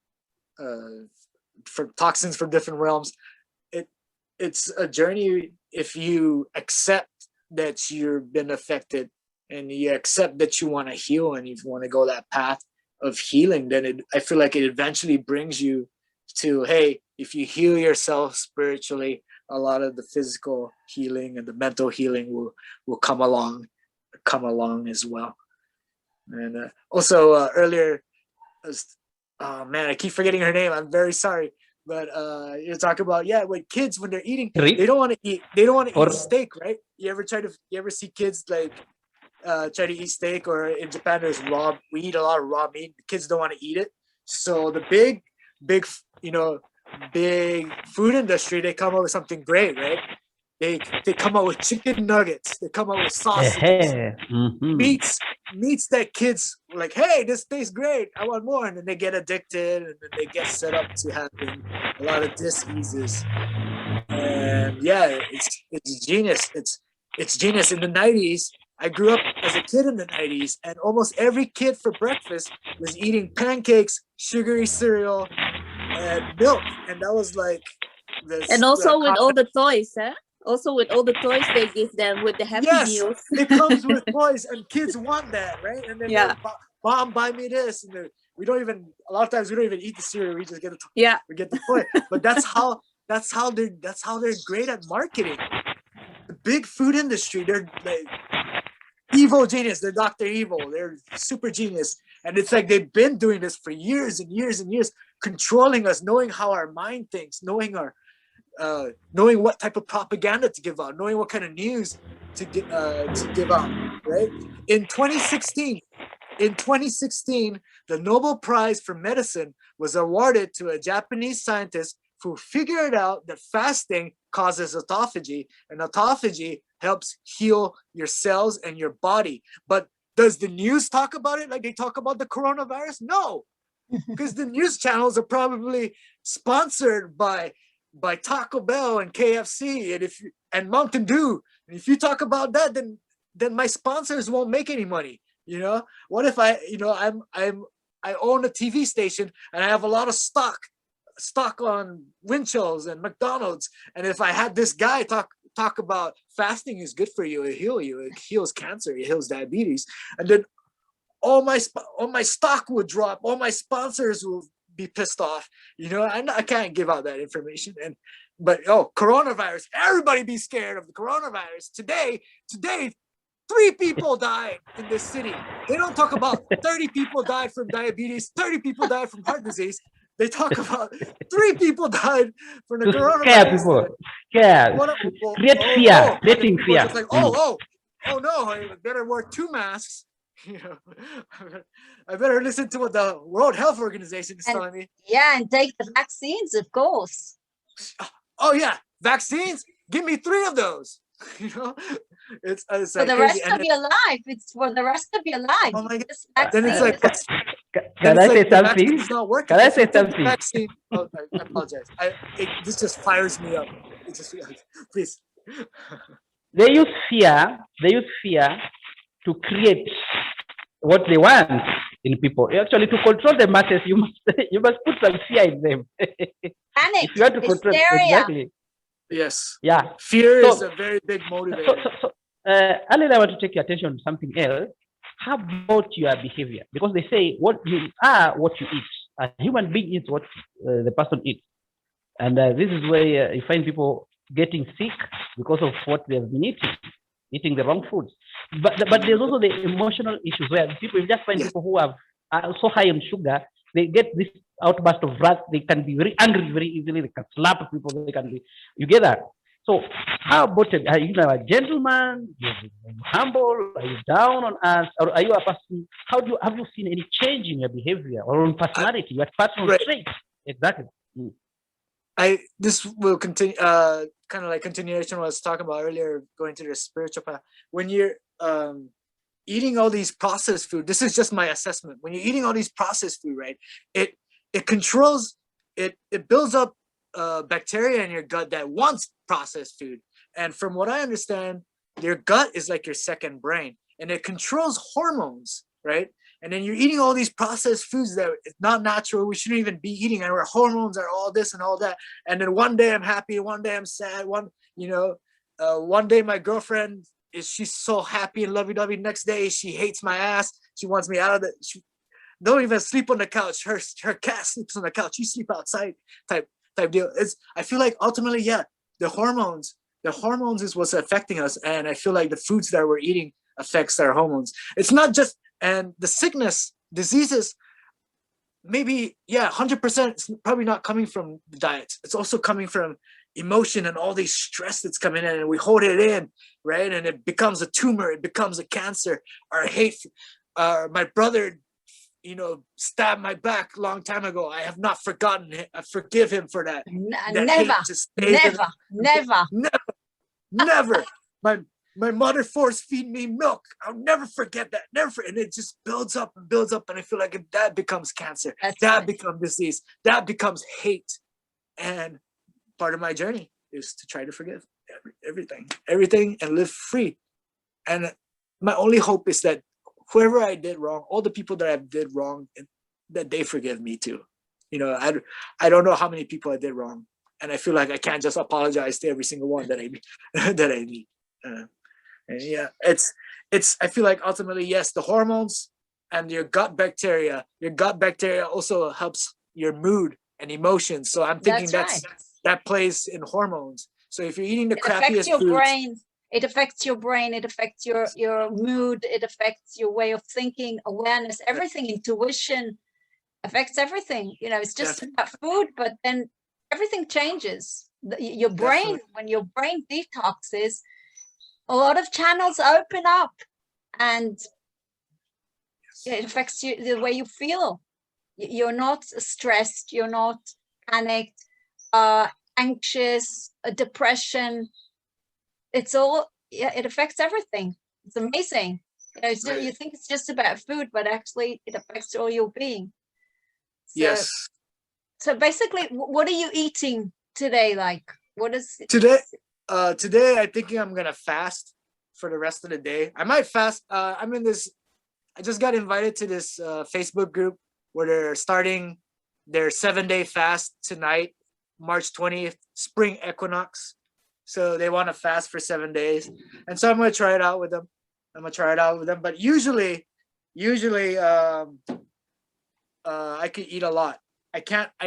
for toxins from different realms. It's a journey. If you accept that you've been affected and you accept that you want to heal and you want to go that path of healing, then I feel like it eventually brings you to, hey, if you heal yourself spiritually, a lot of the physical healing and the mental healing will come along as well. And also earlier, oh man, I keep forgetting her name. I'm very sorry. But you talk about with kids when they're eating, they don't want to eat steak, right? You ever see kids like try to eat steak, or in Japan we eat a lot of raw meat. The kids don't want to eat it. So the big food industry, they come up with something great, right? They come up with chicken nuggets. They come up with sausages, meats that kids were like, hey, this tastes great. I want more. And then they get addicted, and then they get set up to having a lot of diseases. And it's genius. It's genius. In the 90s, I grew up as a kid in the 90s, and almost every kid for breakfast was eating pancakes, sugary cereal, and milk. And that was like this. And also with all the toys, huh? Also with all the toys they give them with the Happy Meals. It comes with toys, and kids want that, right? And then like, Mom, buy me this. And a lot of times we don't even eat the cereal. We just get the toy. We get the toy. But that's That's how they're great at marketing. The big food industry, they're like evil genius. They're Dr. Evil. They're super genius. And it's like they've been doing this for years and years and years, controlling us, knowing how our mind thinks, knowing what type of propaganda to give out, knowing what kind of news to give out, right? In 2016, the Nobel Prize for Medicine was awarded to a Japanese scientist who figured out that fasting causes autophagy, and autophagy helps heal your cells and your body. But does the news talk about it like they talk about the coronavirus? No, because the news channels are probably sponsored by Taco Bell and KFC and Mountain Dew. And if you talk about that, then my sponsors won't make any money. What if I own a TV station and I have a lot of stock on Winchells and McDonald's, and if I had this guy talk about fasting is good for you, it heals cancer, it heals diabetes, and then all my stock would drop, all my sponsors will be pissed off. I can't give out that information. But coronavirus, everybody be scared of the coronavirus. Today 3 people died in this city. They don't talk about 30 people died from diabetes, 30 people died from heart disease. They talk about 3 people died from the coronavirus. Scare people. Scare. Create fear. Creating fear. It's like, oh no, I better wear 2 masks. I better listen to what the World Health Organization is telling me. Yeah, and take the vaccines, of course. Oh yeah, vaccines. Give me 3 of those. It's for the rest of your life. It's for the rest of your life. Oh my God. Then it's like, can I say something? Can I say something? Oh, I apologize. This just fires me up. Please. They use fear to create what they want in people. Actually, to control the masses, you must put some fear in them. Panic. If you want to control, exactly. Yes. Yeah. Fear is a very big motivator. Alan, I want to take your attention to something else. How about your behavior? Because they say what you are, what you eat. A human being eats what the person eats. And this is where you find people getting sick because of what they have been eating the wrong foods. But there's also the emotional issues where people, you just find people who are so high on sugar, they get this outburst of wrath. They can be very angry very easily. They can slap people. They can be. You get that? So how about are you a gentleman? Are you humble? Are you down on us? Or are you a person? Have you seen any change in your behavior or in personality? Your personal traits? Exactly. This will continue. Kind of like continuation of what I was talking about earlier, going to the spiritual path. When you're eating all these processed food, this is just my assessment. When you're eating all these processed food, right? It controls. It builds up bacteria in your gut that wants processed food. And from what I understand, your gut is like your second brain, and it controls hormones, right? And then you're eating all these processed foods that it's not natural. We shouldn't even be eating, and our hormones are all this and all that. And then one day I'm happy, one day I'm sad. One day my girlfriend she's so happy and lovey-dovey. Next day she hates my ass. She wants me out of the. She don't even sleep on the couch. Her cat sleeps on the couch. You sleep outside. Type deal. I feel like ultimately, the hormones is what's affecting us, and I feel like the foods that we're eating affects our hormones. It's not just. And the diseases, maybe, 100%, it's probably not coming from the diet. It's also coming from emotion and all these stress that's coming in, and we hold it in, right? And it becomes a tumor, it becomes a cancer. Our hate, my brother, stabbed my back a long time ago. I have not forgotten it. I forgive him for that. Never. My mother force feed me milk. I'll never forget that. And it just builds up and builds up. And I feel like if that becomes cancer, becomes disease, that becomes hate. And part of my journey is to try to forgive everything and live free. And my only hope is that whoever I did wrong, all the people that I did wrong, that they forgive me too. I don't know how many people I did wrong. And I feel like I can't just apologize to every single one that I meet. It's I feel like ultimately, yes, the hormones and your gut bacteria also helps your mood and emotions. So I'm thinking that plays in hormones. So if you're eating the It affects crappiest your foods, brain. It affects your brain. It affects your mood. It affects your way of thinking, awareness, everything, intuition, affects everything. You know, it's just about food, but then everything changes. Your brain, Definitely. when your brain detoxes, a lot of channels open up, and it affects you, the way you feel. You're not stressed. You're not panicked, anxious, depression. It's all, yeah, it affects everything. It's amazing. You know, you think it's just about food, but actually it affects all your being. So, yes. So basically, what are you eating today? Like, what is today? Today I'm thinking I'm gonna fast for the rest of the day. I might fast. I'm in this. I just got invited to this Facebook group where they're starting their 7-day fast tonight, March 20th, spring equinox. So they want to fast for 7 days, and so I'm gonna try it out with them. But usually, I could eat a lot. I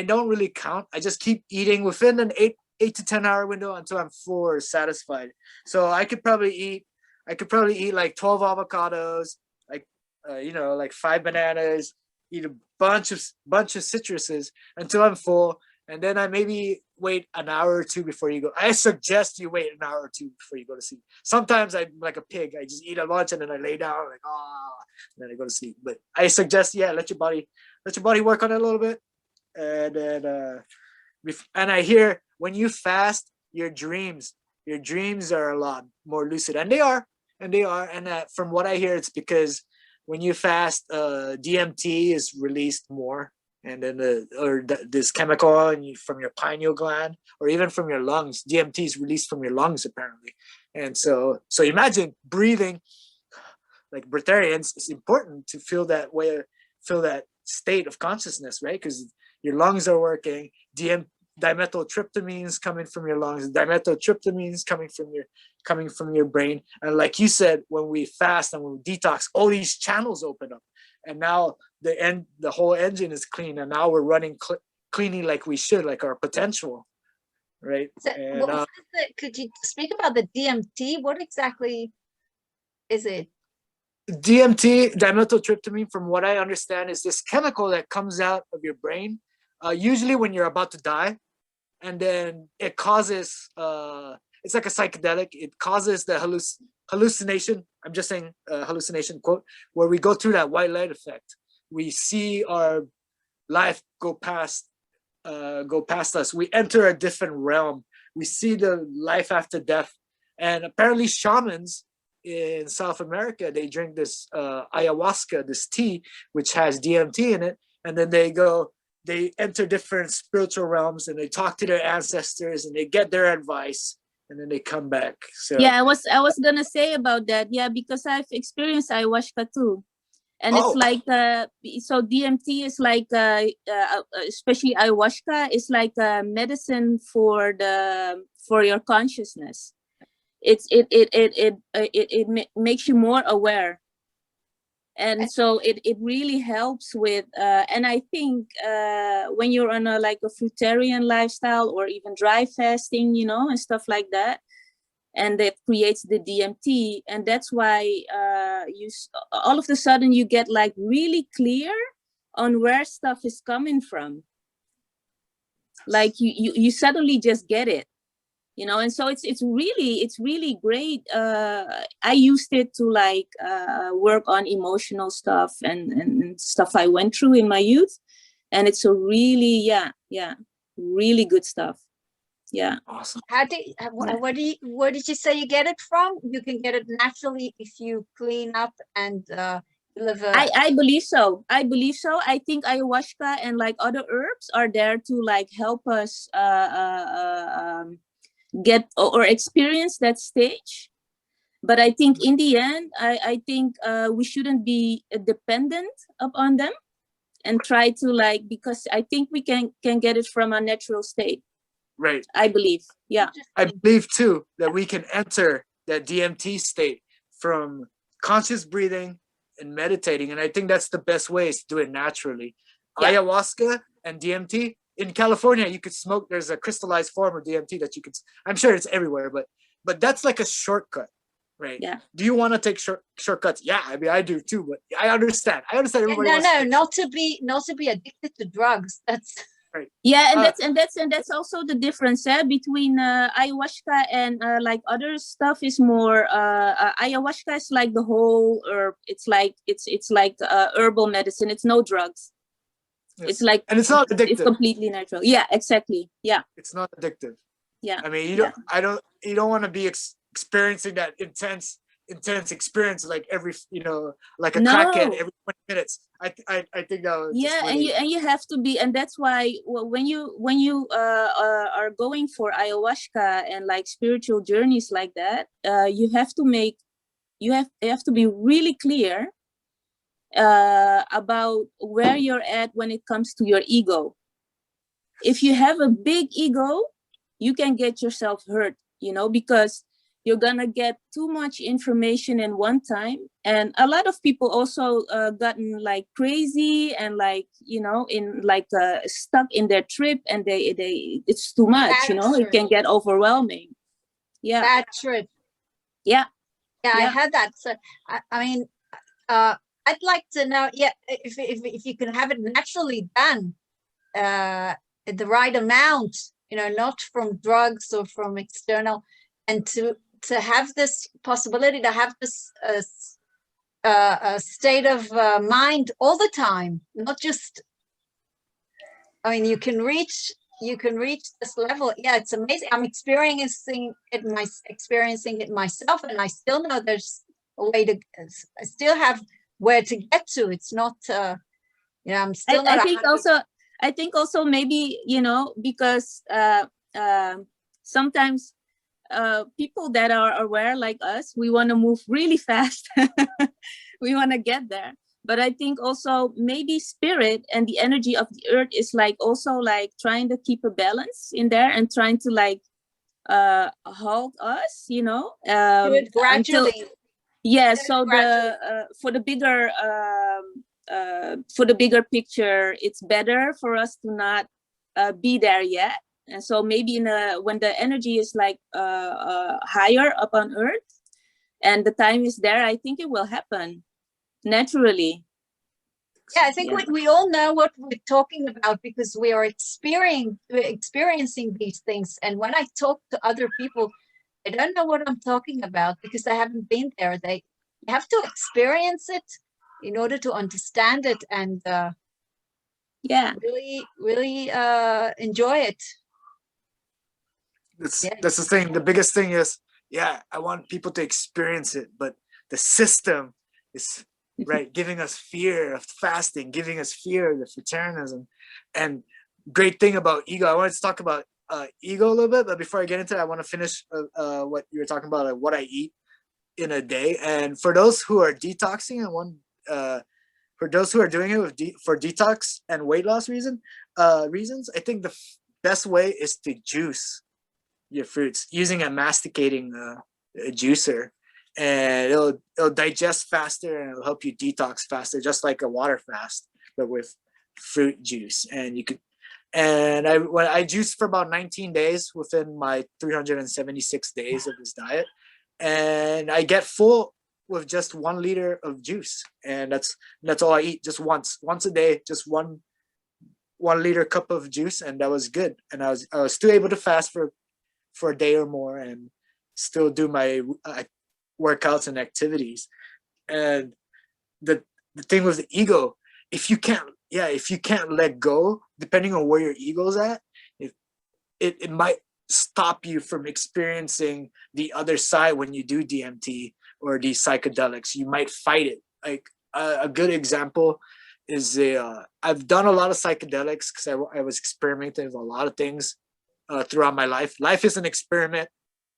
don't really count. I just keep eating within an 8 to 10 hour window until I'm full or satisfied. So I could probably eat like 12 avocados, like like 5 bananas, eat a bunch of citruses until I'm full, and then I maybe wait an hour or two before you go. I suggest you wait an hour or two before you go to sleep. Sometimes I'm like a pig. I just eat a bunch and then I lay down like and then I go to sleep. But I suggest let your body work on it a little bit, and then and I hear when you fast, your dreams are a lot more lucid, and they are. And from what I hear, it's because when you fast, DMT is released more, and then this chemical from your pineal gland, or even from your lungs. DMT is released from your lungs apparently, and so imagine breathing like Breatharians. It's important to feel that state of consciousness, right? Because your lungs are working. Dimethyltryptamine is coming from your lungs. Dimethyltryptamine is coming from your brain. And like you said, when we fast and when we detox, all these channels open up, and now the whole engine is clean, and now we're running cleanly like we should, like our potential, right? So, and could you speak about the DMT? What exactly is it? DMT, dimethyltryptamine, from what I understand, is this chemical that comes out of your brain, usually when you're about to die, and then it causes, it's like a psychedelic. It causes the hallucination. I'm just saying hallucination quote, where we go through that white light effect. We see our life go past us. We enter a different realm. We see the life after death, and apparently shamans in South America, they drink this ayahuasca, this tea, which has DMT in it, and then they enter different spiritual realms, and they talk to their ancestors, and they get their advice, and then they come back. So yeah, I was gonna say about that. Yeah, because I've experienced ayahuasca too, and it's like so DMT is like especially ayahuasca is like a medicine for your consciousness. It makes you more aware, and so it really helps with and I think when you're on a fruitarian lifestyle, or even dry fasting, and stuff like that, and that creates the DMT, and that's why all of a sudden you get like really clear on where stuff is coming from. Like you suddenly just get it. And so it's really great. I used it to work on emotional stuff and stuff I went through in my youth, and it's a really really good stuff. Yeah. Awesome. Where did you say you get it from? You can get it naturally if you clean up and live a... I believe so. I think ayahuasca and other herbs are there to help us get or experience that stage. But I think in the end, I think we shouldn't be dependent upon them, and try to because I think we can get it from a natural state. Right. I believe. Yeah. I believe too that we can enter that DMT state from conscious breathing and meditating. And I think that's the best way, is to do it naturally. Yeah. Ayahuasca and DMT in California, you could smoke. There's a crystallized form of DMT that you could. I'm sure it's everywhere, but that's like a shortcut, right? Yeah. Do you want to take shortcuts? Yeah, I mean, I do too. But I understand. Everybody. No, not to be addicted to drugs. That's right. Yeah, and that's also the difference between ayahuasca and like other stuff is more ayahuasca is like the whole herb. It's like herbal medicine. It's no drugs. Yes. It's like, and it's not addictive. It's completely natural. Yeah, exactly. Yeah. It's not addictive. Yeah. I mean, you don't want to be experiencing that intense experience like every, like a crackhead every 20 minutes. I think that was and you have to be, and that's why when you are going for ayahuasca and like spiritual journeys like that, you have to be really clear about where you're at when it comes to your ego. If you have a big ego, you can get yourself hurt, because you're gonna get too much information in one time. And a lot of people also gotten like crazy and like, in like stuck in their trip, and they it's too much, it can get overwhelming. Yeah. Bad trip. Yeah. I had that. So I mean, I'd like to know, if you can have it naturally done, at the right amount, not from drugs or from external, and to have this possibility to have this state of mind all the time, not just. I mean, you can reach this level. Yeah, it's amazing. I'm experiencing it myself, and I still know there's a way to. I still have where to get to. It's not. I'm still not. I think also maybe, because sometimes people that are aware like us, we want to move really fast. We want to get there. But I think also maybe spirit and the energy of the earth is like also like trying to keep a balance in there and trying to like hold us, do it gradually. So for the bigger picture, it's better for us to not be there yet. And so maybe when the energy is like higher up on earth and the time is there, I think it will happen naturally. Yeah, I think we all know what we're talking about because we are experiencing these things. And when I talk to other people, they don't know what I'm talking about because they haven't been there. They have to experience it in order to understand it and really, really enjoy it. That's the thing. The biggest thing is, I want people to experience it, but the system is giving us fear of fasting, giving us fear of the fruitarianism. And great thing about ego, I wanted to talk about ego a little bit, but before I get into it, I want to finish what you were talking about, like what I eat in a day. And for those who are detoxing for those who are doing it for detox and weight loss reasons, I think the best way is to juice your fruits using a masticating juicer, and it'll digest faster and it'll help you detox faster, just like a water fast, but with fruit juice. And when I juiced for about 19 days within my 376 days of this diet, and I get full with just 1 liter of juice, and that's all I eat, just once a day, just one liter cup of juice, and that was good. And I was still able to fast for a day or more and still do my workouts and activities. And the thing with the ego, if you can't let go, depending on where your ego's at, it might stop you from experiencing the other side. When you do DMT or these psychedelics, you might fight it. Like a good example is I've done a lot of psychedelics because I was experimenting with a lot of things throughout my life. Life is an experiment,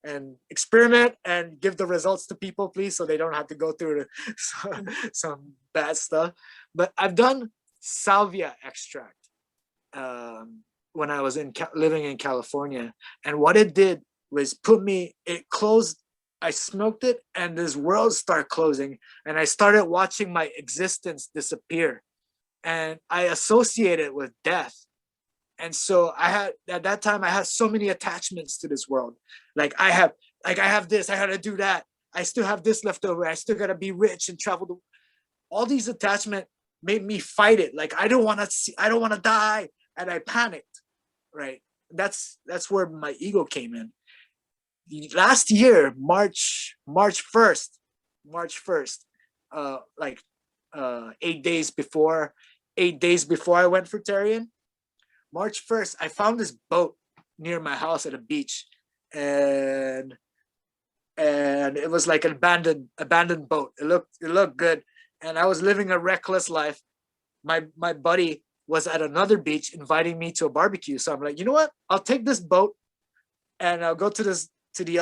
and experiment and give the results to people, please, so they don't have to go through some bad stuff. But I've done salvia extract when I was living in California, and what it did was it closed. I smoked it, and this world started closing, and I started watching my existence disappear, and I associate it with death. And so I had, at that time, I had so many attachments to this world. I have this, I had to do that. I still have this left over. I still got to be rich and travel. All these attachments made me fight it. I don't want to die. And I panicked, right? That's where my ego came in. Last year, March 1st, 8 days before I went fruitarian, March 1st, I found this boat near my house at a beach, and it was like an abandoned boat. It looked good, and I was living a reckless life. My buddy was at another beach inviting me to a barbecue, so I'm like, you know what? I'll take this boat, and I'll go to the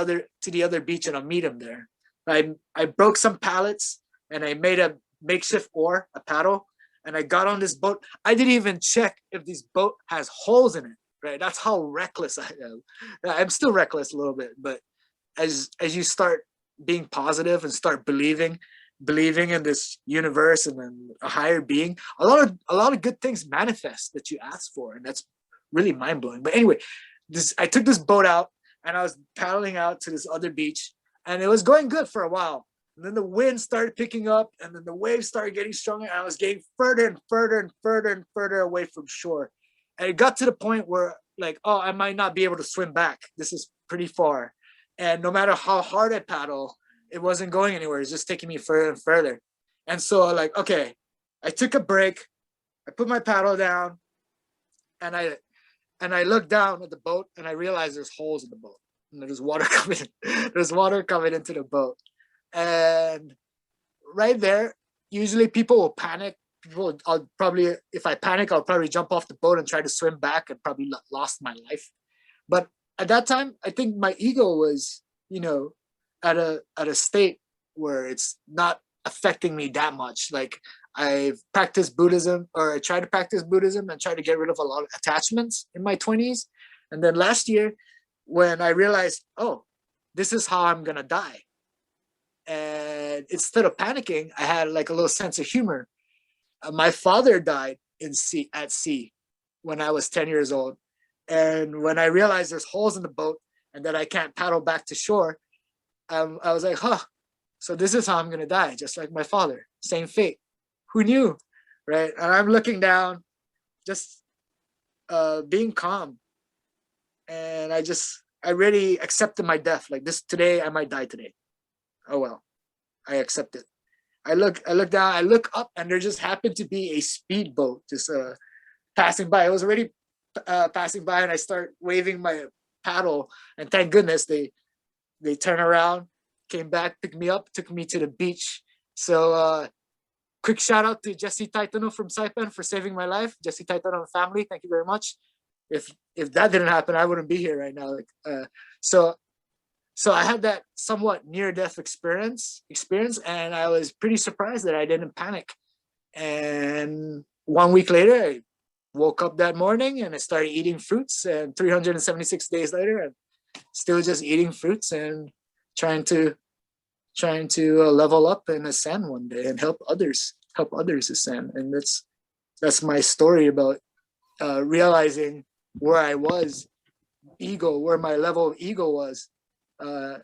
other beach, and I'll meet him there. I broke some pallets, and I made a makeshift oar, a paddle, and I got on this boat. I didn't even check if this boat has holes in it, right? That's how reckless I am. I'm still reckless a little bit, but as you start being positive and start believing in this universe and then a higher being, a lot of good things manifest that you ask for, and that's really mind-blowing. But anyway, I took this boat out, and I was paddling out to this other beach, and it was going good for a while. And then the wind started picking up, and then the waves started getting stronger, and I was getting further and further and further and further away from shore. And it got to the point where, oh, I might not be able to swim back. This is pretty far. And no matter how hard I paddle, it wasn't going anywhere. It's just taking me further and further. And so okay, I took a break. I put my paddle down, and I looked down at the boat, and I realized there's holes in the boat, and there's water coming in. There's water coming into the boat. And right there, usually people will panic. If I panic, I'll probably jump off the boat and try to swim back and probably lost my life. But at that time, I think my ego was, at a state where it's not affecting me that much. I've practiced Buddhism, or I tried to practice Buddhism and try to get rid of a lot of attachments in my 20s. And then last year, when I realized, oh, this is how I'm going to die. And instead of panicking, I had a little sense of humor. My father died at sea when I was 10 years old. And when I realized there's holes in the boat and that I can't paddle back to shore, I was like, so this is how I'm going to die, just like my father. Same fate. Who knew, right? And I'm looking down, just being calm. And I really accepted my death. Today, I might die today. Oh well, I accept it. I look down, I look up, and there just happened to be a speedboat just passing by. I was already passing by, and I start waving my paddle, and thank goodness they turn around, came back, picked me up, took me to the beach. So quick shout out to Jesse Taitano from Saipan for saving my life. Jesse Taitano and family, thank you very much. If that didn't happen, I wouldn't be here right now. So I had that somewhat near-death experience, and I was pretty surprised that I didn't panic. And 1 week later, I woke up that morning and I started eating fruits. And 376 days later, I'm still just eating fruits and trying to level up and ascend one day and help others ascend. And that's my story about realizing where I was, where my level of ego was.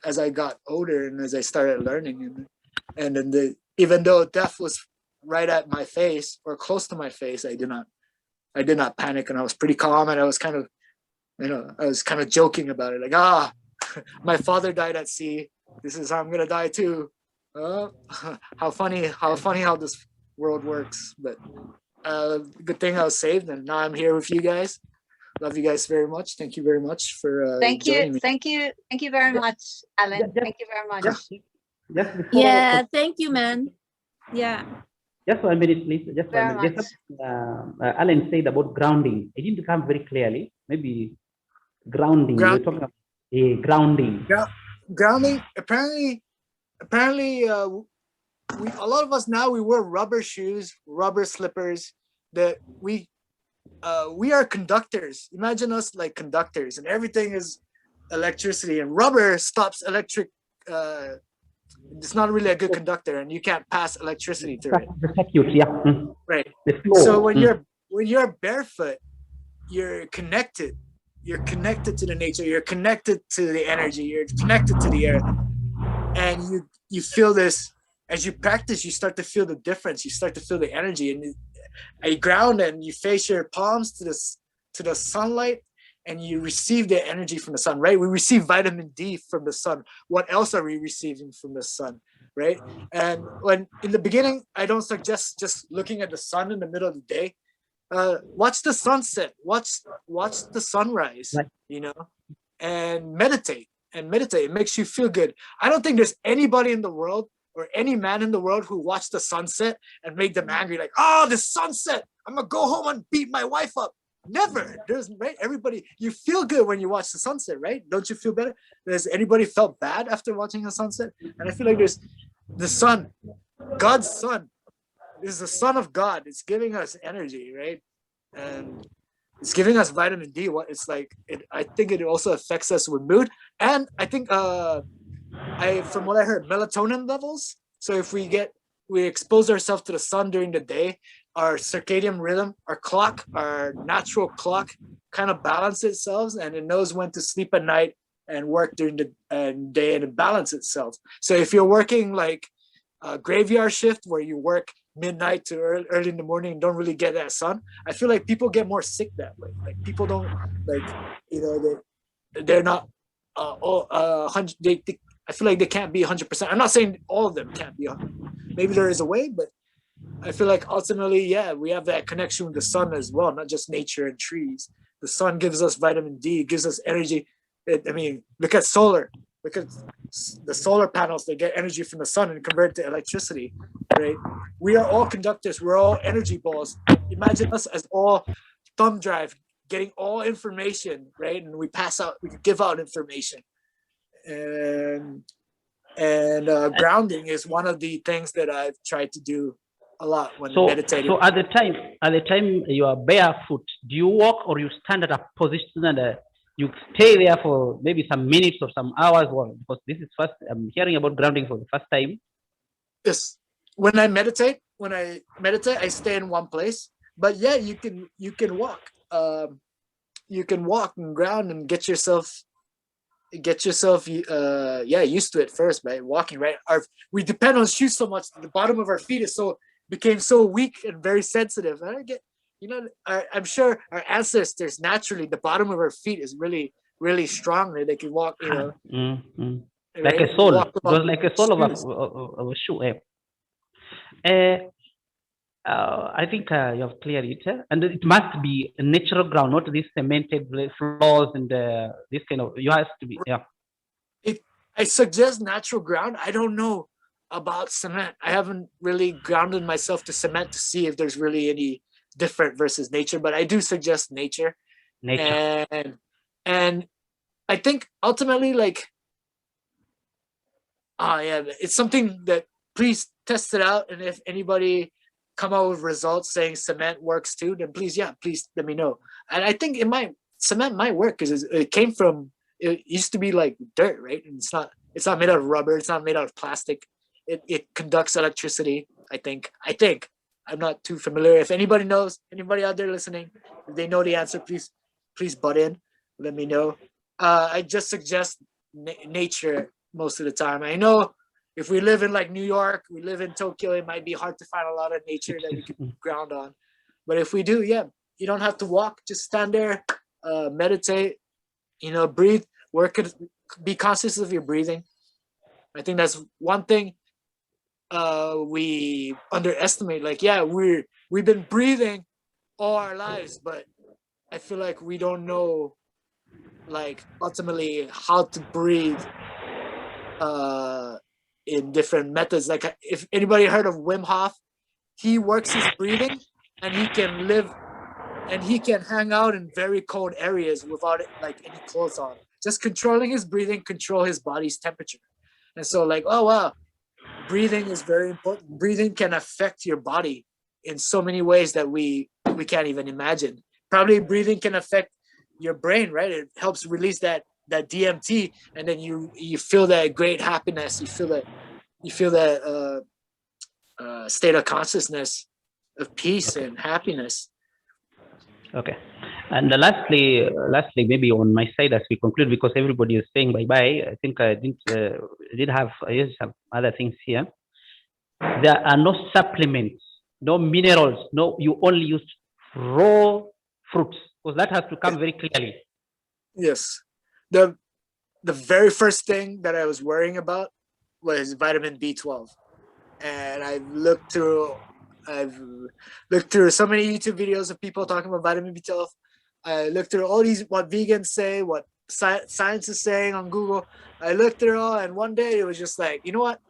As I got older and as I started learning, and then even though death was right at my face or close to my face, I did not panic, and I was pretty calm, and I was kind of joking about it, my father died at sea. This is how I'm gonna die too. How funny how this world works. But good thing I was saved, and now I'm here with you guys. Love you guys very much. Thank you very much for thank joining me. Thank you very much, Alan. Thank you very much. Just before, Yeah, thank you, man. Yeah. Just 1 minute, please. Just 1 minute. Very Just Alan said about grounding. It didn't come very clearly. Maybe grounding. We're talking about grounding. Grounding. Apparently, a lot of us now, we wear rubber shoes, rubber slippers. That we are conductors. Imagine us like conductors, and everything is electricity, and rubber stops electric. It's not really a good conductor, and you can't pass electricity through it. The circuit, yeah. Right. So when you're barefoot, you're connected. You're connected to the nature. You're connected to the energy. You're connected to the earth, and you feel this as you practice. You start to feel the difference. You start to feel the energy, and you ground and you face your palms to the sunlight, and you receive the energy from the sun. Right? We receive vitamin D from the sun. What else are we receiving from the sun? Right? And when in the beginning, I don't suggest just looking at the sun in the middle of the day. Watch the sunset, watch the sunrise, you know, and meditate. It makes you feel good. I don't think there's anybody in the world or any man in the world who watched the sunset and made them angry, like, oh, the sunset, I'm gonna go home and beat my wife up. Never. There's, right? Everybody, you feel good when you watch the sunset, right? Don't you feel better? Has anybody felt bad after watching the sunset? And I feel like there's the sun, God's son, is the son of God. It's giving us energy, right? And it's giving us vitamin D. What it's like, I think it also affects us with mood. And I think from what I heard, melatonin levels. So if we expose ourselves to the sun during the day, our circadian rhythm, our clock, our natural clock kind of balance itself, and it knows when to sleep at night and work during the day, and it balance itself. So if you're working like a graveyard shift where you work midnight to early in the morning and don't really get that sun, I feel like people get more sick that way. Like people don't, like, you know, they're not I feel like they can't be 100%. I'm not saying all of them can't be 100%. Maybe there is a way, but I feel like ultimately, yeah, we have that connection with the sun as well, not just nature and trees. The sun gives us vitamin D, gives us energy. I mean, look at solar. Look at the solar panels. They get energy from the sun and convert it to electricity, right? We are all conductors. We're all energy balls. Imagine us as all thumb drive, getting all information, right? And we give out information. And grounding is one of the things that I've tried to do a lot when meditating. So at the time you are barefoot, do you walk or you stand at a position and you stay there for maybe some minutes or some hours? Because this is first, I'm hearing about grounding for the first time. Yes, when I meditate, I stay in one place. But yeah, you can walk. You can walk and ground and get yourself used to it first by walking, right? We depend on shoes so much. The bottom of our feet became so weak and very sensitive. And I get, you know, I'm sure our ancestors naturally, the bottom of our feet is really, really strong. They can walk, you know, right? Like a sole. It was like a sole of a shoe. I think you have cleared it, and it must be a natural ground, not this cemented floors and this kind of. You have to be, yeah. I suggest natural ground. I don't know about cement. I haven't really grounded myself to cement to see if there's really any different versus nature, but I do suggest nature. And I think ultimately, like, it's something that please test it out, and if anybody come out with results saying cement works too, then please let me know. And I think cement might work because it used to be like dirt, right? And it's not made out of rubber, it's not made out of plastic. It conducts electricity, I think. I'm not too familiar. If anybody knows, anybody out there listening, if they know the answer, please butt in, let me know. I just suggest nature most of the time. I know if we live in like New York, we live in Tokyo, it might be hard to find a lot of nature that we can ground on. But if we do, yeah, you don't have to walk, just stand there, meditate, you know, breathe, be conscious of your breathing. I think that's one thing we underestimate. Like, yeah, we've been breathing all our lives, but I feel like we don't know, like, ultimately how to breathe in different methods. Like, if anybody heard of Wim Hof, he works his breathing and he can live and he can hang out in very cold areas without like any clothes on. Just controlling his breathing, control his body's temperature. And so, like, oh wow, breathing is very important. Breathing can affect your body in so many ways that we can't even imagine. Probably breathing can affect your brain, right? It helps release that DMT, and then you feel that great happiness. You feel that state of consciousness of peace and happiness. Okay. And lastly, maybe on my side as we conclude, because everybody is saying bye bye. I think I just have other things here. There are no supplements, no minerals, no. You only use raw fruits, because that has to come very clearly. Yes, the very first thing that I was worrying about was vitamin B12, and I've looked through so many YouTube videos of people talking about vitamin B12. I looked through all these, what vegans say, what science is saying on Google. I looked through all, and one day it was just like, you know what?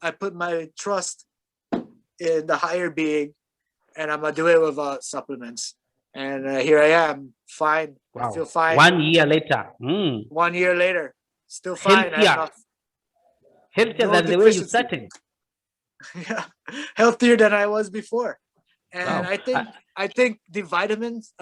I put my trust in the higher being, and I'm gonna do it without supplements. And here I am, fine. Wow. I feel fine. 1 year later. 1 year later, still fine. Healthier no than the way you deficiency. started. Yeah, healthier than I was before. And Wow. I think the vitamins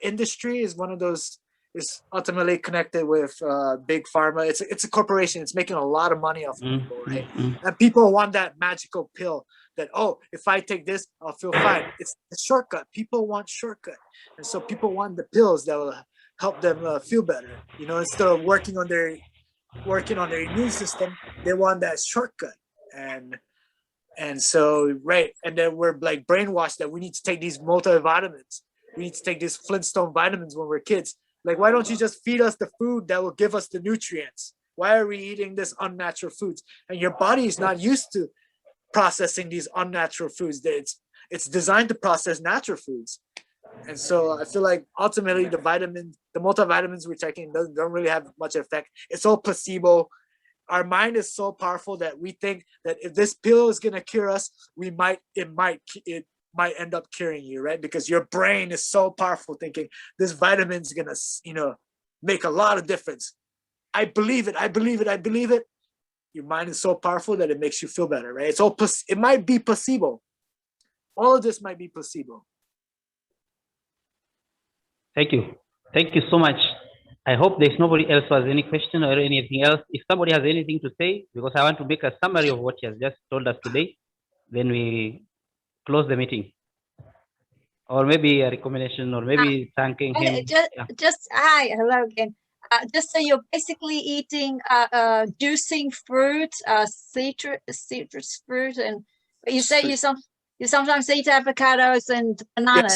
industry is one of those, is ultimately connected with big pharma. It's a corporation. It's making a lot of money off of people, right? And people want that magical pill that, oh, if I take this, I'll feel fine. It's a shortcut. People want shortcut, and so people want the pills that will help them feel better. You know, instead of working on their immune system, they want that shortcut. And so, right, and then we're like brainwashed that we need to take these multivitamins. We need to take these Flintstone vitamins when we're kids. Like, why don't you just feed us the food that will give us the nutrients? Why are we eating this unnatural foods? And your body is not used to processing these unnatural foods. It's designed to process natural foods. And so I feel like ultimately the multivitamins we're taking don't really have much effect. It's all placebo. Our mind is so powerful that we think that if this pill is gonna cure us, it might end up curing you, right? Because your brain is so powerful, thinking this vitamin is gonna, make a lot of difference. I believe it. Your mind is so powerful that it makes you feel better, right? It might be placebo. All of this might be placebo. Thank you so much. I hope there's nobody else who has any question or anything else. If somebody has anything to say, because I want to make a summary of what he has just told us today, then we close the meeting. Or maybe a recommendation, or maybe thanking him. Hi, hello again. Just so you're basically eating juicing fruit, citrus fruit, and you say you sometimes eat avocados and bananas.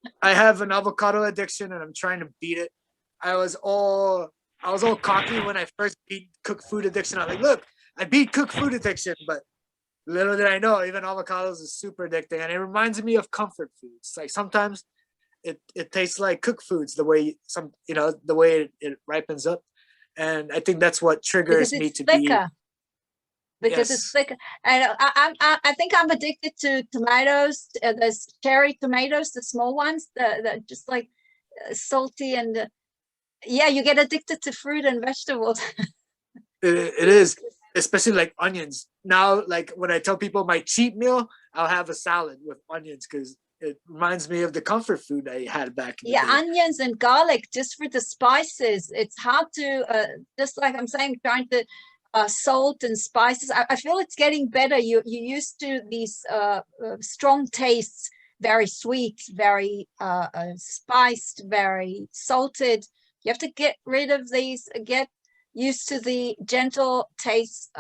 Yes. I have an avocado addiction, and I'm trying to beat it. I was all cocky when I first beat cooked food addiction. I was like, look, I beat cooked food addiction, but little did I know, even avocados is super addicting. And it reminds me of comfort foods. Like sometimes it tastes like cooked foods, the way the way it ripens up. And I think that's what triggers me to be. Because it's thicker. And I think I'm addicted to tomatoes. There's cherry tomatoes, the small ones, the just like salty and yeah, you get addicted to fruit and vegetables. It is, especially like onions. Now, like when I tell people my cheat meal, I'll have a salad with onions because it reminds me of the comfort food I had back in the day. Onions and garlic, just for the spices. It's hard to, just like I'm saying, trying to salt and spices. I feel it's getting better. You're used to these strong tastes, very sweet, very spiced, very salted. You have to get rid of these, get used to the gentle taste,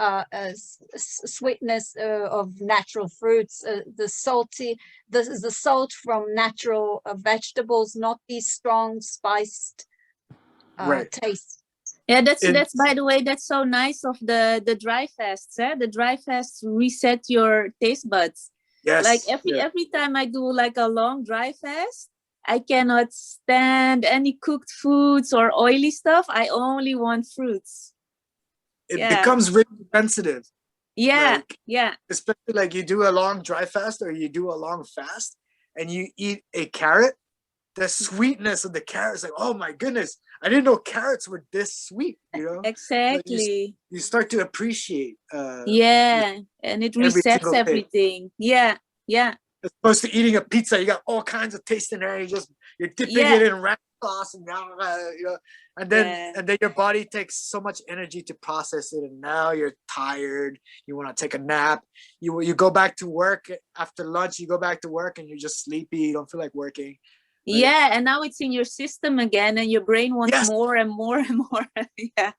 sweetness of natural fruits, the salt from natural vegetables, not these strong spiced tastes. Yeah, that's by the way, that's so nice of the dry fasts. The dry fasts reset your taste buds. Yes. Like every time I do like a long dry fast, I cannot stand any cooked foods or oily stuff. I only want fruits. It becomes really sensitive. Yeah, Especially like you do a long dry fast or you do a long fast and you eat a carrot, the sweetness of the carrot is like, oh my goodness, I didn't know carrots were this sweet, Exactly. You start to appreciate. And it resets everything. Yeah. As opposed to eating a pizza, you got all kinds of taste in there. You're dipping it in ranch sauce, and then your body takes so much energy to process it, and now you're tired. You want to take a nap. You go back to work after lunch. You go back to work, and you're just sleepy. You don't feel like working. Yeah, and now it's in your system again, and your brain wants Yes. more and more and more. Yeah.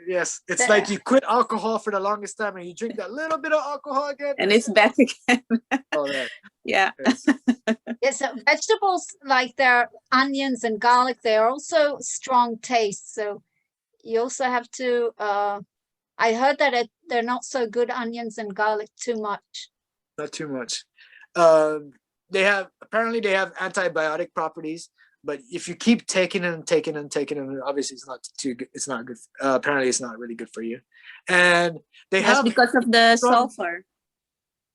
Yes, it's like you quit alcohol for the longest time, and you drink that little bit of alcohol again, And it's back again. all that. Yeah. Yes. Yes, so vegetables like their onions and garlic, they're also strong taste. So you also have to, I heard that they're not so good, onions and garlic, too much. Not too much. Apparently they have antibiotic properties, but if you keep taking them, obviously it's not too good. It's not good. Apparently it's not really good for you. And they That's have because of the sulfur.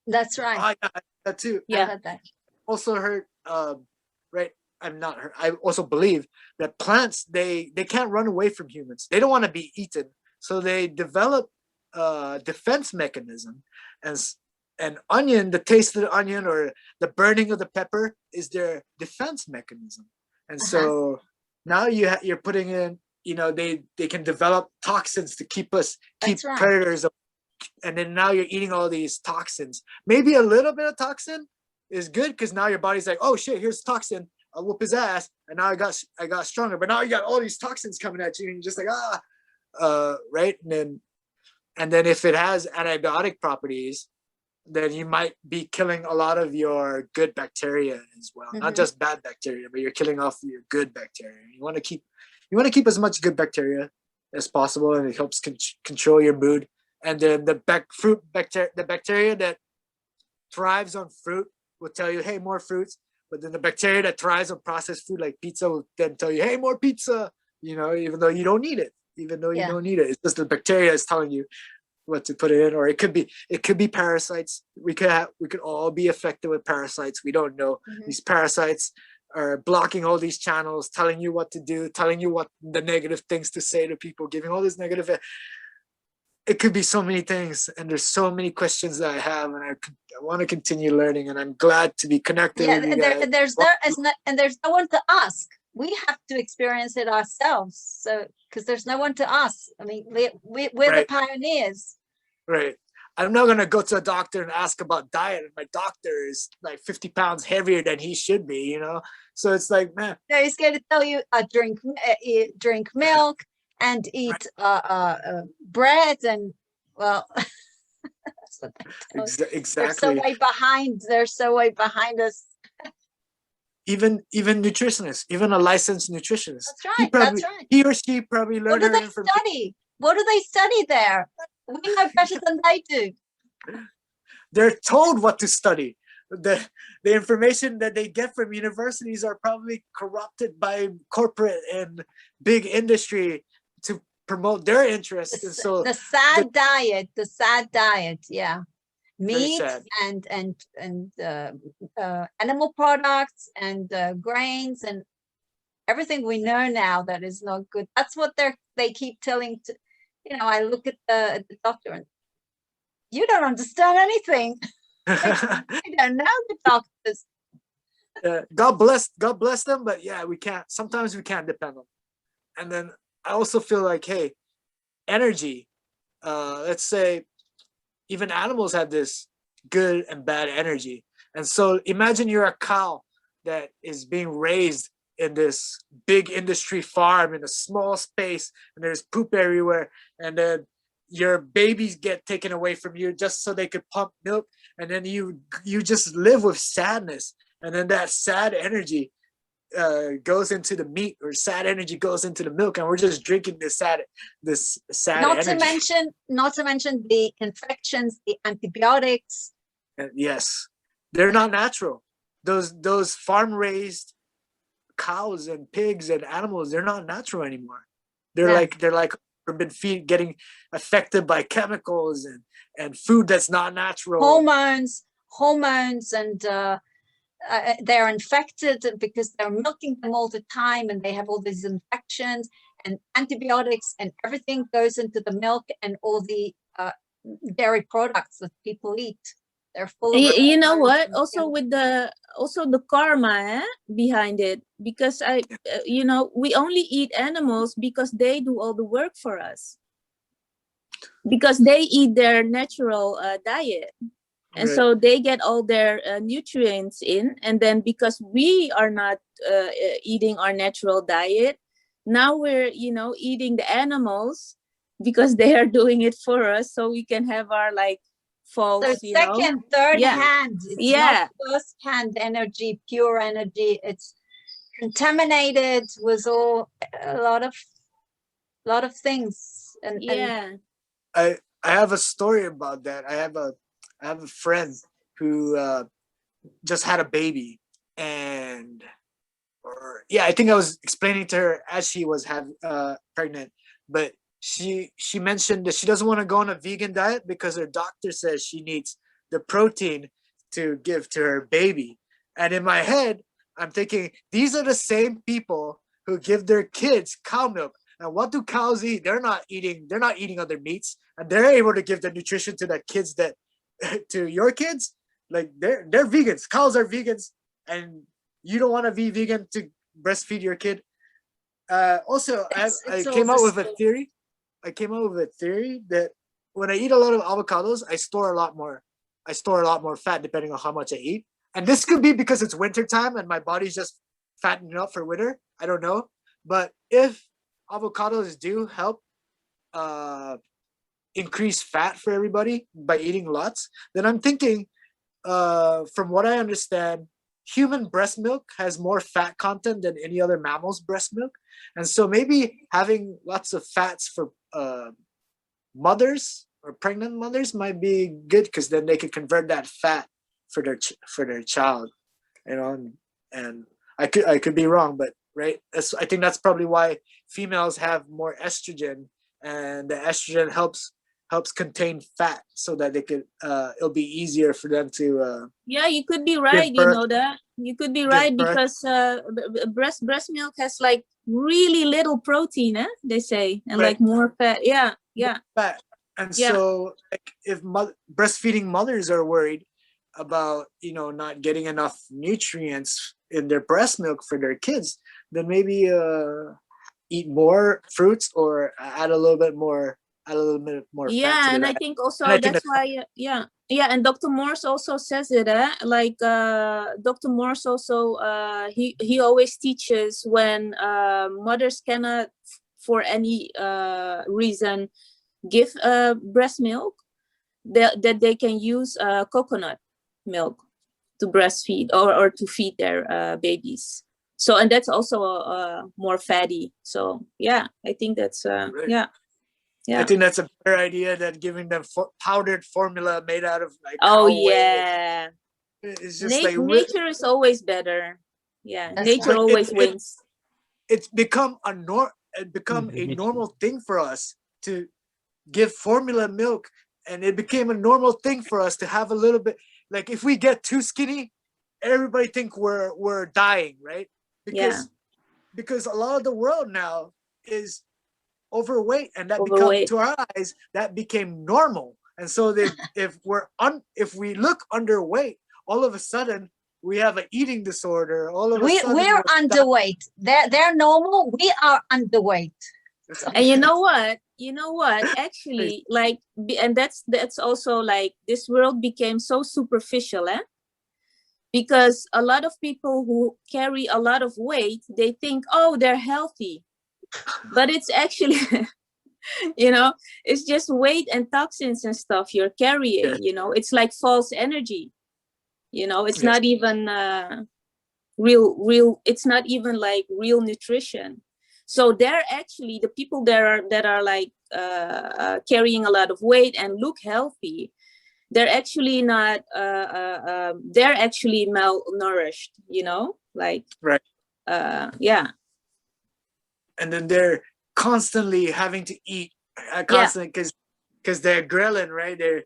That's right. that too. I Yeah. heard that. Also heard, right? I'm not heard. I also believe that plants, they can't run away from humans. They don't want to be eaten, so they develop a defense mechanism. And onion, the taste of the onion or the burning of the pepper is their defense mechanism. And so now you're putting in, they can develop toxins to keep predators. And then now you're eating all these toxins. Maybe a little bit of toxin is good because now your body's like, oh shit, here's toxin. I'll whoop his ass. And now I got stronger. But now you got all these toxins coming at you, and you're just like, right? And then if it has antibiotic properties, then you might be killing a lot of your good bacteria as well. Not just bad bacteria, but you're killing off your good bacteria. You want to keep as much good bacteria as possible, and it helps control your mood. And then the bacteria that thrives on fruit will tell you, hey, more fruits. But then the bacteria that thrives on processed food like pizza will then tell you, hey, more pizza. Even though you don't need it. It's just the bacteria is telling you what to put it in. Or it could be parasites. We could all be affected with parasites. We don't know. These parasites are blocking all these channels, telling you what to do, telling you what the negative things to say to people, giving all this negative. It could be so many things, and there's so many questions that I have, and I want to continue learning, and I'm glad to be connected with you guys. There's no one to ask. We have to experience it ourselves. So, because there's no one to ask. I mean, we're the pioneers. Right. I'm not gonna go to a doctor and ask about diet, and my doctor is like 50 pounds heavier than he should be. So it's like, man. No, he's going to tell you drink milk and eat bread, and well, that's what they tell you. Exactly. They're so way behind us. Even nutritionists, even a licensed nutritionist. That's right. He or she probably learned. What do they study? What do they study there? We know better than they do. They're told what to study. The information that they get from universities are probably corrupted by corporate and big industry to promote their interests. And so the sad diet, yeah. Meat and animal products and grains and everything we know now that is not good. That's what they keep telling. I look at the doctor and you don't understand anything. I don't know the doctors. God bless them, but yeah, sometimes we can't depend on them. And then I also feel like, hey, energy, let's say even animals have this good and bad energy. And so imagine you're a cow that is being raised in this big industry farm in a small space, and there's poop everywhere, and then your babies get taken away from you just so they could pump milk, and then you just live with sadness, and then that sad energy goes into the meat, or sad energy goes into the milk, and we're just drinking this sad energy. Not to mention the infections, the antibiotics. Yes, they're not natural. Those farm raised cows and pigs and animals, they're not natural anymore. They're like been getting affected by chemicals and food that's not natural. Hormones, and they're infected because they're milking them all the time, and they have all these infections and antibiotics, and everything goes into the milk and all the dairy products that people eat. They're full of you know what? Also with the karma behind it, because we only eat animals because they do all the work for us, because they eat their natural diet. And Right. so they get all their nutrients in, and then because we are not eating our natural diet, now we're eating the animals because they are doing it for us, so we can have our like false, So second, third Yeah. hand. It's Yeah. not first hand energy, pure energy. It's contaminated with a lot of things. And Yeah. I have a story about that. I have a friend who just had a baby, and I think I was explaining to her as she was pregnant, but she mentioned that she doesn't want to go on a vegan diet because her doctor says she needs the protein to give to her baby. And in my head, I'm thinking these are the same people who give their kids cow milk. And what do cows eat? They're not eating other meats, and they're able to give the nutrition to the kids that to your kids. Like they're vegans. Cows are vegans, and you don't want to be vegan to breastfeed your kid. Also, I came up with a theory. I came up with a theory that when I eat a lot of avocados, I store a lot more fat depending on how much I eat. And this could be because it's winter time and my body's just fattening up for winter. I don't know. But if avocados do help increase fat for everybody by eating lots, then I'm thinking, from what I understand, human breast milk has more fat content than any other mammal's breast milk. And so maybe having lots of fats for mothers or pregnant mothers might be good, because then they could convert that fat for their child, and I could be wrong, but right, I think that's probably why females have more estrogen, and the estrogen helps contain fat so that they could it'll be easier for them to Yeah, you could be right. That you could be right, because breast milk has like really little protein, they say, and like more fat. Yeah. Fat. And so like, if breastfeeding mothers are worried about not getting enough nutrients in their breast milk for their kids, then maybe eat more fruits or add a little bit more yeah, fat to and that. I think also that's why and Dr. Morse also says it, like Dr. Morse also he always teaches when mothers cannot for any reason give breast milk, that they can use coconut milk to breastfeed or to feed their babies. So, and that's also more fatty. So yeah, I think that's yeah. I think that's a better idea than giving them powdered formula made out of like yeah. It's just nature is always better. Yeah, nature always wins. It's become a normal thing for us to give formula milk, and it became a normal thing for us to have a little bit. Like if we get too skinny, everybody think we're dying, right? Because a lot of the world now is overweight, and that become to our eyes that became normal. And so if we look underweight, all of a sudden we have an eating disorder. We're underweight. They're normal. We are underweight. And you know what? Actually, like, and that's also like this world became so superficial, because a lot of people who carry a lot of weight, they think, oh, they're healthy, but it's actually, it's just weight and toxins and stuff you're carrying. It's like false energy. It's not even real. It's not even like real nutrition. So they're actually the people that are like carrying a lot of weight and look healthy. They're actually not. They're actually malnourished. Like yeah. And then they're constantly having to eat, because they're ghrelin, right? They're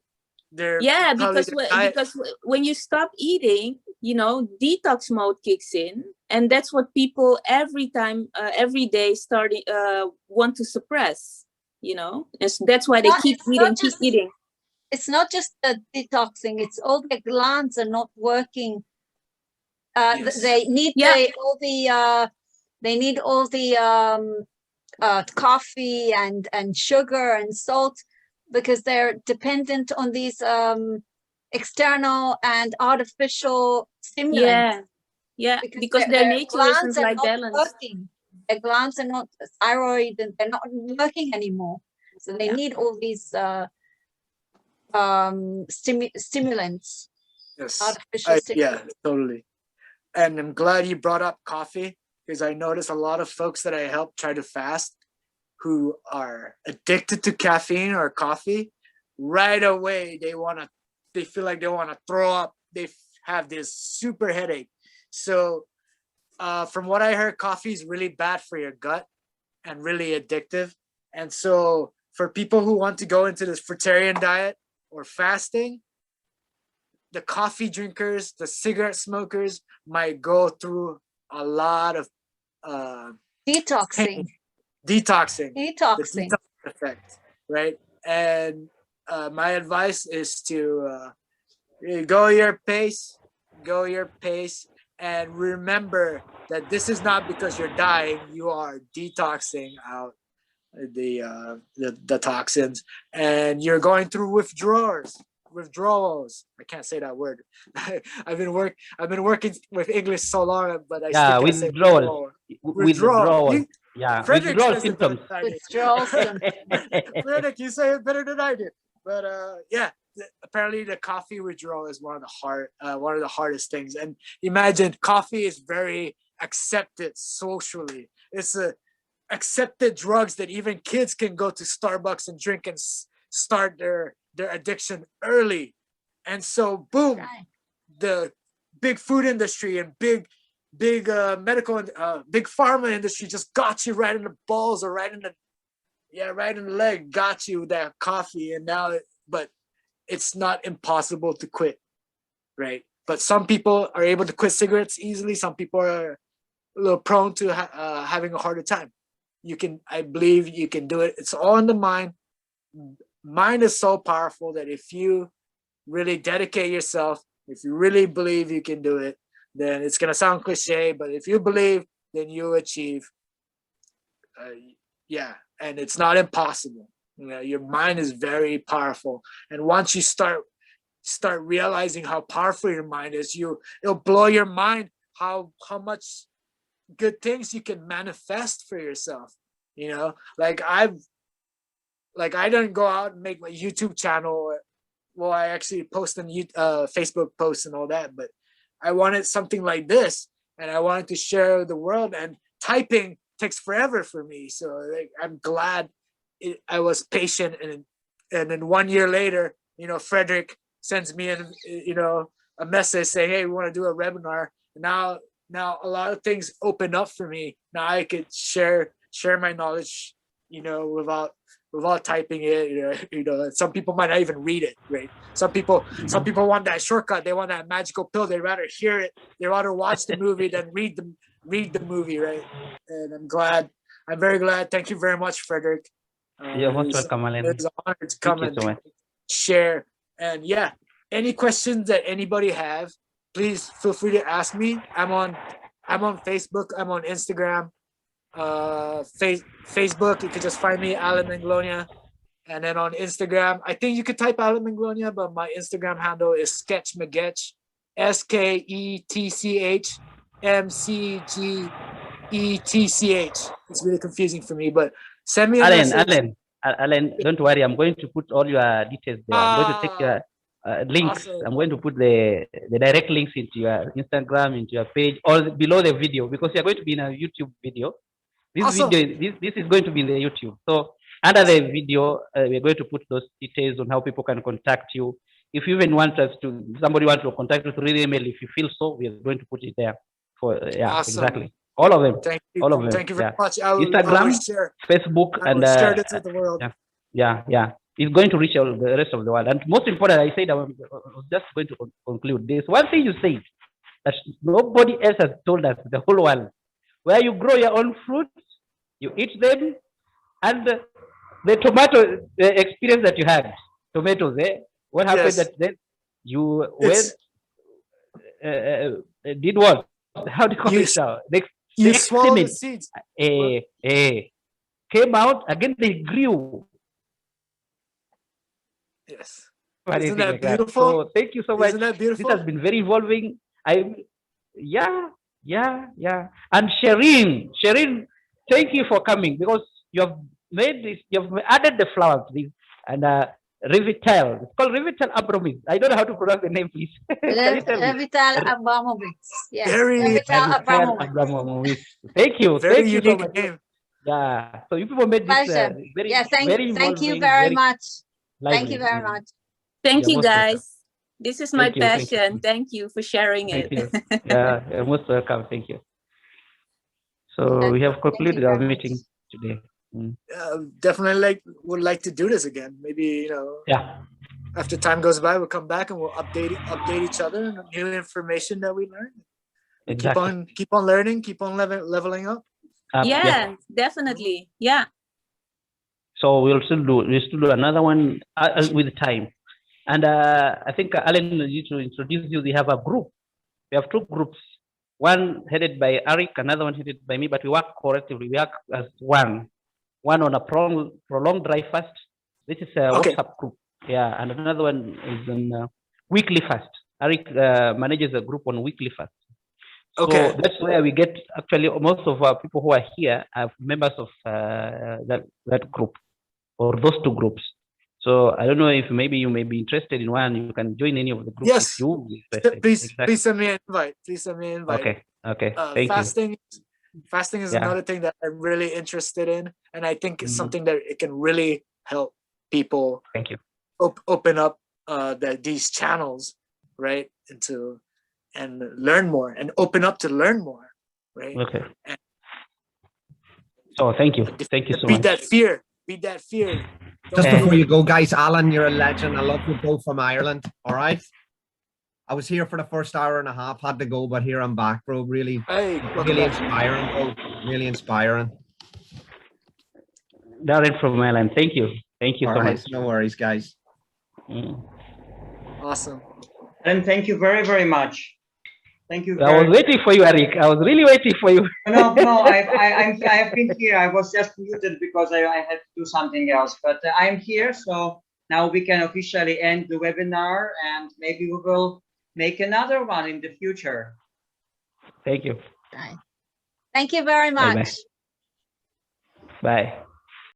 because when you stop eating, detox mode kicks in, and that's what people every day want to suppress. And that's why they keep eating. It's not just the detoxing; it's all the glands are not working. They need all the coffee and sugar and salt, because they're dependent on these external and artificial stimulants. Yeah, because their nature isn't like balanced. Working. Their glands are not thyroid, and they're not working anymore. So they need all these stimulants. Yes. Artificial stimulants. Yeah, totally. And I'm glad you brought up coffee, because I notice a lot of folks that I help try to fast who are addicted to caffeine or coffee. Right away, they feel like they want to throw up. They have this super headache. So from what I heard, coffee is really bad for your gut and really addictive. And so for people who want to go into this fruitarian diet or fasting, the coffee drinkers, the cigarette smokers might go through a lot of detoxing. The detox effect, right? And my advice is to go your pace, and remember that this is not because you're dying. You are detoxing out the toxins, and you're going through withdrawals. I can't say that word. I've been working with English so long, but I still can't say withdrawal. Yeah, Frederick withdrawal symptoms. Withdrawal symptoms. Frederick, you say it better than I did. But yeah, apparently the coffee withdrawal is one of the hardest things. And imagine, coffee is very accepted socially. It's a accepted drugs that even kids can go to Starbucks and drink and start their addiction early. And so boom, the big food industry and big medical and big pharma industry just got you right in the balls, or right in the leg, got you with that coffee. And now but it's not impossible to quit, right? But some people are able to quit cigarettes easily. Some people are a little prone to having a harder time. I believe you can do it. It's all in the mind. Mind is so powerful that if you really dedicate yourself, if you really believe you can do it, then it's gonna sound cliche, but if you believe, then you achieve. And it's not impossible. Your mind is very powerful, and once you start realizing how powerful your mind is, it'll blow your mind how much good things you can manifest for yourself. Like I didn't go out and make my YouTube channel. Well, I actually post on Facebook posts and all that, but I wanted something like this, and I wanted to share with the world, and typing takes forever for me. So I'm glad I was patient, and then 1 year later, Frederick sends me a message saying, hey, we want to do a webinar. Now a lot of things open up for me. Now I could share my knowledge, without typing it. Some people might not even read it, right? Some people want that shortcut. They want that magical pill. They'd rather hear it. They'd rather watch the movie than read the movie, right? And I'm very glad. Thank you very much, Frederick. You're most welcome, Alan. It's an honor to come and share. And yeah, any questions that anybody have, please feel free to ask me. I'm on Facebook. I'm on Instagram. Facebook, you could just find me, Alan Manglonia. And then on Instagram, I think you could type Alan Manglonia, but my Instagram handle is SketchMcGetch, SketchMcGetch. It's really confusing for me, but send me a message. Alan, don't worry. I'm going to put all your details there. I'm going to take your links. Awesome. I'm going to put the direct links into your Instagram, into your page, or below the video, because you're going to be in a YouTube video. This awesome. Video, this is going to be in the YouTube. So under the video, we're going to put those details on how people can contact you. If you even want somebody wants to contact you through email, if you feel so, we're going to put it there. Awesome. Exactly. All of them. Thank you. All of them. Thank you very much. Instagram, Facebook, and share this with the world. Yeah. It's going to reach the rest of the world. And most important, I said, I was just going to conclude this. One thing you said that nobody else has told us, the whole world, where you grow your own fruits, you eat them, and the tomato experience that you had, tomatoes, what happened that then you did what? How do you call it now? You swallow the seeds. Came out, again they grew. Yes. or Isn't anything that like that. beautiful? So thank you so much. Isn't that This beautiful? has been very involving. Yeah. And Shireen, thank you for coming, because you have made this, you have added the flowers, and Revital. It's called Revital Abramovich. I don't know how to pronounce the name, please. Can you tell me? Revital Abramovich. Yes, Very, Revital Revital Abramovich. Abramovich. Thank you. very Thank you so unique much. name. Yeah. So you people made this Pleasure. very, Yeah, very thank you involving, very very much. lively. Thank you very much. Thank You're you, most welcome. guys. This is my Thank you. Thank you. passion. Thank you for sharing Thank it. you. Yeah, you're most welcome. Thank you. So we have concluded our meeting today. Definitely would like to do this again. Maybe, Yeah. after time goes by, we'll come back and we'll update each other on new information that we learned. Exactly. Keep on learning, keep on leveling up. Yeah, definitely. Yeah. So we'll still do another one with time. And I think Alan needs to introduce you. We have a group. We have two groups. One headed by Eric, another one headed by me, but we work collectively. We work as one on a prolonged dry fast. This is a WhatsApp group. Yeah, and another one is on weekly fast. Eric manages a group on weekly fast. So that's where we get, actually, most of our people who are here are members of that group, or those two groups. So I don't know if maybe you may be interested in one. You can join any of the groups. Yes. If you interested. Please send me an invite. Please send me an invite. Okay. Thank you. Fasting is another thing that I'm really interested in, and I think it's something that it can really help people. Thank you. Open up these channels, right, and learn more, and open up to learn more, right? Okay. So thank you. Thank you so much. Beat that fear. Beat that fear. Just before you go, guys, Alan, you're a legend. I love you both from Ireland. All right. I was here for the first hour and a half, had to go, but here I'm back, bro. Really inspiring, bro. Really inspiring. Darren from Ireland. Thank you. Thank you so much. No worries, guys. Awesome. And thank you very, very much. Thank you. I was waiting for you, Eric. I was really waiting for you. No, I've been here. I was just muted because I had to do something else. But I'm here, so now we can officially end the webinar, and maybe we will make another one in the future. Thank you. Thank you very much. Bye.